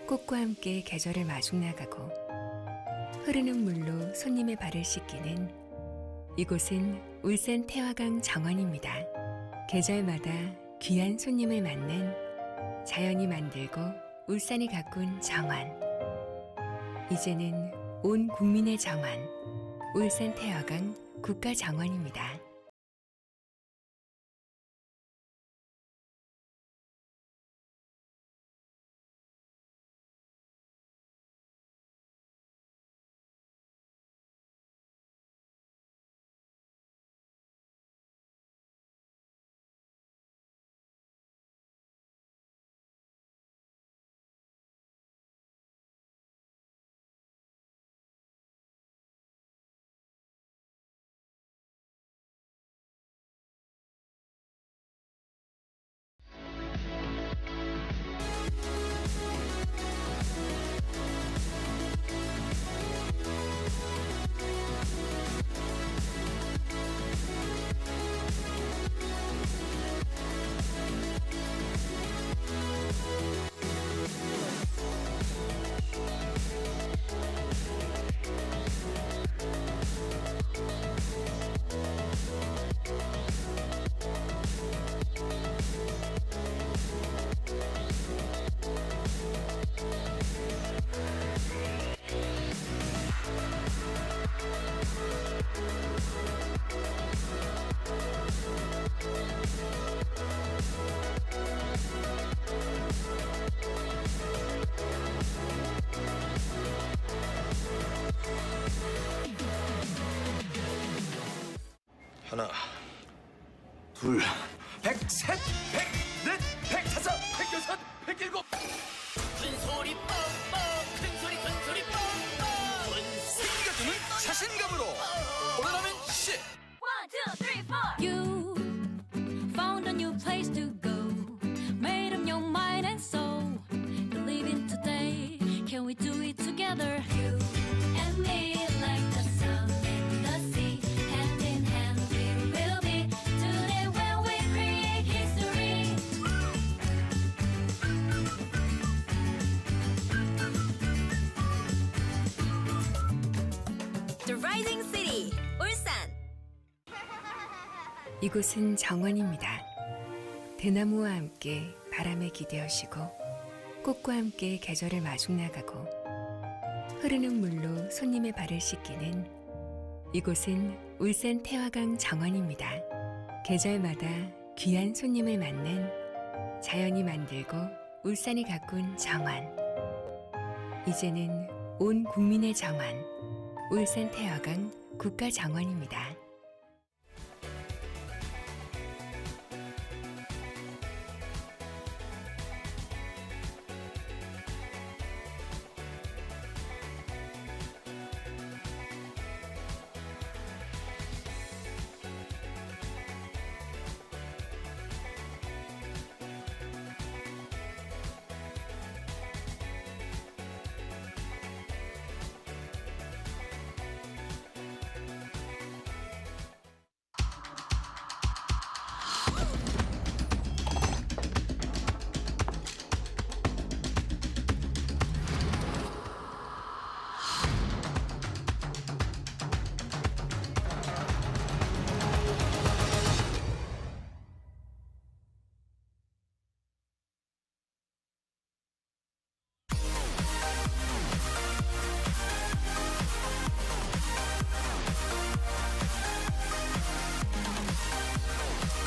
꽃과 함께 계절을 마중나가고 흐르는 물로 손님의 발을 씻기는 이곳은 울산 태화강 정원입니다. 계절마다 귀한 손님을 맞는 자연이 만들고 울산이 가꾼 정원. 이제는 온 국민의 정원, 울산 태화강 국가정원입니다. 하나, 둘, 100셋, 100넷, 100다섯, 100여섯, 107. 큰 소리 뻥뻥 큰 소리 뻥뻥 생기가 주는 자신감으로 오늘하면 10. 1, 2, 3, 4. You found a new place to go. Made up your mind and soul. Believe in today. Can we do it together? You and me like the sun and the sea. Hand in hand we will be. Today when we create history. The Rising City, 울산. 이곳은 정원입니다. 대나무와 함께 바람에 기대어시고 꽃과 함께 계절을 마중나가고 흐르는 물로 손님의 발을 씻기는 이곳은 울산 태화강 정원입니다. 계절마다 귀한 손님을 맞는 자연이 만들고 울산이 가꾼 정원. 이제는 온 국민의 정원, 울산 태화강 국가정원입니다.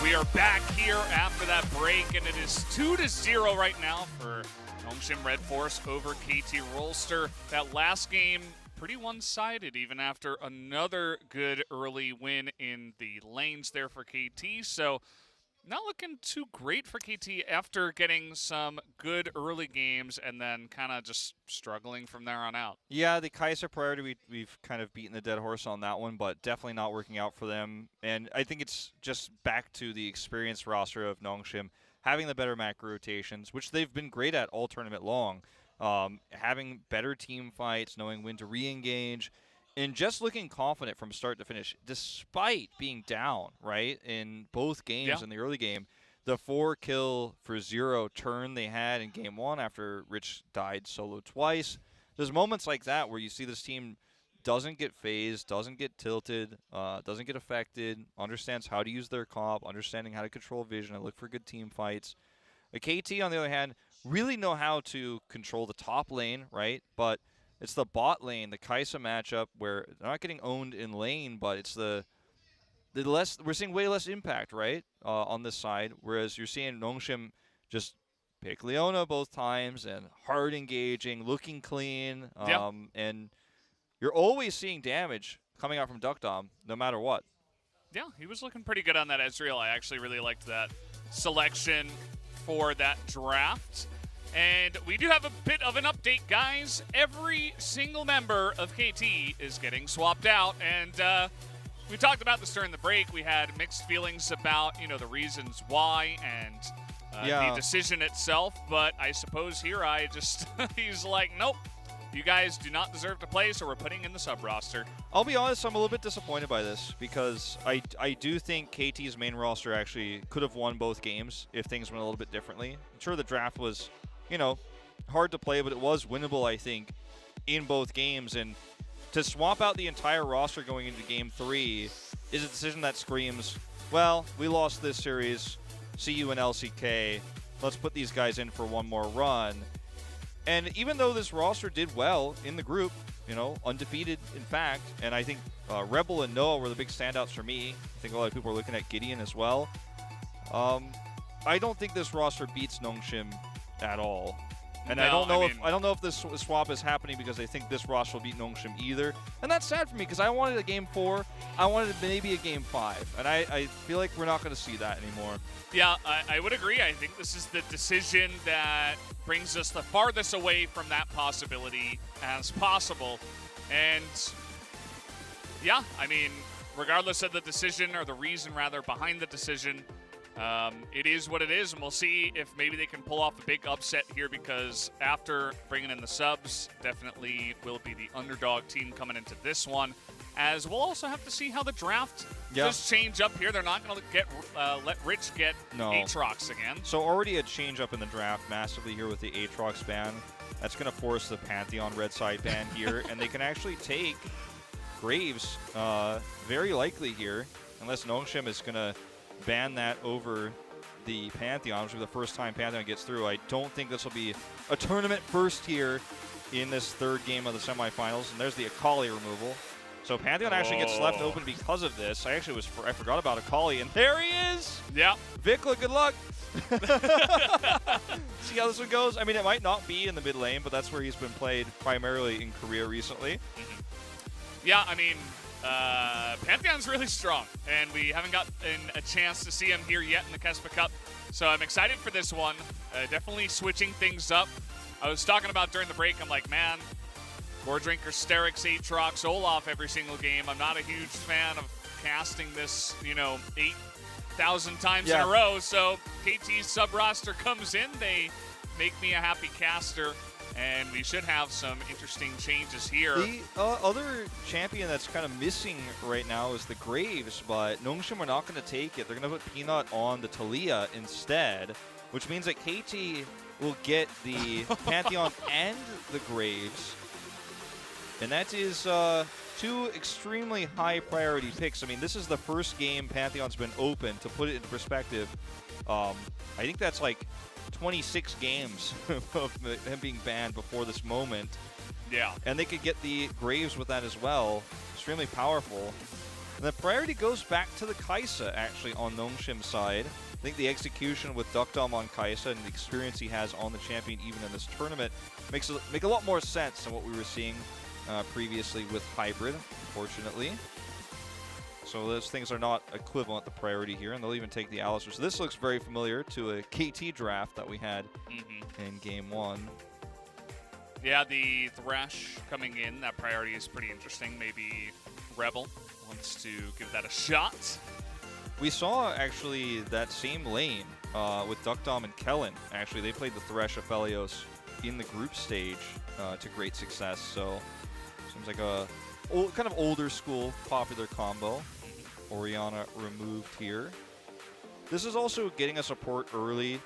We are back here after that break, and it is 2-0 right now for NONGSHIM Red Force over KT Rolster. That last game, pretty one-sided, even after another good early win in the lanes there for KT. So not looking too great for KT after getting some good early games and then kind of just struggling from there on out. Yeah, the KeSPA priority, we've kind of beaten the dead horse on that one, but definitely not working out for them. And I think it's just back to the experienced roster of NONGSHIM, having the better macro rotations, which they've been great at all tournament long, having better team fights, knowing when to re-engage, and just looking confident from start to finish, despite being down, right, in both games in the early game. The 4-kill for 0 turn they had in game 1 after Rich died solo twice. There's moments like that where you see this team doesn't get phased, doesn't get tilted, doesn't get affected, understands how to use their comp, understanding how to control vision and look for good team fights. The KT, on the other hand, really know how to control the top lane, right, but it's the bot lane, the KeSPA matchup, where they're not getting owned in lane, but it's the less we're seeing way less impact, right, on this side. Whereas you're seeing NONGSHIM just pick Leona both times and hard engaging, looking clean, and you're always seeing damage coming out from Duckdom, no matter what. Yeah, he was looking pretty good on that Ezreal. I actually really liked that selection for that draft. And we do have a bit of an update, guys. Every single member of KT is getting swapped out, and we talked about this during the break. We had mixed feelings about, the reasons why and the decision itself, but I suppose here he's like, nope, you guys do not deserve to play, so we're putting in the sub-roster. I'll be honest, I'm a little bit disappointed by this because I do think KT's main roster actually could have won both games if things went a little bit differently. I'm sure the draft was hard to play, but it was winnable, I think, in both games. And to swap out the entire roster going into Game 3 is a decision that screams, well, we lost this series, see you in LCK, let's put these guys in for one more run. And even though this roster did well in the group, undefeated in fact, and I think Rebel and Noah were the big standouts for me. I think a lot of people are looking at Gideon as well. I don't think this roster beats NONGSHIM at all. And I don't know if this swap is happening because they think this roster will beat NONGSHIM either. And that's sad for me because I wanted a Game 4. I wanted maybe a Game 5. And I feel like we're not going to see that anymore. Yeah, I would agree. I think this is the decision that brings us the farthest away from that possibility as possible. And yeah, regardless of the decision, or the reason rather behind the decision, it is what it is, and we'll see if maybe they can pull off a big upset here, because after bringing in the subs, definitely will be the underdog team coming into this one, as we'll also have to see how the draft does change up here. They're not going to let Rich get Aatrox again. So already a change up in the draft massively here with the Aatrox ban. That's going to force the Pantheon red side ban here, and they can actually take Graves very likely here, unless NONGSHIM is going to ban that over the Pantheon, which will be the first time Pantheon gets through. I don't think this will be a tournament first here in this third game of the semifinals. And there's the Akali removal. So Pantheon actually gets left open because of this. I forgot about Akali, and there he is! Yeah. Vikla, good luck! See how this one goes? It might not be in the mid lane, but that's where he's been played primarily in Korea recently. Yeah, Pantheon's really strong, and we haven't gotten a chance to see him here yet in the KeSPA Cup, so I'm excited for this one. Definitely switching things up. I was talking about during the break, I'm like, man, Goredrinker, Sterix, Aatrox, Olaf every single game. I'm not a huge fan of casting this, 8,000 times in a row, so KT's sub-roster comes in, they make me a happy caster, and we should have some interesting changes here. The other champion that's kind of missing right now is the Graves, but NONGSHIM are not going to take it. They're going to put Peanut on the Talia instead, which means that KT will get the Pantheon and the Graves. And that is two extremely high priority picks. This is the first game Pantheon's been open. To put it into perspective, I think that's like 26 games of him being banned before this moment. Yeah. And they could get the Graves with that as well. Extremely powerful. And the priority goes back to the KeSPA, actually, on NONGSHIM's side. I think the execution with Duckdom on KeSPA and the experience he has on the champion even in this tournament make a lot more sense than what we were seeing previously with Hybrid, unfortunately. So those things are not equivalent, the priority here, and they'll even take the Alistair. So this looks very familiar to a KT draft that we had in Game 1. Yeah, the Thresh coming in, that priority is pretty interesting. Maybe Rebel wants to give that a shot. We saw, actually, that same lane with Duckdom and Kellen. Actually, they played the Thresh Aphelios in the group stage to great success. So, seems like a kind of older school popular combo. Orianna removed here. This is also getting a support early.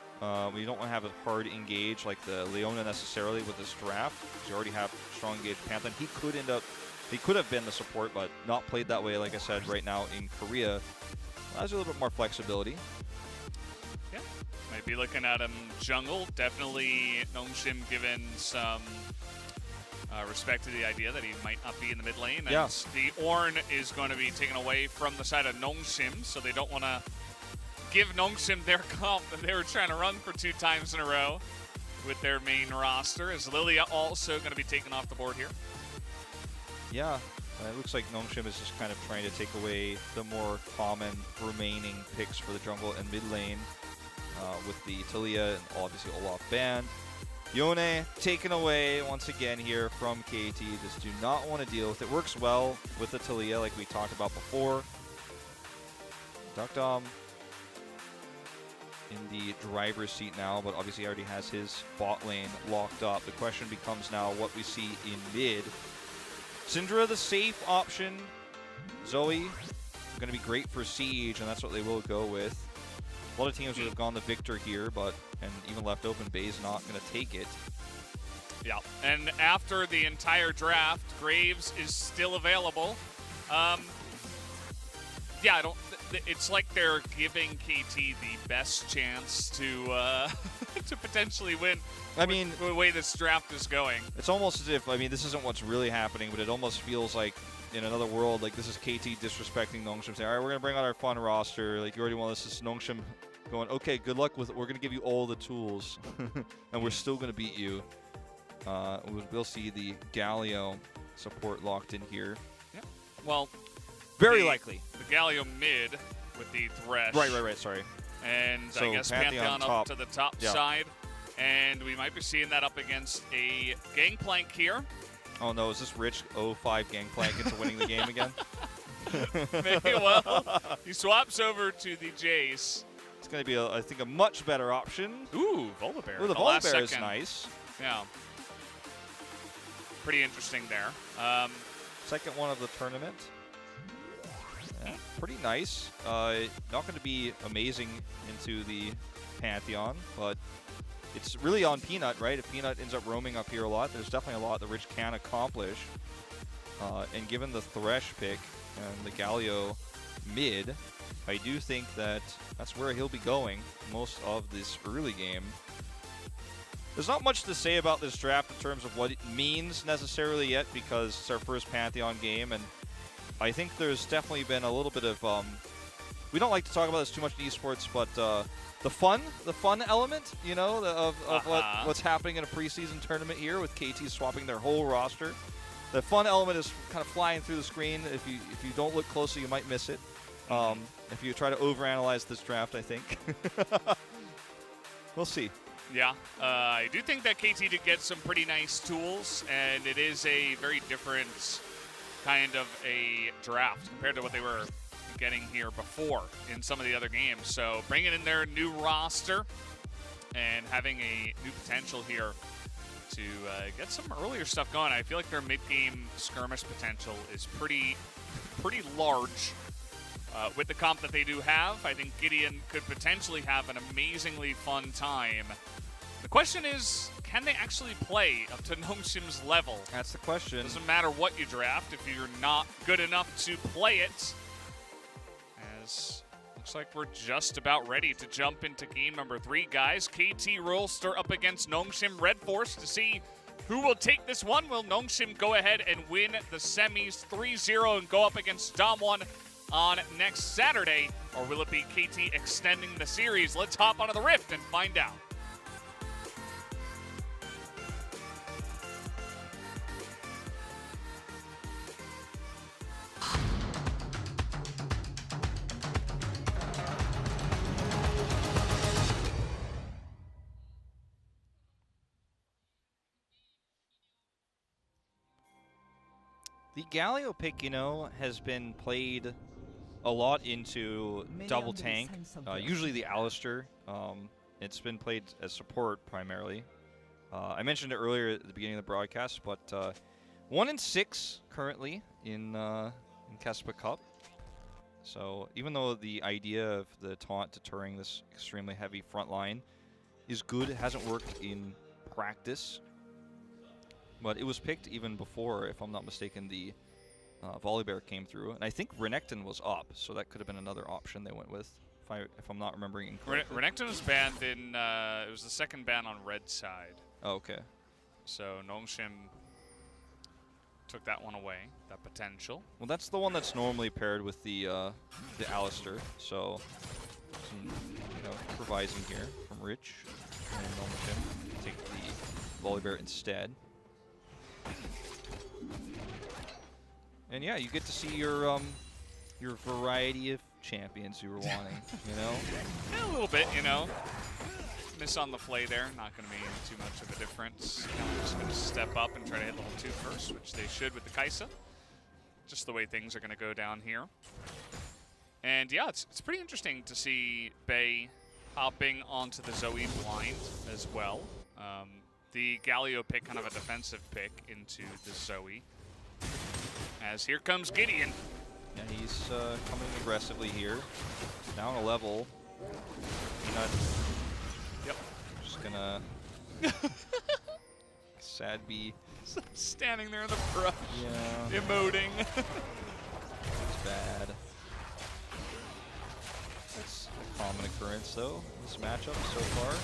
We don't want to have a hard engage like the Leona necessarily with this draft. You already have strong engage Pantheon. He could have been the support, but not played that way, like I said, right now in Korea. Allows you a little bit more flexibility. Yeah, might be looking at him jungle. Definitely NONGSHIM given some respect to the idea that he might not be in the mid lane. And yeah. The Ornn is going to be taken away from the side of NONGSHIM, so they don't want to give NONGSHIM their comp that they were trying to run for 2 times in a row with their main roster. Is Lilia also going to be taken off the board here? Yeah, it looks like NONGSHIM is just kind of trying to take away the more common remaining picks for the jungle and mid lane with the Talia and obviously Olaf banned. Yone taken away once again here from KT. Just do not want to deal with it. Works well with the Talia like we talked about before. Duckdom in the driver's seat now, but obviously already has his bot lane locked up. The question becomes now what we see in mid. Syndra, the safe option. Zoe, going to be great for Siege, and that's what they will go with. A lot of teams would have gone the Victor here, and even left open Bay's not going to take it. Yeah, and after the entire draft, Graves is still available. Yeah, it's like they're giving KT the best chance to to potentially win. I mean, the way this draft is going. It's almost as if, I mean, this isn't what's really happening, but it almost feels like in another world, like this is KT disrespecting NONGSHIM, saying, all right, we're going to bring out our fun roster. Like, you already want this. This is NONGSHIM going, okay, good luck with it. We're going to give you all the tools, and we're still going to beat you. We'll see the Galio support locked in here. Yeah. Well, very likely. The Galio mid with the Thresh. Right, sorry. And so I guess Pantheon up to the top side. And we might be seeing that up against a Gangplank here. Oh no, is this Rich 05 Gangplank into winning the game again? Maybe, well, he swaps over to the Jace. It's going to be, I think, a much better option. Ooh, Volibear. Ooh, the Volibear is nice. Yeah. Pretty interesting there. Second one of the tournament. Yeah, pretty nice. Not going to be amazing into the Pantheon, but it's really on Peanut, right? If Peanut ends up roaming up here a lot, there's definitely a lot that Rich can accomplish. And given the Thresh pick and the Galio mid, I do think that that's where he'll be going most of this early game. There's not much to say about this draft in terms of what it means necessarily yet, because it's our first Pantheon game, and I think there's definitely been a little bit of, we don't like to talk about this too much in esports, but the fun element, you know, of what's happening in a preseason tournament here with KT swapping their whole roster. The fun element is kind of flying through the screen. If you don't look closely, you might miss it. If you try to overanalyze this draft, I think. We'll see. Yeah, I do think that KT did get some pretty nice tools, and it is a very different kind of a draft compared to what they were getting here before in some of the other games. So bringing in their new roster and having a new potential here to get some earlier stuff going. I feel like their mid-game skirmish potential is pretty large. With the comp that they do have, I think Gideon could potentially have an amazingly fun time. The question is, can they actually play up to NONGSHIM's level? That's the question. Doesn't matter what you draft if you're not good enough to play it. As looks like we're just about ready to jump into game number 3, guys. KT Rolster up against NONGSHIM Red Force to see who will take this one. Will NONGSHIM go ahead and win the semis 3-0 and go up against Damwon on next Saturday, or will it be KT extending the series? Let's hop onto the Rift and find out. The Galio pick, you know, has been played a lot into double tank, usually the Alistair. It's been played as support primarily. I mentioned it earlier at the beginning of the broadcast, but 1 in 6 currently in KeSPA Cup. So even though the idea of the taunt deterring this extremely heavy front line is good, it hasn't worked in practice. But it was picked even before, if I'm not mistaken, the Volibear came through. And I think Renekton was up, so that could have been another option they went with, if I'm not remembering incorrectly. Renekton was banned in, it was the second ban on red side. Oh, okay. So NONGSHIM took that one away, that potential. Well, that's the one that's normally paired with the Alistair, so some, you know, improvising here from Rich. And NONGSHIM take the Volibear instead. And yeah, you get to see your variety of champions you were wanting, you know? Yeah, a little bit, you know. Miss on the flay there, not going to be too much of a difference. I'm just going to step up and try to hit level 2 first, which they should with the KeSPA. Just the way things are going to go down here. And yeah, it's pretty interesting to see Bay hopping onto the Zoe blind as well. The Galio pick, kind of a defensive pick into the Zoe. As here comes Gideon. Yeah, he's coming aggressively here. Down a level. Peanut. Yep. Just gonna sad be standing there in the brush. Yeah. Emoting. It's bad. That's a common occurrence though, this matchup so far.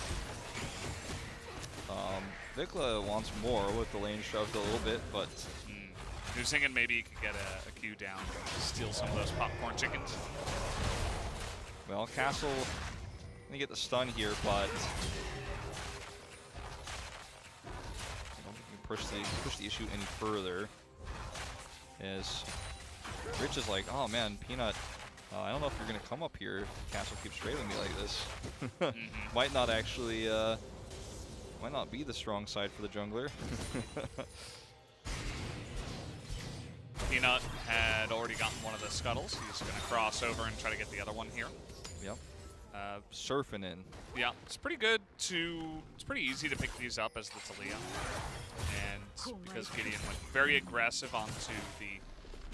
Vikla wants more with the lane shoved a little bit, but he was thinking maybe he could get a Q down, steal some of those popcorn chickens. Well, Castle gonna get the stun here, but I don't think you can push the issue any further. As Rich is like, oh man, Peanut, I don't know if you're gonna come up here if Castle keeps trailing me like this. Might not actually, might not be the strong side for the jungler. Peanut had already gotten one of the scuttles. He's going to cross over and try to get the other one here. Yep. Surfing in. Yeah, it's pretty good to. It's pretty easy to pick these up as the Talia. And because Gideon went very aggressive onto the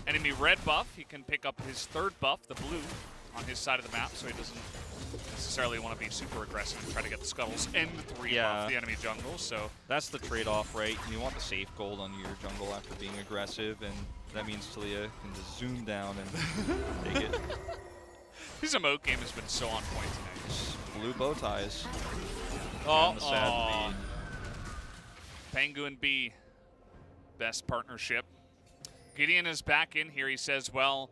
enemy red buff, he can pick up his third buff, the blue, on his side of the map, so he doesn't necessarily want to be super aggressive and try to get the scuttles and 3 buff the enemy jungle. So that's the trade-off, right? You want the safe gold on your jungle after being aggressive, and that means Talia can just zoom down and take it. His emote game has been so on point tonight. Blue bow ties. Oh, Pangu and B, best partnership. Gideon is back in here. He says, well,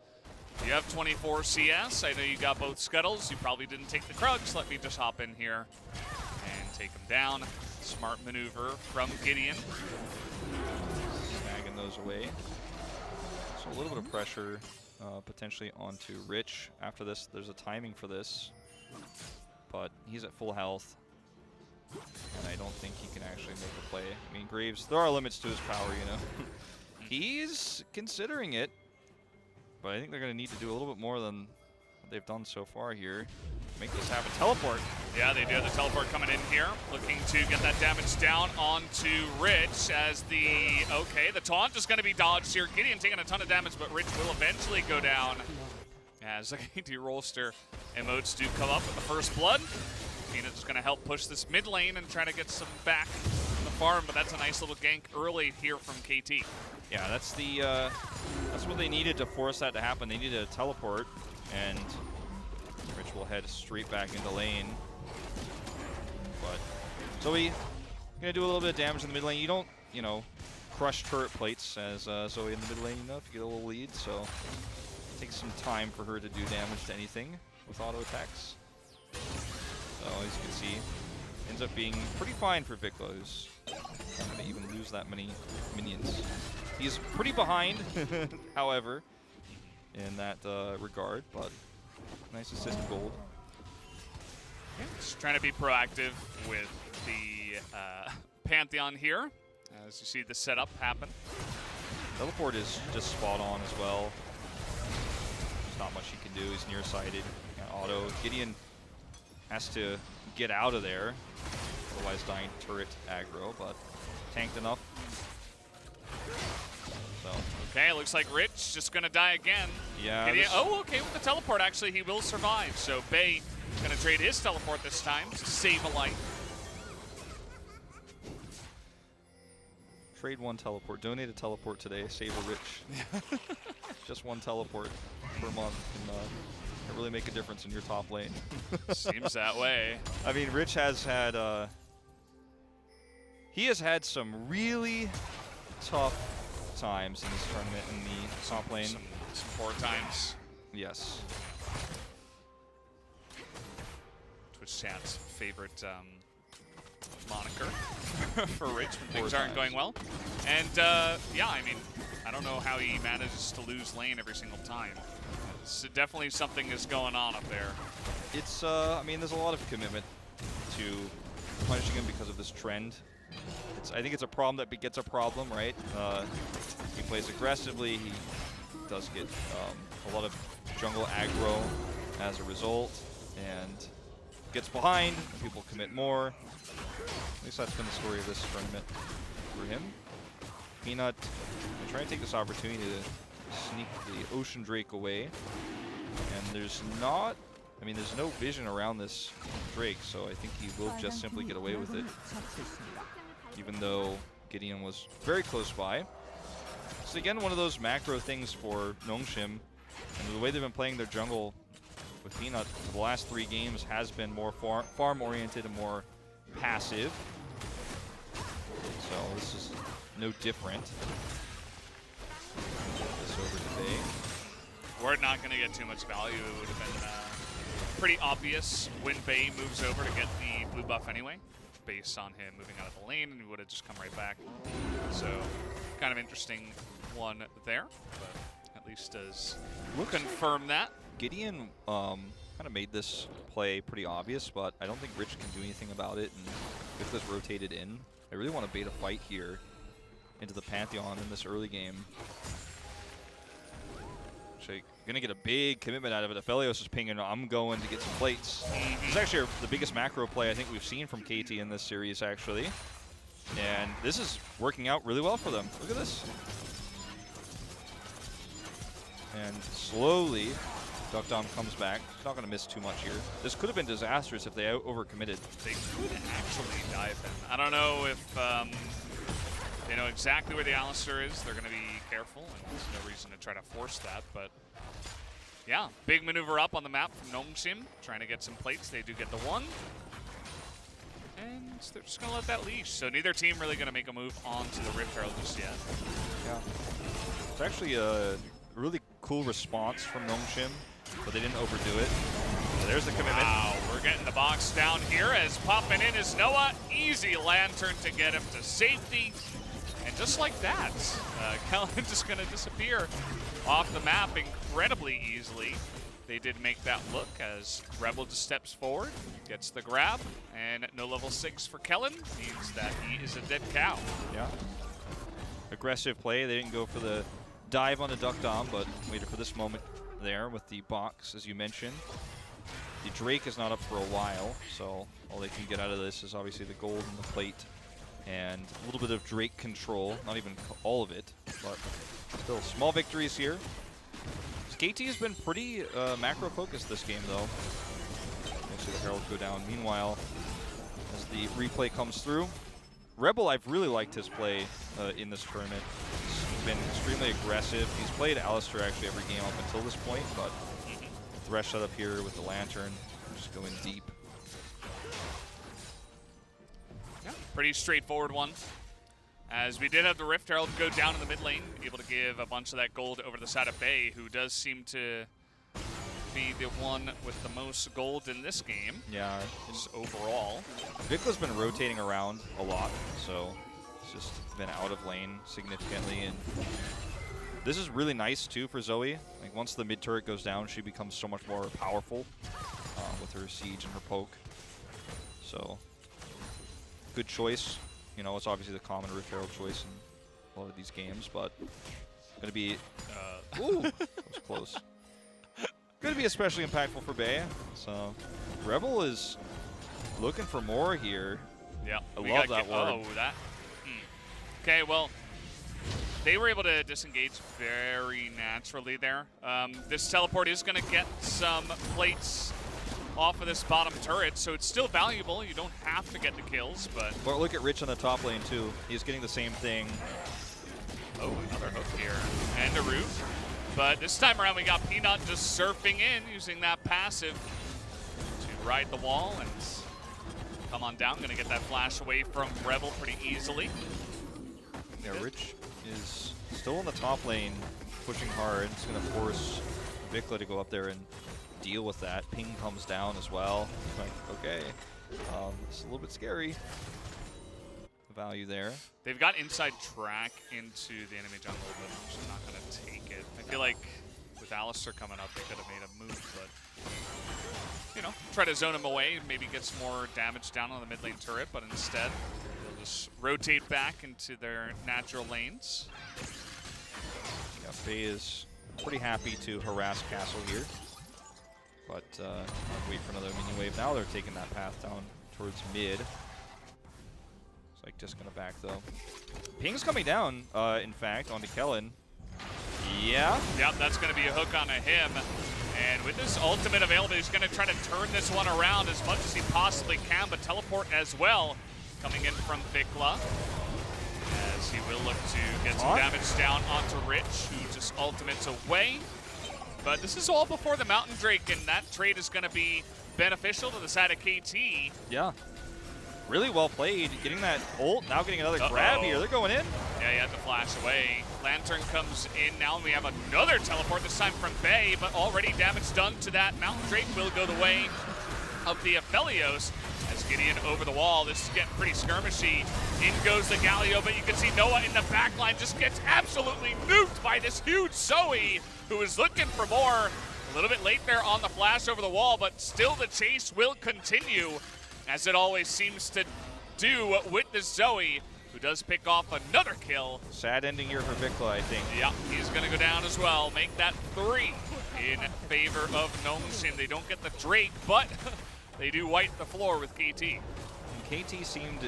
you have 24 CS. I know you got both scuttles. You probably didn't take the Krugs. Let me just hop in here and take him down. Smart maneuver from Gideon. Snagging those away. So a little bit of pressure potentially onto Rich. After this, there's a timing for this. But he's at full health. And I don't think he can actually make a play. I mean, Graves, there are limits to his power, you know. He's considering it. But I think they're going to need to do a little bit more than what they've done so far here. Make this happen. Teleport. Yeah, they do have the teleport coming in here. Looking to get that damage down onto Rich as the taunt is going to be dodged here. Gideon taking a ton of damage, but Rich will eventually go down. As the KT Rolster emotes do come up with the first blood. Peanut's going to help push this mid lane and try to get some back from the farm, but that's a nice little gank early here from KT. Yeah, that's the that's what they needed to force that to happen. They needed a teleport, and Rich will head straight back into lane. But Zoe gonna do a little bit of damage in the mid lane. You don't, you know, crush turret plates as Zoe in the mid lane enough to get a little lead. So Takes some time for her to do damage to anything with auto attacks. So as you can see, ends up being pretty fine for Vikla, who's not going to even lose that many minions. He's pretty behind, however, in that regard, but nice assist gold. Yeah, just trying to be proactive with the Pantheon here, as you see the setup happen. Teleport is just spot on as well. There's not much he can do. He's nearsighted. Auto. Gideon has to get out of there, otherwise dying turret aggro, but tanked enough. So. Okay, looks like Rich just gonna die again. Yeah. Oh, okay, with the teleport, actually, he will survive. So Bay gonna trade his teleport this time to save a life. Trade one teleport. Donate a teleport today. Save a Rich. Just one teleport per month can really make a difference in your top lane. Seems that way. I mean, Rich has had he has had some really tough times in this tournament in the top lane. Some poor times. Yes. Twitch chat's favorite moniker for Rich when things aren't going well. And yeah, I mean, I don't know how he manages to lose lane every single time. It's definitely something is going on up there. It's I mean, there's a lot of commitment to punishing him because of this trend. I think it's a problem that begets a problem, right? He plays aggressively. He does get a lot of jungle aggro as a result, and gets behind. People commit more. At least that's been the story of this tournament for him. Peanut trying to take this opportunity to sneak the Ocean Drake away, and there's not. I mean, there's no vision around this Drake, so I think he will just simply get away with it. Even though Gideon was very close by. So again, one of those macro things for NONGSHIM, and the way they've been playing their jungle with Peanut the last 3 games has been more farm-oriented and more passive. So this is no different. This over to Bay. We're not going to get too much value. It would have been pretty obvious when Bay moves over to get the blue buff anyway, based on him moving out of the lane, and he would have just come right back. So, kind of interesting one there, but at least does confirm that. Gideon kind of made this play pretty obvious, but I don't think Rich can do anything about it, and if this rotated in, I really want to bait a fight here into the Pantheon in this early game. Actually, gonna get a big commitment out of it. Aphelios is pinging, I'm going to get some plates. This is actually the biggest macro play I think we've seen from KT in this series, actually. And this is working out really well for them. Look at this. And slowly, Duck Dom comes back. He's not going to miss too much here. This could have been disastrous if they overcommitted. They could actually dive him. I don't know if they know exactly where the Alistair is. They're going to be careful, and there's no reason to try to force that. But yeah, big maneuver up on the map from NONGSHIM, trying to get some plates. They do get the one. And they're just going to let that leash. So neither team really going to make a move onto the Rift Herald just yet. Yeah. It's actually a really cool response from NONGSHIM, but they didn't overdo it. So there's the commitment. Wow, we're getting the box down here as popping in is Noah. Easy lantern to get him to safety. And just like that, Kellen just going to disappear off the map incredibly easily. They did make that look as Rebel just steps forward, gets the grab, and no level 6 for Kellen means that he is a dead cow. Yeah. Aggressive play. They didn't go for the dive on the Duck Dom, but waited for this moment there with the box, as you mentioned. The Drake is not up for a while, so all they can get out of this is obviously the gold and the plate and a little bit of Drake control. Not even all of it, but still small victories here. KT has been pretty macro-focused this game, though. You'll see the Herald go down. Meanwhile, as the replay comes through, Rebel, I've really liked his play in this tournament. He's been extremely aggressive. He's played Alistair actually every game up until this point, but Thresh set up here with the Lantern, just going deep. Yeah, pretty straightforward one As we did have the Rift Herald go down in the mid lane, able to give a bunch of that gold over to the side of Bay, who does seem to be the one with the most gold in this game. Yeah. Just overall. Vicla's been rotating around a lot, so it's just been out of lane significantly. And this is really nice too for Zoe. Like once the mid turret goes down, she becomes so much more powerful with her siege and her poke. So good choice. You know, it's obviously the common Rift Herald choice in a lot of these games, but gonna be ooh, that was close. Gonna be especially impactful for Bay. So Rebel is looking for more here. Yeah, I love that word. Oh, that. Okay, well, they were able to disengage very naturally there. This teleport is going to get some plates off of this bottom turret, so it's still valuable. You don't have to get the kills, but... But look at Rich on the top lane, too. He's getting the same thing. Oh, another hook here. And a root. But this time around, we got Peanut just surfing in, using that passive to ride the wall and come on down. Going to get that flash away from Rebel pretty easily. Yeah, Rich is still in the top lane, pushing hard. It's going to force Vikla to go up there and deal with that. Ping comes down as well. Like, okay, it's a little bit scary. The value there. They've got inside track into the enemy jungle, but I'm just not going to take it. I feel like with Alistar coming up, they could have made a move, but, you know, try to zone him away, maybe get some more damage down on the mid lane turret, but instead, they'll just rotate back into their natural lanes. Yeah, Faye is pretty happy to harass Castle here, but wait for another minion wave. Now they're taking that path down towards mid. It's like just gonna back though. Ping's coming down, in fact, onto Kellen. Yeah. Yep, that's gonna be a hook onto him. And with this ultimate available, he's gonna try to turn this one around as much as he possibly can, but teleport as well. Coming in from Vikla, as he will look to get some damage down onto Rich, who just ultimates away. But this is all before the Mountain Drake, and that trade is gonna be beneficial to the side of KT. Yeah. Really well played, getting that ult, now getting another grab here. They're going in. Yeah, he had to flash away. Lantern comes in now, and we have another teleport, this time from Bay, but already damage done to that. Mountain Drake will go the way of the Aphelios as Gideon over the wall. This is getting pretty skirmishy. In goes the Galio, but you can see Noah in the back line just gets absolutely nuked by this huge Zoe, who is looking for more. A little bit late there on the flash over the wall, but still the chase will continue, as it always seems to do with this Zoe, who does pick off another kill. Sad ending here for Vikla, I think. Yeah, he's going to go down as well. Make that 3 in favor of NONGSHIM. They don't get the Drake, but they do wipe the floor with KT. And KT seemed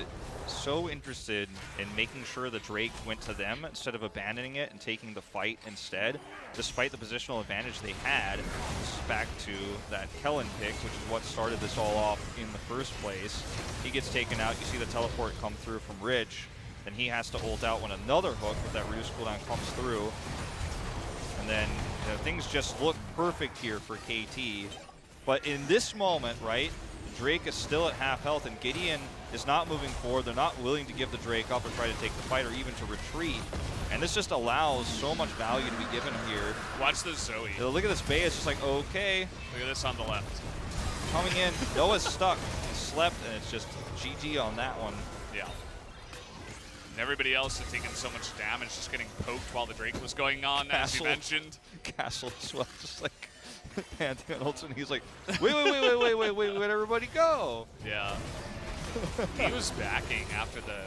so interested in making sure the Drake went to them instead of abandoning it and taking the fight instead, despite the positional advantage they had. This is back to that Kellen pick, which is what started this all off in the first place. He gets taken out. You see the teleport come through from Rich. Then he has to ult out when another hook with that Ruse cooldown comes through. And then things just look perfect here for KT. But in this moment, right, Drake is still at half health, and Gideon is not moving forward. They're not willing to give the Drake up or try to take the fight or even to retreat. And this just allows so much value to be given here. Watch this Zoe. Look at this Bay. It's just like, okay. Look at this on the left. Coming in. Noah's stuck. He slept, and it's just GG on that one. Yeah. And everybody else is taking so much damage, just getting poked while the Drake was going on, as you mentioned. Castle as well, just like Pantheon ults, and he's like, wait, where'd everybody go? Yeah. He was backing after the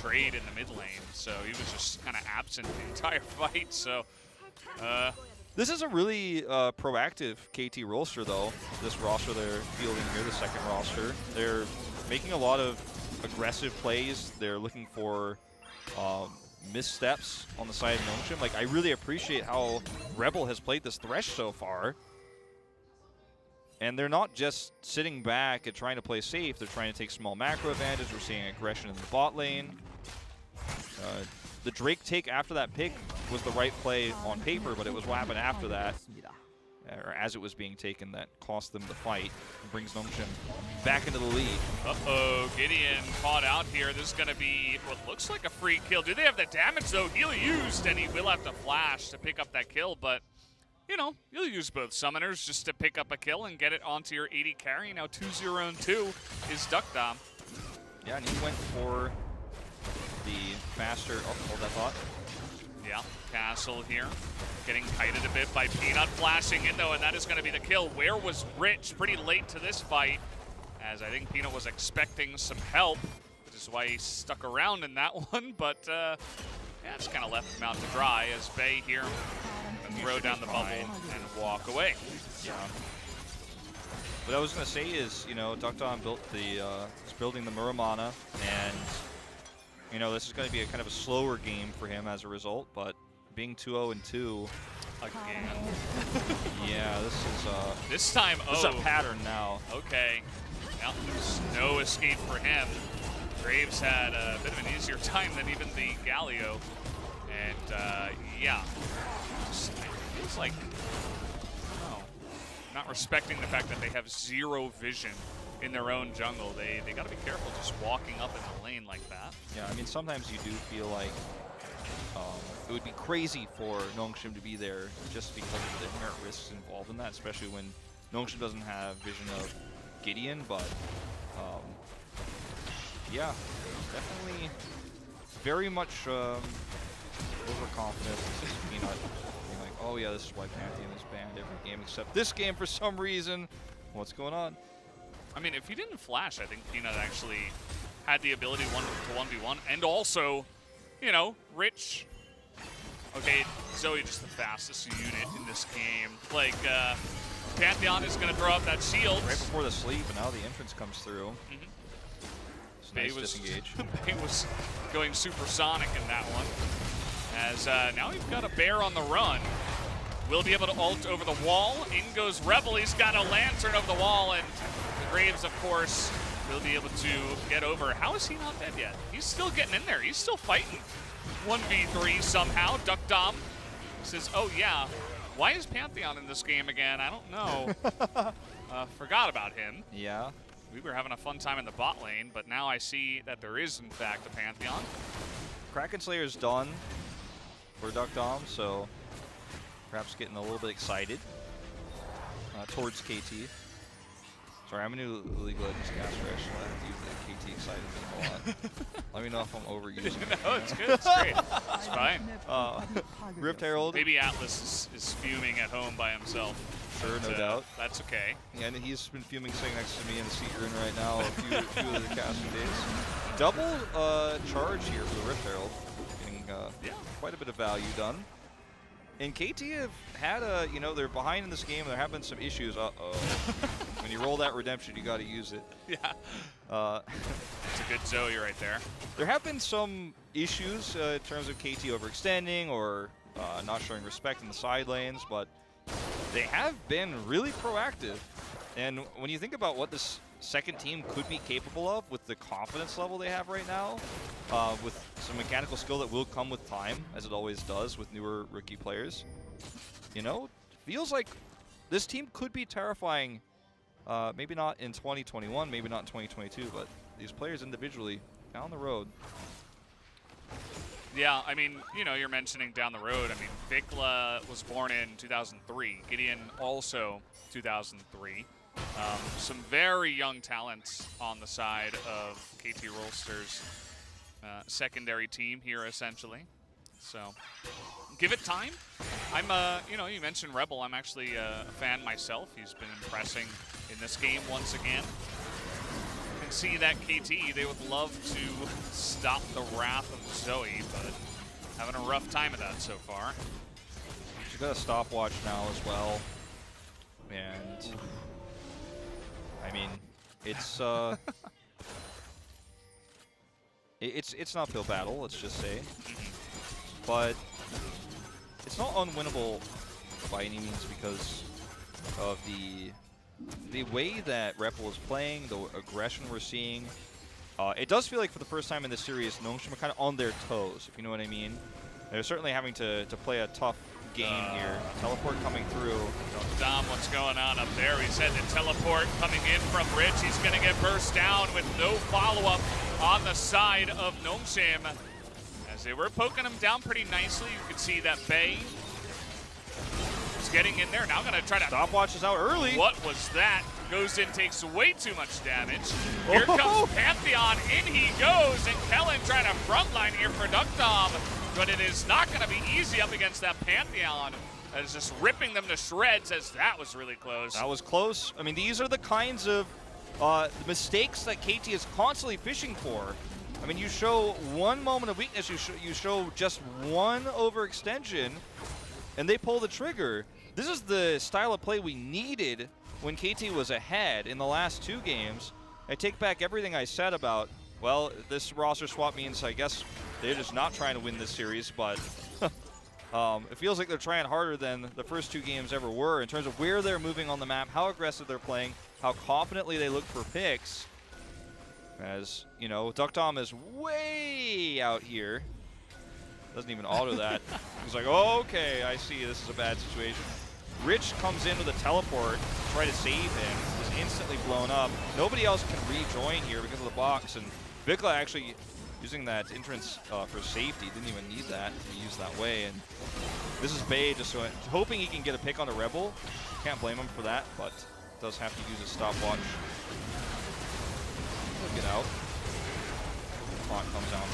trade in the mid lane, so he was just kind of absent the entire fight. So this is a really proactive KT Rolster, though. This roster they're fielding here, the second roster. They're making a lot of aggressive plays. They're looking for missteps on the side of NONGSHIM. Like, I really appreciate how Rebel has played this Thresh so far. And they're not just sitting back and trying to play safe. They're trying to take small macro advantage. We're seeing aggression in the bot lane. The Drake take after that pick was the right play on paper, but it was what happened after that. or as it was being taken, that cost them the fight and brings NONGSHIM back into the lead. Uh-oh, Gideon caught out here. This is going to be what looks like a free kill. Do they have the damage, though? He'll used, and he will have to flash to pick up that kill, but, you know, you'll use both summoners just to pick up a kill and get it onto your 80 carry. Now 2-0 and 2 is Duckdom. Yeah, and he went for the faster, hold that thought. Yeah, Castle here, getting kited a bit by Peanut, flashing in though, and that is going to be the kill. Where was Rich pretty late to this fight, as I think Peanut was expecting some help, which is why he stuck around in that one, but yeah, just kind of left him out to dry as Bay here throw down the bubble and walk away. Yeah. What I was going to say is, you know, Duckdom built the, is building the Muramana, and you know, this is going to be a kind of a slower game for him as a result, but being 2-0 and 2 again. Yeah, this is this time, this is a pattern now. Okay. Now there's no escape for him. Graves had a bit of an easier time than even the Galio. And yeah. It feels like not respecting the fact that they have zero vision in their own jungle. They got to be careful just walking up in the lane like that. Yeah, I mean, sometimes you do feel like it would be crazy for NONGSHIM to be there just because of the inherent risks involved in that, especially when NONGSHIM doesn't have vision of Gideon, but yeah, definitely very much overconfident. You know, being like, oh yeah, this is why Pantheon is banned every game except this game for some reason. What's going on? I mean, if he didn't flash, I think Peanut actually had the ability to 1v1, and also, you know, Rich. Okay, Zoe just the fastest unit in this game. Like, Pantheon is going to throw up that shield. Right before the sleep, and now the entrance comes through. Bay Nice disengage. Bay was going supersonic in that one. As now we've got a bear on the run. Will be able to ult over the wall. In goes Rebel. He's got a lantern over the wall, and Graves, of course, will be able to get over. How is he not dead yet? He's still getting in there. He's still fighting. 1v3 somehow. Duckdom says, oh yeah, why is Pantheon in this game again? I don't know. Forgot about him. Yeah. We were having a fun time in the bot lane, but now I see that there is, in fact, a Pantheon. Kraken Slayer's done for Duckdom, so perhaps getting a little bit excited towards KT. Sorry, I'm a new League of Legends caster. I should have to use the KT excited thing a lot. Let me know if I'm overusing it. No, it's good. It's great. It's fine. Rift Herald. Maybe Atlas is fuming at home by himself. Sure, no doubt. That's okay. Yeah, and he's been fuming sitting next to me in the seat you're in right now a few of the casting days. Double charge here for the Rift Herald. Getting quite a bit of value done. And KT have had a, you know, they're behind in this game and there have been some issues. Uh-oh. When you roll that redemption, you got to use it. Yeah. It's a good Zoe right there. There have been some issues in terms of KT overextending or not showing respect in the side lanes, but they have been really proactive. And when you think about what this second team could be capable of with the confidence level they have right now, with some mechanical skill that will come with time, as it always does with newer rookie players, you know, feels like this team could be terrifying. Maybe not in 2021, maybe not in 2022, but these players individually down the road. Yeah, I mean, you know, you're mentioning down the road. I mean, Vikla was born in 2003. Gideon also 2003. Some very young talents on the side of KT Rolster's secondary team here, essentially. So, give it time. I'm, you know, you mentioned Rebel. I'm actually a fan myself. He's been impressing in this game once again. You can see that KT, they would love to stop the wrath of Zoe, but having a rough time of that so far. She's got a stopwatch now as well. And I mean, it's it's an uphill battle, let's just say. But it's not unwinnable by any means because of the way that Rebel is playing, the aggression we're seeing. It does feel like for the first time in this series, NONGSHIM are kind of on their toes, if you know what I mean. They're certainly having to play a tough game here. Teleport coming through. Dom, what's going on up there? We said the teleport coming in from Rich. He's going to get burst down with no follow-up on the side of NONGSHIM. As they were poking him down pretty nicely, you could see that Bay is getting in there. Now going to try to... Stopwatch is out early. What was that? Goes in, takes way too much damage. Here comes Pantheon, in he goes, and Kellen trying to frontline here for Duckdom, but it is not going to be easy up against that Pantheon. That is just ripping them to shreds, as that was really close. That was close. I mean, these are the kinds of mistakes that KT is constantly fishing for. I mean, you show one moment of weakness, you show just one overextension, and they pull the trigger. This is the style of play we needed when KT was ahead in the last 2 games. I take back everything I said about, well, this roster swap means I guess they're just not trying to win this series, but it feels like they're trying harder than the first 2 games ever were in terms of where they're moving on the map, how aggressive they're playing, how confidently they look for picks. As, you know, Duckdom is way out here. Doesn't even auto that. He's like, oh, okay, I see, this is a bad situation. Rich comes in with a teleport to try to save him. Is instantly blown up. Nobody else can rejoin here because of the box, and Vikla actually using that entrance for safety. Didn't even need that to use that way. And this is Bay just hoping he can get a pick on a Rebel. Can't blame him for that, but does have to use a stopwatch. He'll get out. Clock comes down.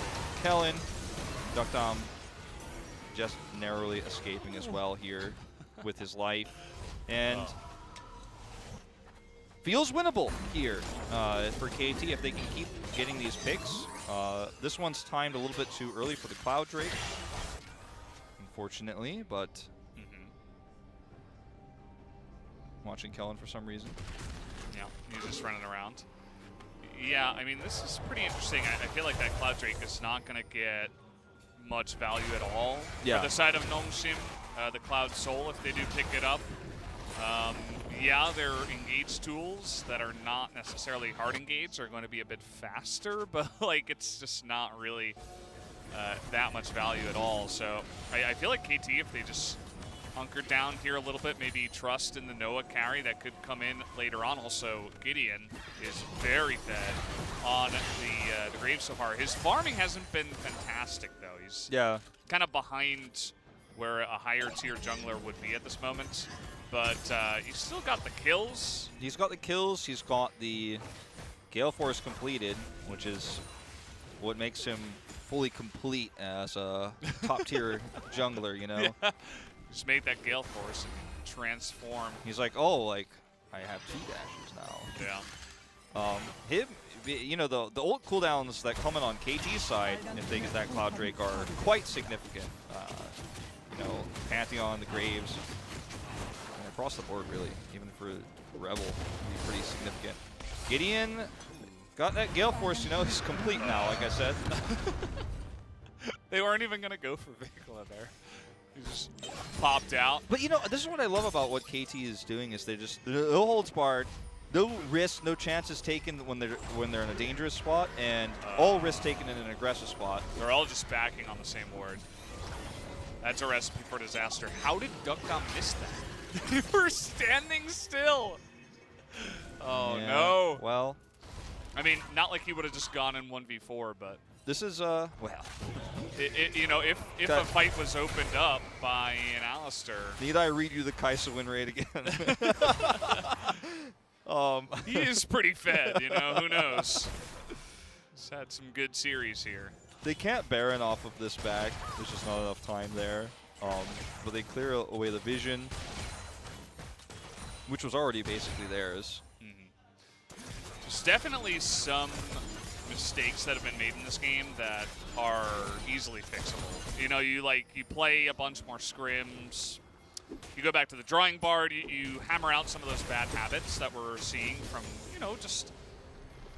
Kellen, Duckdom just narrowly escaping as well here with his life, and feels winnable here for KT if they can keep getting these picks. This one's timed a little bit too early for the Cloud Drake, unfortunately, but watching Kellen for some reason. Yeah, he's just running around. Yeah, I mean, this is pretty interesting. I feel like that Cloud Drake is not going to get much value at all for the side of NONGSHIM. The Cloud Soul, if they do pick it up. Yeah, their engage tools that are not necessarily hard engage are going to be a bit faster, but like it's just not really that much value at all. So I feel like KT, if they just hunker down here a little bit, maybe trust in the Noah carry that could come in later on. Also, Gideon is very fed on the Graves so far. His farming hasn't been fantastic, though. He's kind of behind where a higher tier jungler would be at this moment. But he's still got the kills. He's got the kills. He's got the Gale Force completed, which is what makes him fully complete as a top tier jungler, you know? Yeah. Just made that Gale Force and transform. He's like, oh, like, I have 2 dashes now. Yeah. You know, the ult cooldowns that come in on KT's side, if they get that Cloud Drake, are quite significant. You know, Pantheon, the Graves, and across the board, really, even for Rebel, be pretty significant. Gideon got that Gale Force, you know, he's complete now, like I said. They weren't even going to go for Vikla there. He just popped out. But, you know, this is what I love about what KT is doing, is they just, no holds barred, no risk, no chances taken when they're in a dangerous spot, and all risks taken in an aggressive spot. They're all just backing on the same word. That's a recipe for disaster. How did Duckdom miss that? They were standing still. Oh, yeah, no. Well, I mean, not like he would have just gone in 1v4, but this is, well. You know, if a fight was opened up by an Alistair. Need I read you the KeSPA win rate again? He is pretty fed, you know, who knows? He's had some good series here. They can't Baron off of this back. There's just not enough time there. But they clear away the vision, which was already basically theirs. There's definitely some mistakes that have been made in this game that are easily fixable. You know, you play a bunch more scrims. You go back to the drawing board, you hammer out some of those bad habits that we're seeing from, you know, just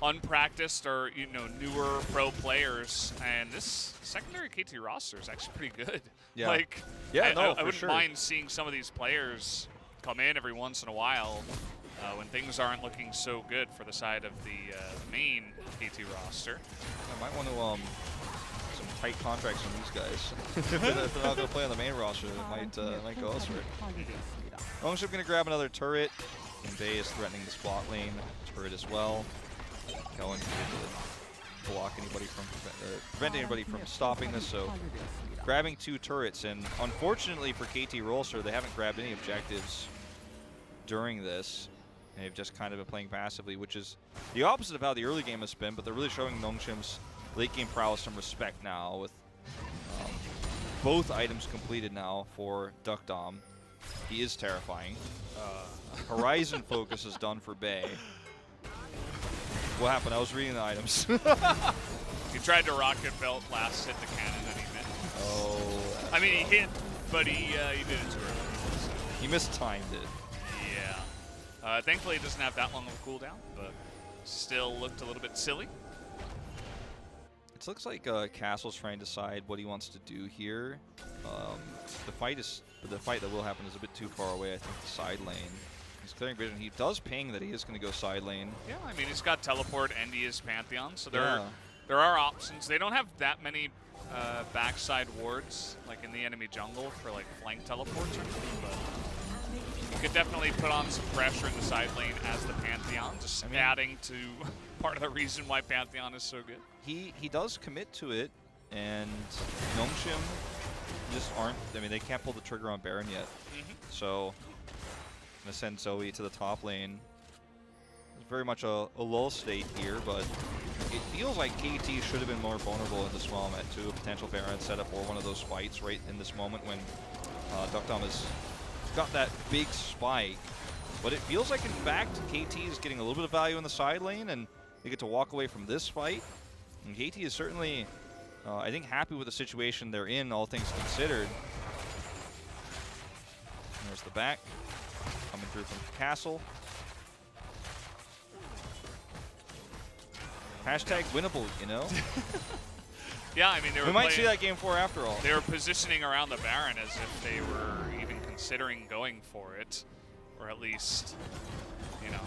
unpracticed or, you know, newer pro players. And this secondary KT roster is actually pretty good. Yeah. Like, yeah, I wouldn't mind seeing some of these players come in every once in a while when things aren't looking so good for the side of the main KT roster. I might want to some tight contracts on these guys. If they're not going to play on the main roster, it might go elsewhere. NONGSHIM going to grab another turret. And Bay is threatening the spot lane. Turret as well. Kellen can block anybody from prevent anybody from stopping this. So grabbing 2 turrets, and unfortunately for KT Rolster, they haven't grabbed any objectives during this. They've just kind of been playing passively, which is the opposite of how the early game has been, but they're really showing NONGSHIM's late game prowess some respect now with both items completed now for DuckDom. He is terrifying. Horizon Focus is done for Bay. What happened? I was reading the items. He tried to rocket belt last, hit the cannon, and he missed. Oh. I mean, he hit, but he did it too early. So. He mistimed it. Yeah. Thankfully, it doesn't have that long of a cooldown, but still looked a little bit silly. It looks like Castle's trying to decide what he wants to do here. The fight that will happen is a bit too far away. I think the side lane. He's clearing vision. He does ping that he is going to go side lane. Yeah, I mean, he's got teleport and he is Pantheon, so there are options. They don't have that many backside wards like in the enemy jungle for like flank teleports or anything, but you could definitely put on some pressure in the side lane as the Pantheon, just adding to part of the reason why Pantheon is so good. He does commit to it, and NONGSHIM just aren't. I mean, they can't pull the trigger on Baron yet. So I'm gonna send Zoe to the top lane. It's very much a lull state here, but it feels like KT should have been more vulnerable in this moment to a potential Baron setup or one of those fights right in this moment when DuckDom has got that big spike. But it feels like, in fact, KT is getting a little bit of value in the side lane, and they get to walk away from this fight. And KT is certainly, I think, happy with the situation they're in, all things considered. And there's the back coming through from Castle. Hashtag winnable, you know? Yeah, I mean, we might see that game 4 after all. They were positioning around the Baron as if they were even considering going for it, or at least, you know,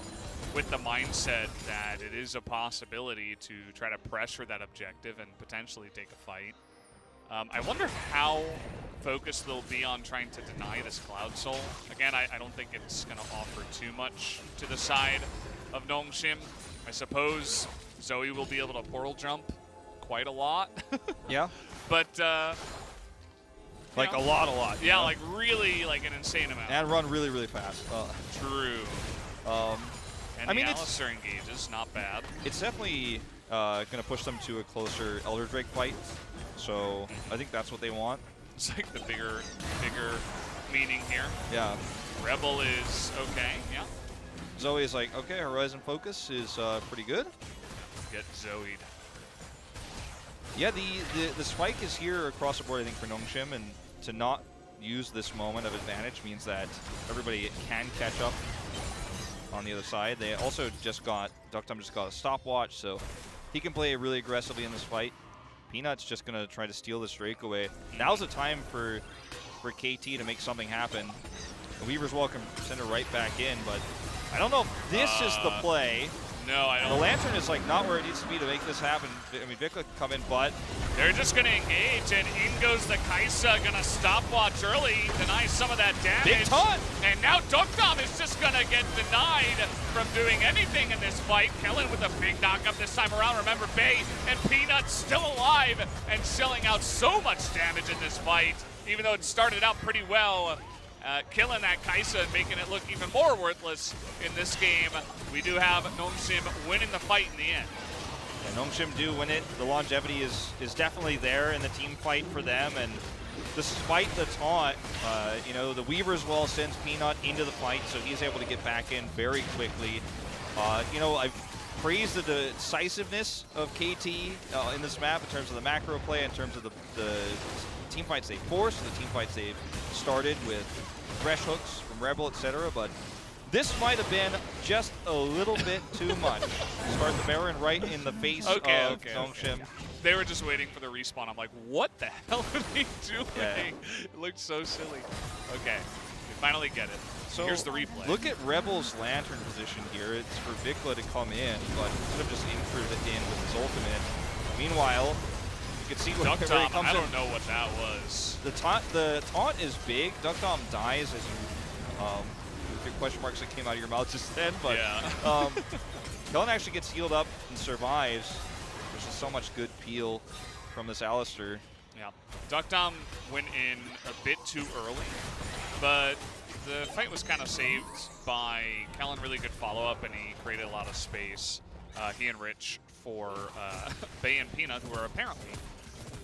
with the mindset that it is a possibility to try to pressure that objective and potentially take a fight. I wonder how focused they'll be on trying to deny this Cloud Soul. Again, I don't think it's going to offer too much to the side of NONGSHIM. I suppose Zoe will be able to portal jump quite a lot. Yeah. But, like a lot. Yeah, like really like an insane amount. And run really, really fast. True. And I mean, Alistair engages, not bad. It's definitely going to push them to a closer Elder Drake fight. So I think that's what they want. It's like the bigger meaning here. Yeah. Rebel is okay, yeah. Zoe is like, okay, Horizon Focus is pretty good. Get Zoe'd. Yeah, the spike is here across the board, I think, for NONGSHIM, and to not use this moment of advantage means that everybody can catch up on the other side. They also DuckDom just got a stopwatch, so he can play really aggressively in this fight. Peanut's just going to try to steal this Drake away. Now's the time for KT to make something happen. The Weaver's welcome send her right back in, but I don't know if this is the play. No, I don't. The Lantern is like not where it needs to be to make this happen. I mean, Vic could come in, but they're just going to engage, and in goes the KeSPA, going to stopwatch early, deny some of that damage. Big ton. And now DuckDom is just going to get denied from doing anything in this fight. Kellen with a big knockup this time around. Remember, Bay and Peanut still alive and shelling out so much damage in this fight, even though it started out pretty well. Killing that KeSPA and making it look even more worthless in this game. We do have NONGSHIM winning the fight in the end. Yeah, NONGSHIM do win it. The longevity is definitely there in the team fight for them, and despite the taunt, you know, the Weaver as well sends Peanut into the fight, so he's able to get back in very quickly. You know, I've praised the decisiveness of KT in this map in terms of the macro play, in terms of the team fights they forced, the team fights they've started with fresh hooks from Rebel, etc. But this might have been just a little bit too much. Start the Baron right in the face of NONGSHIM. They were just waiting for the respawn. I'm like, what the hell are they doing? Yeah. It looked so silly. Okay, we finally get it. So here's the replay. Look at Rebel's Lantern position here. It's for Vikla to come in, but instead of just in with his ultimate. Meanwhile, You can see Duck where it Dom, comes I in. don't know what that was. The taunt is big. Duck Dom dies as you, with your question marks that came out of your mouth just then, but Yeah. Kellen actually gets healed up and survives. There's just so much good peel from this Alistair. Yeah. Duck Dom went in a bit too early, but the fight was kind of saved by Kellen. Really good follow-up, and he created a lot of space. He and Rich for Bay and Peanut, who are apparently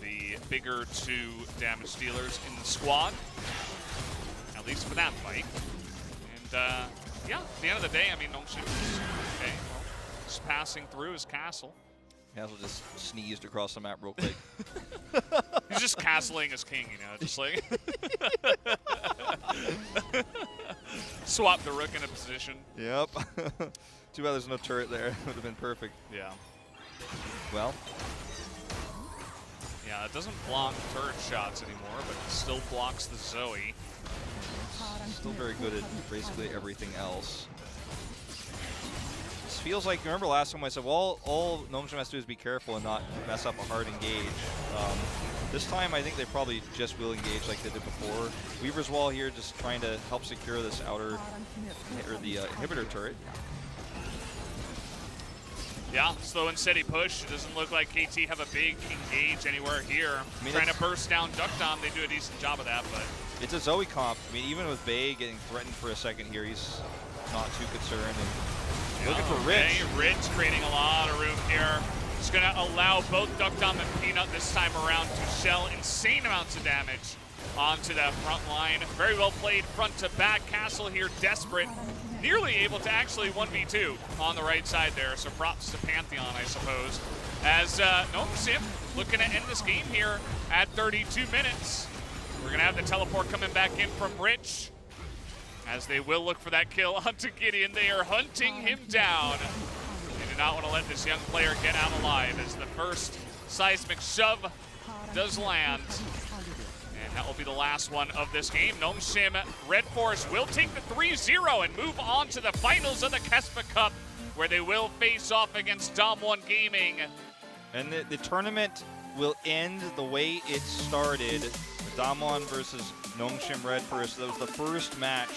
the bigger two damage dealers in the squad, at least for that fight. And yeah, at the end of the day, I mean, NONGSHIM is okay. Well, just passing through his castle. Hazel just sneezed across the map real quick. He's just castling as king, you know, just like swap the rook in a position. Yep. Too bad there's no turret there. Would have been perfect. Yeah. Well, Yeah, it doesn't block turret shots anymore, but it still blocks the Zoe. still very good at basically everything else. This feels like, remember last time I said, well, all NONGSHIM has to do is be careful and not mess up a hard engage. This time I think they probably just will engage like they did before. Weaver's Wall here just trying to help secure this outer, or the inhibitor turret. Yeah, slow and steady push. It doesn't look like KT have a big engage anywhere here. I mean, trying to burst down Duck Dom, they do a decent job of that, but It's a Zoe comp. I mean, even with Bay getting threatened for a second here, he's not too concerned. And looking for Rich. Okay, Rich creating a lot of room here. It's going to allow both Duck Dom and Peanut this time around to shell insane amounts of damage onto the front line. Very well played front to back. Castle here desperate. Nearly able to actually 1v2 on the right side there. So props to Pantheon, I suppose. As NONGSHIM looking to end this game here at 32 minutes. We're going to have the teleport coming back in from Rich, as they will look for that kill onto Gideon. They are hunting him down. They do not want to let this young player get out alive, as the first seismic shove does land. And that will be the last one of this game. NONGSHIM Red Force will take the 3-0 and move on to the finals of the KeSPA Cup, where they will face off against Dom1 Gaming. And the tournament will end the way it started. Dom1 versus NONGSHIM Red Force. That was the first match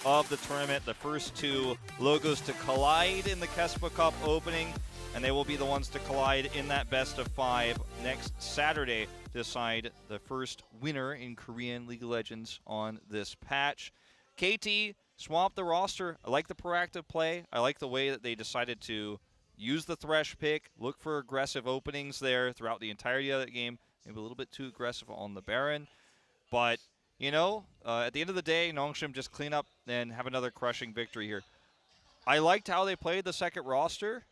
of the tournament, the first two logos to collide in the KeSPA Cup opening, and they will be the ones to collide in that best of 5 next Saturday to decide the first winner in Korean League of Legends on this patch. KT swapped the roster. I like the proactive play. I like the way that they decided to use the Thresh pick, look for aggressive openings there throughout the entirety of that game. Maybe a little bit too aggressive on the Baron. But, you know, at the end of the day, NONGSHIM just clean up and have another crushing victory here. I liked how they played the second roster,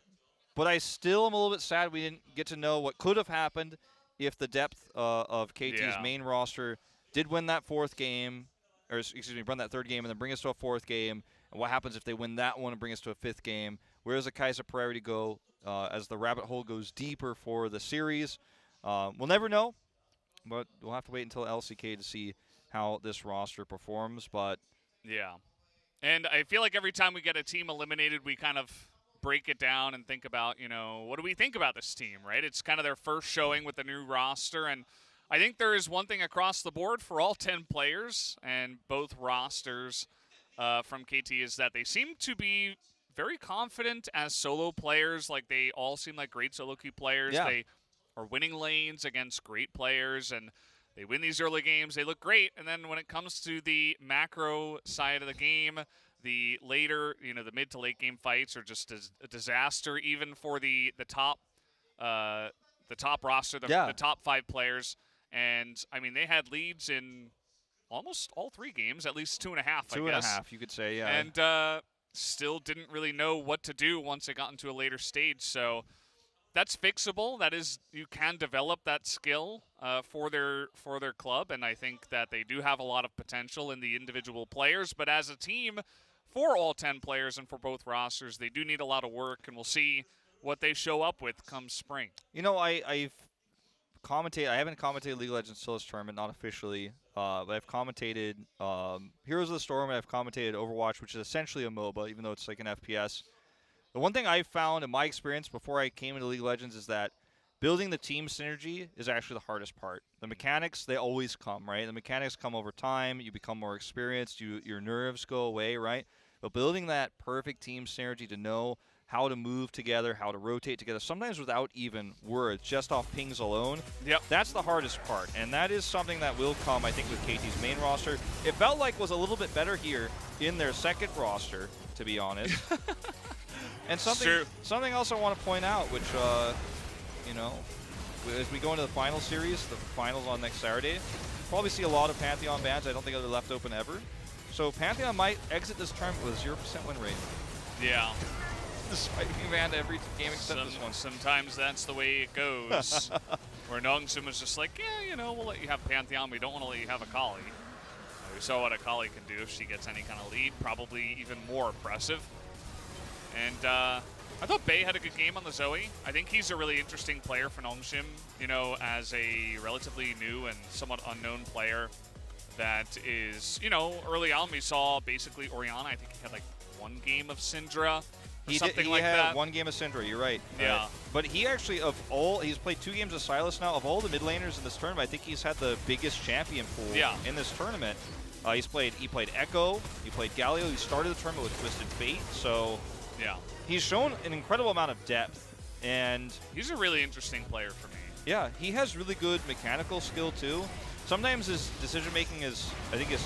but I still am a little bit sad we didn't get to know what could have happened if the depth of KT's main roster did win that fourth game, or excuse me, run that third game and then bring us to a fourth game. And what happens if they win that one and bring us to a fifth game? Where does the Kaiser priority go as the rabbit hole goes deeper for the series? We'll never know, but we'll have to wait until LCK to see how this roster performs. But yeah, and I feel like every time we get a team eliminated, we kind of break it down and think about, you know, what do we think about this team, right? It's kind of their first showing with the new roster, and I think there is one thing across the board for all 10 players and both rosters from KT is that they seem to be very confident as solo players. Like, they all seem like great solo queue players. Yeah. They are winning lanes against great players, and they win these early games. They look great, and then when it comes to the macro side of the game, the later, you know, the mid to late game fights are just a disaster, even for the top roster, the top 5 players. And I mean, they had leads in almost all 3 games, at least 2.5. Two and a half, you could say, yeah. And still didn't really know what to do once it got into a later stage. So that's fixable. That is, you can develop that skill for their club, and I think that they do have a lot of potential in the individual players. But as a team, for all 10 players and for both rosters, they do need a lot of work, and we'll see what they show up with come spring. You know, I've commentated. I haven't commentated League of Legends till this tournament, not officially, but I've commentated Heroes of the Storm, and I've commentated Overwatch, which is essentially a MOBA, even though it's like an FPS. The one thing I've found in my experience before I came into League of Legends is that building the team synergy is actually the hardest part. The mechanics, they always come, right? The mechanics come over time. You become more experienced. Your nerves go away, right? But building that perfect team synergy to know how to move together, how to rotate together, sometimes without even words, just off pings alone. Yep. That's the hardest part, and that is something that will come, I think, with KT's main roster. It felt like was a little bit better here in their second roster, to be honest. And something else I want to point out, which, you know, as we go into the final series, the finals on next Saturday, probably see a lot of Pantheon bans. I don't think they're left open ever. So Pantheon might exit this tournament with a 0% win rate. Yeah. Despite being banned every game except this one. Sometimes that's the way it goes. Where NONGSHIM is just like, yeah, you know, we'll let you have Pantheon. We don't want to let you have Akali. We saw what Akali can do if she gets any kind of lead. Probably even more impressive. And I thought Bay had a good game on the Zoe. I think he's a really interesting player for NONGSHIM, you know, as a relatively new and somewhat unknown player that is, you know, early on we saw basically Orianna. I think he had like one game of Syndra. He like had that. one game of Syndra, you're right. Yeah. But he actually, he's played 2 games of Sylas now. Of all the mid laners in this tournament, I think he's had the biggest champion pool in this tournament. He played Echo, he played Galio, he started the tournament with Twisted Fate, so yeah, he's shown an incredible amount of depth, and he's a really interesting player for me. Yeah, he has really good mechanical skill too. Sometimes his decision making is, I think, is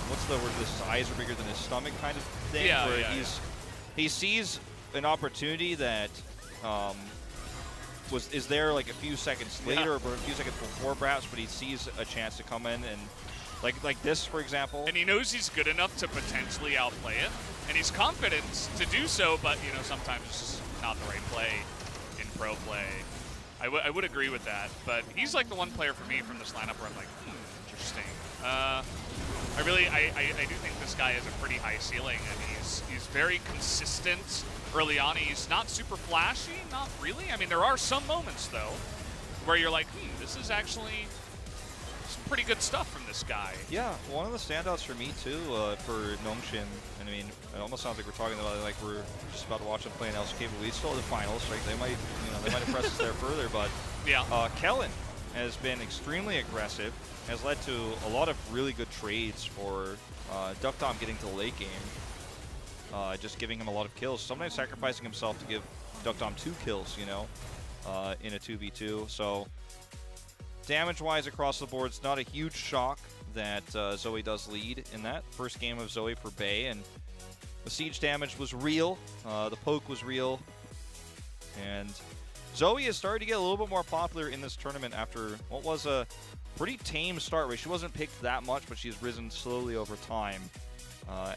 what's the word? The size or bigger than his stomach kind of thing. Yeah, where yeah, he sees an opportunity that is there like a few seconds later or a few seconds before perhaps, but he sees a chance to come in and like this, for example. And he knows he's good enough to potentially outplay it, and he's confident to do so. But you know, sometimes it's just not the right play in pro play. I would agree with that, but he's like the one player for me from this lineup where I'm like, interesting. I do think this guy has a pretty high ceiling, and he's very consistent early on. He's not super flashy, not really. I mean, there are some moments though where you're like, this is actually some pretty good stuff from this guy. Yeah, one of the standouts for me too for NONGSHIM. And I mean, it almost sounds like we're talking about it like we're just about to watch them play in LCK, but we still have the finals, right? They might impress us there further, but yeah, Kellen has been extremely aggressive. Has led to a lot of really good trades for Duckdom getting to the late game, just giving him a lot of kills. Sometimes sacrificing himself to give Duckdom 2 kills, you know, in a 2v2. So damage-wise across the board, it's not a huge shock that Zoe does lead in that first game of Zoe for Bay, and the siege damage was real, the poke was real, and Zoe has started to get a little bit more popular in this tournament after what was a pretty tame start where she wasn't picked that much, but she's risen slowly over time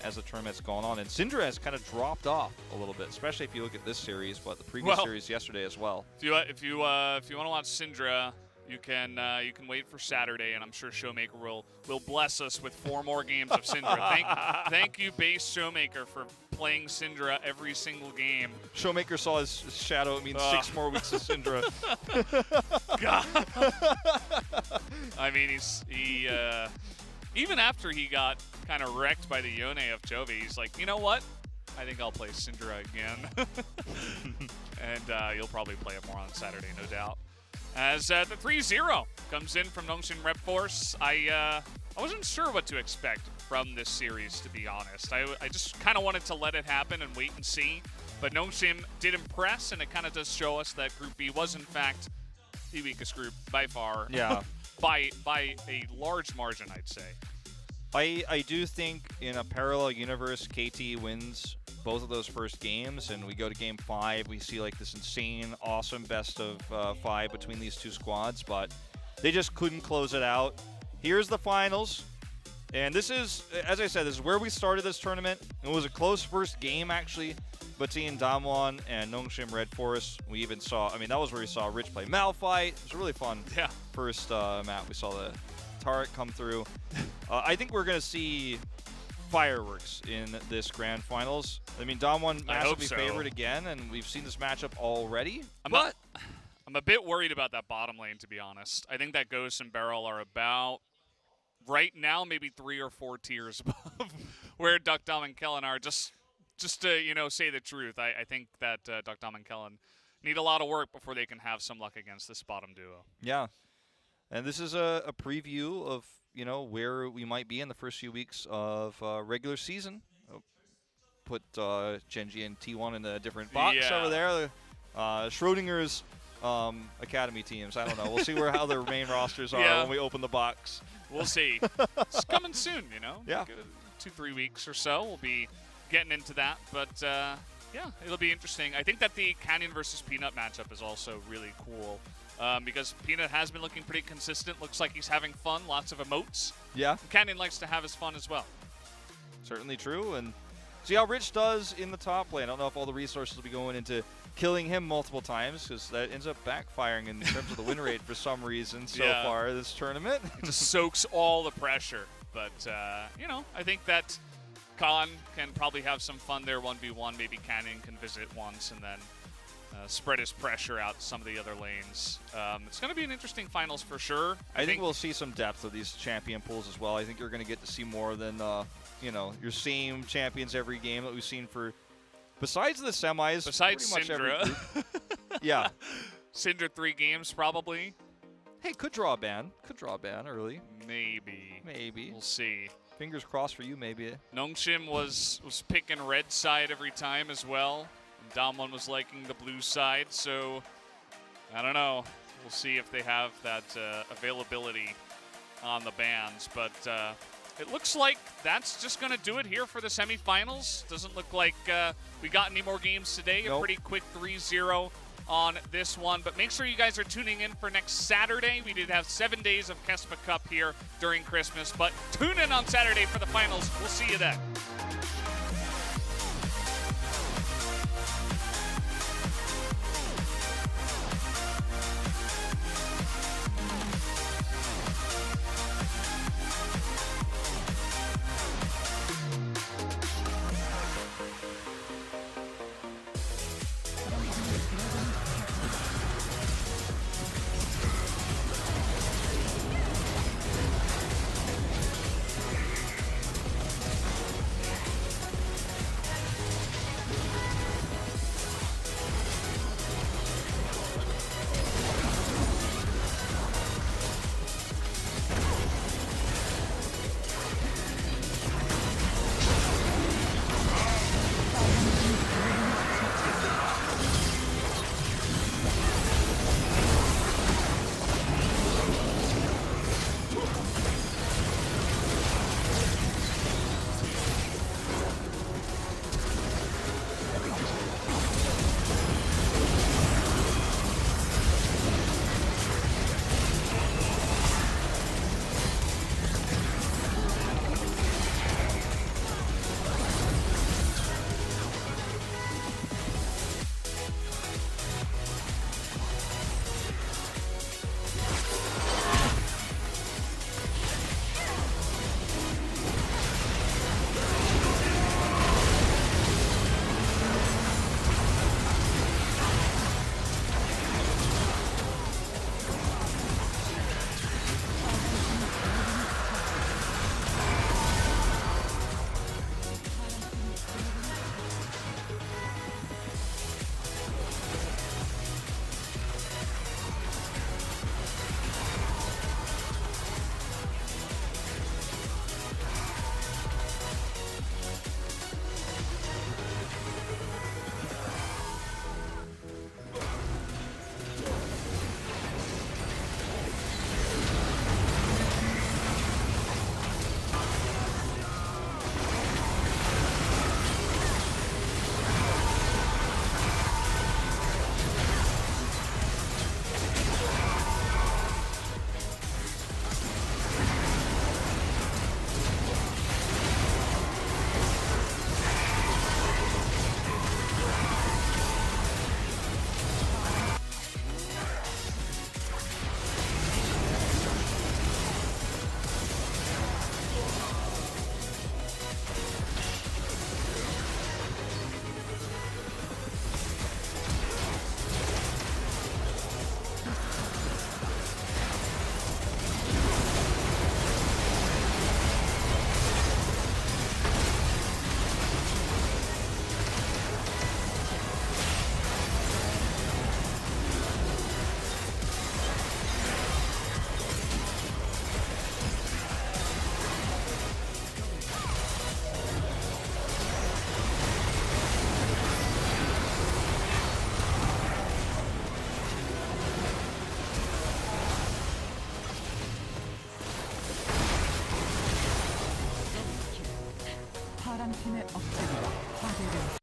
as the tournament's gone on. And Syndra has kind of dropped off a little bit, especially if you look at this series, but the previous series yesterday as well. If you want to watch Syndra, you can wait for Saturday, and I'm sure Showmaker will bless us with 4 more games of Syndra. Thank you, base Showmaker, for playing Syndra every single game. Showmaker saw his shadow. It means 6 more weeks of Syndra. God. I mean, he even after he got kind of wrecked by the Yone of Jovi, he's like, you know what? I think I'll play Syndra again. And you'll probably play it more on Saturday, no doubt. As the 3-0 comes in from NONGSHIM Repforce, I wasn't sure what to expect from this series, to be honest. I just kind of wanted to let it happen and wait and see. But NONGSHIM did impress, and it kind of does show us that Group B was, in fact, the weakest group by far. Yeah. by a large margin, I'd say. I do think in a parallel universe, KT wins both of those first games, and we go to game 5. We see like this insane, awesome best of 5 between these two squads, but they just couldn't close it out. Here's the finals, and this is, as I said, this is where we started this tournament. It was a close first game, actually, between Damwon and NONGSHIM Repforce. We even saw, I mean, that was where we saw Rich play Malphite. It was a really fun first map. We saw the turret come through. I think we're going to see fireworks in this grand finals. I mean, Damwon massively favored again, and we've seen this matchup already. I'm a bit worried about that bottom lane, to be honest. I think that Ghost and Beryl are about, right now, maybe 3 or 4 tiers above where Duckdom and Kellen are. Just to, you know, say the truth, I think that Duckdom and Kellen need a lot of work before they can have some luck against this bottom duo. Yeah. And this is a preview of, where we might be in the first few weeks of regular season. Put Genji and T1 in a different box over there. Schrodinger's academy teams. I don't know. We'll see how their main rosters are when we open the box. We'll see. It's coming soon, Yeah. 2-3 weeks or so. We'll be getting into that. But, yeah, it'll be interesting. I think that the Canyon versus Peanut matchup is also really cool because Peanut has been looking pretty consistent. Looks like he's having fun. Lots of emotes. Yeah. Canyon likes to have his fun as well. Certainly true. And see how Rich does in the top lane. I don't know if all the resources will be going into killing him multiple times because that ends up backfiring in terms of the win rate for some reason so far this tournament. It just soaks all the pressure. But, I think that Khan can probably have some fun there 1v1. Maybe Canyon can visit once and then spread his pressure out to some of the other lanes. It's going to be an interesting finals for sure. I think we'll see some depth of these champion pools as well. I think you're going to get to see more than, your same champions every game that we've seen for, besides the semis. Besides pretty much Syndra. Yeah. Syndra 3 games probably. Hey, could draw a ban. Could draw a ban early. Maybe. We'll see. Fingers crossed for you, maybe. NONGSHIM was picking red side every time as well. And Damwon was liking the blue side, so I don't know. We'll see if they have that availability on the bans. But it looks like that's just going to do it here for the semifinals. Doesn't look like we got any more games today. Nope. A pretty quick 3-0 on this one. But make sure you guys are tuning in for next Saturday. We did have 7 days of KeSPA Cup here during Christmas. But tune in on Saturday for the finals. We'll see you then. 한 팀의 억제기와 파괴를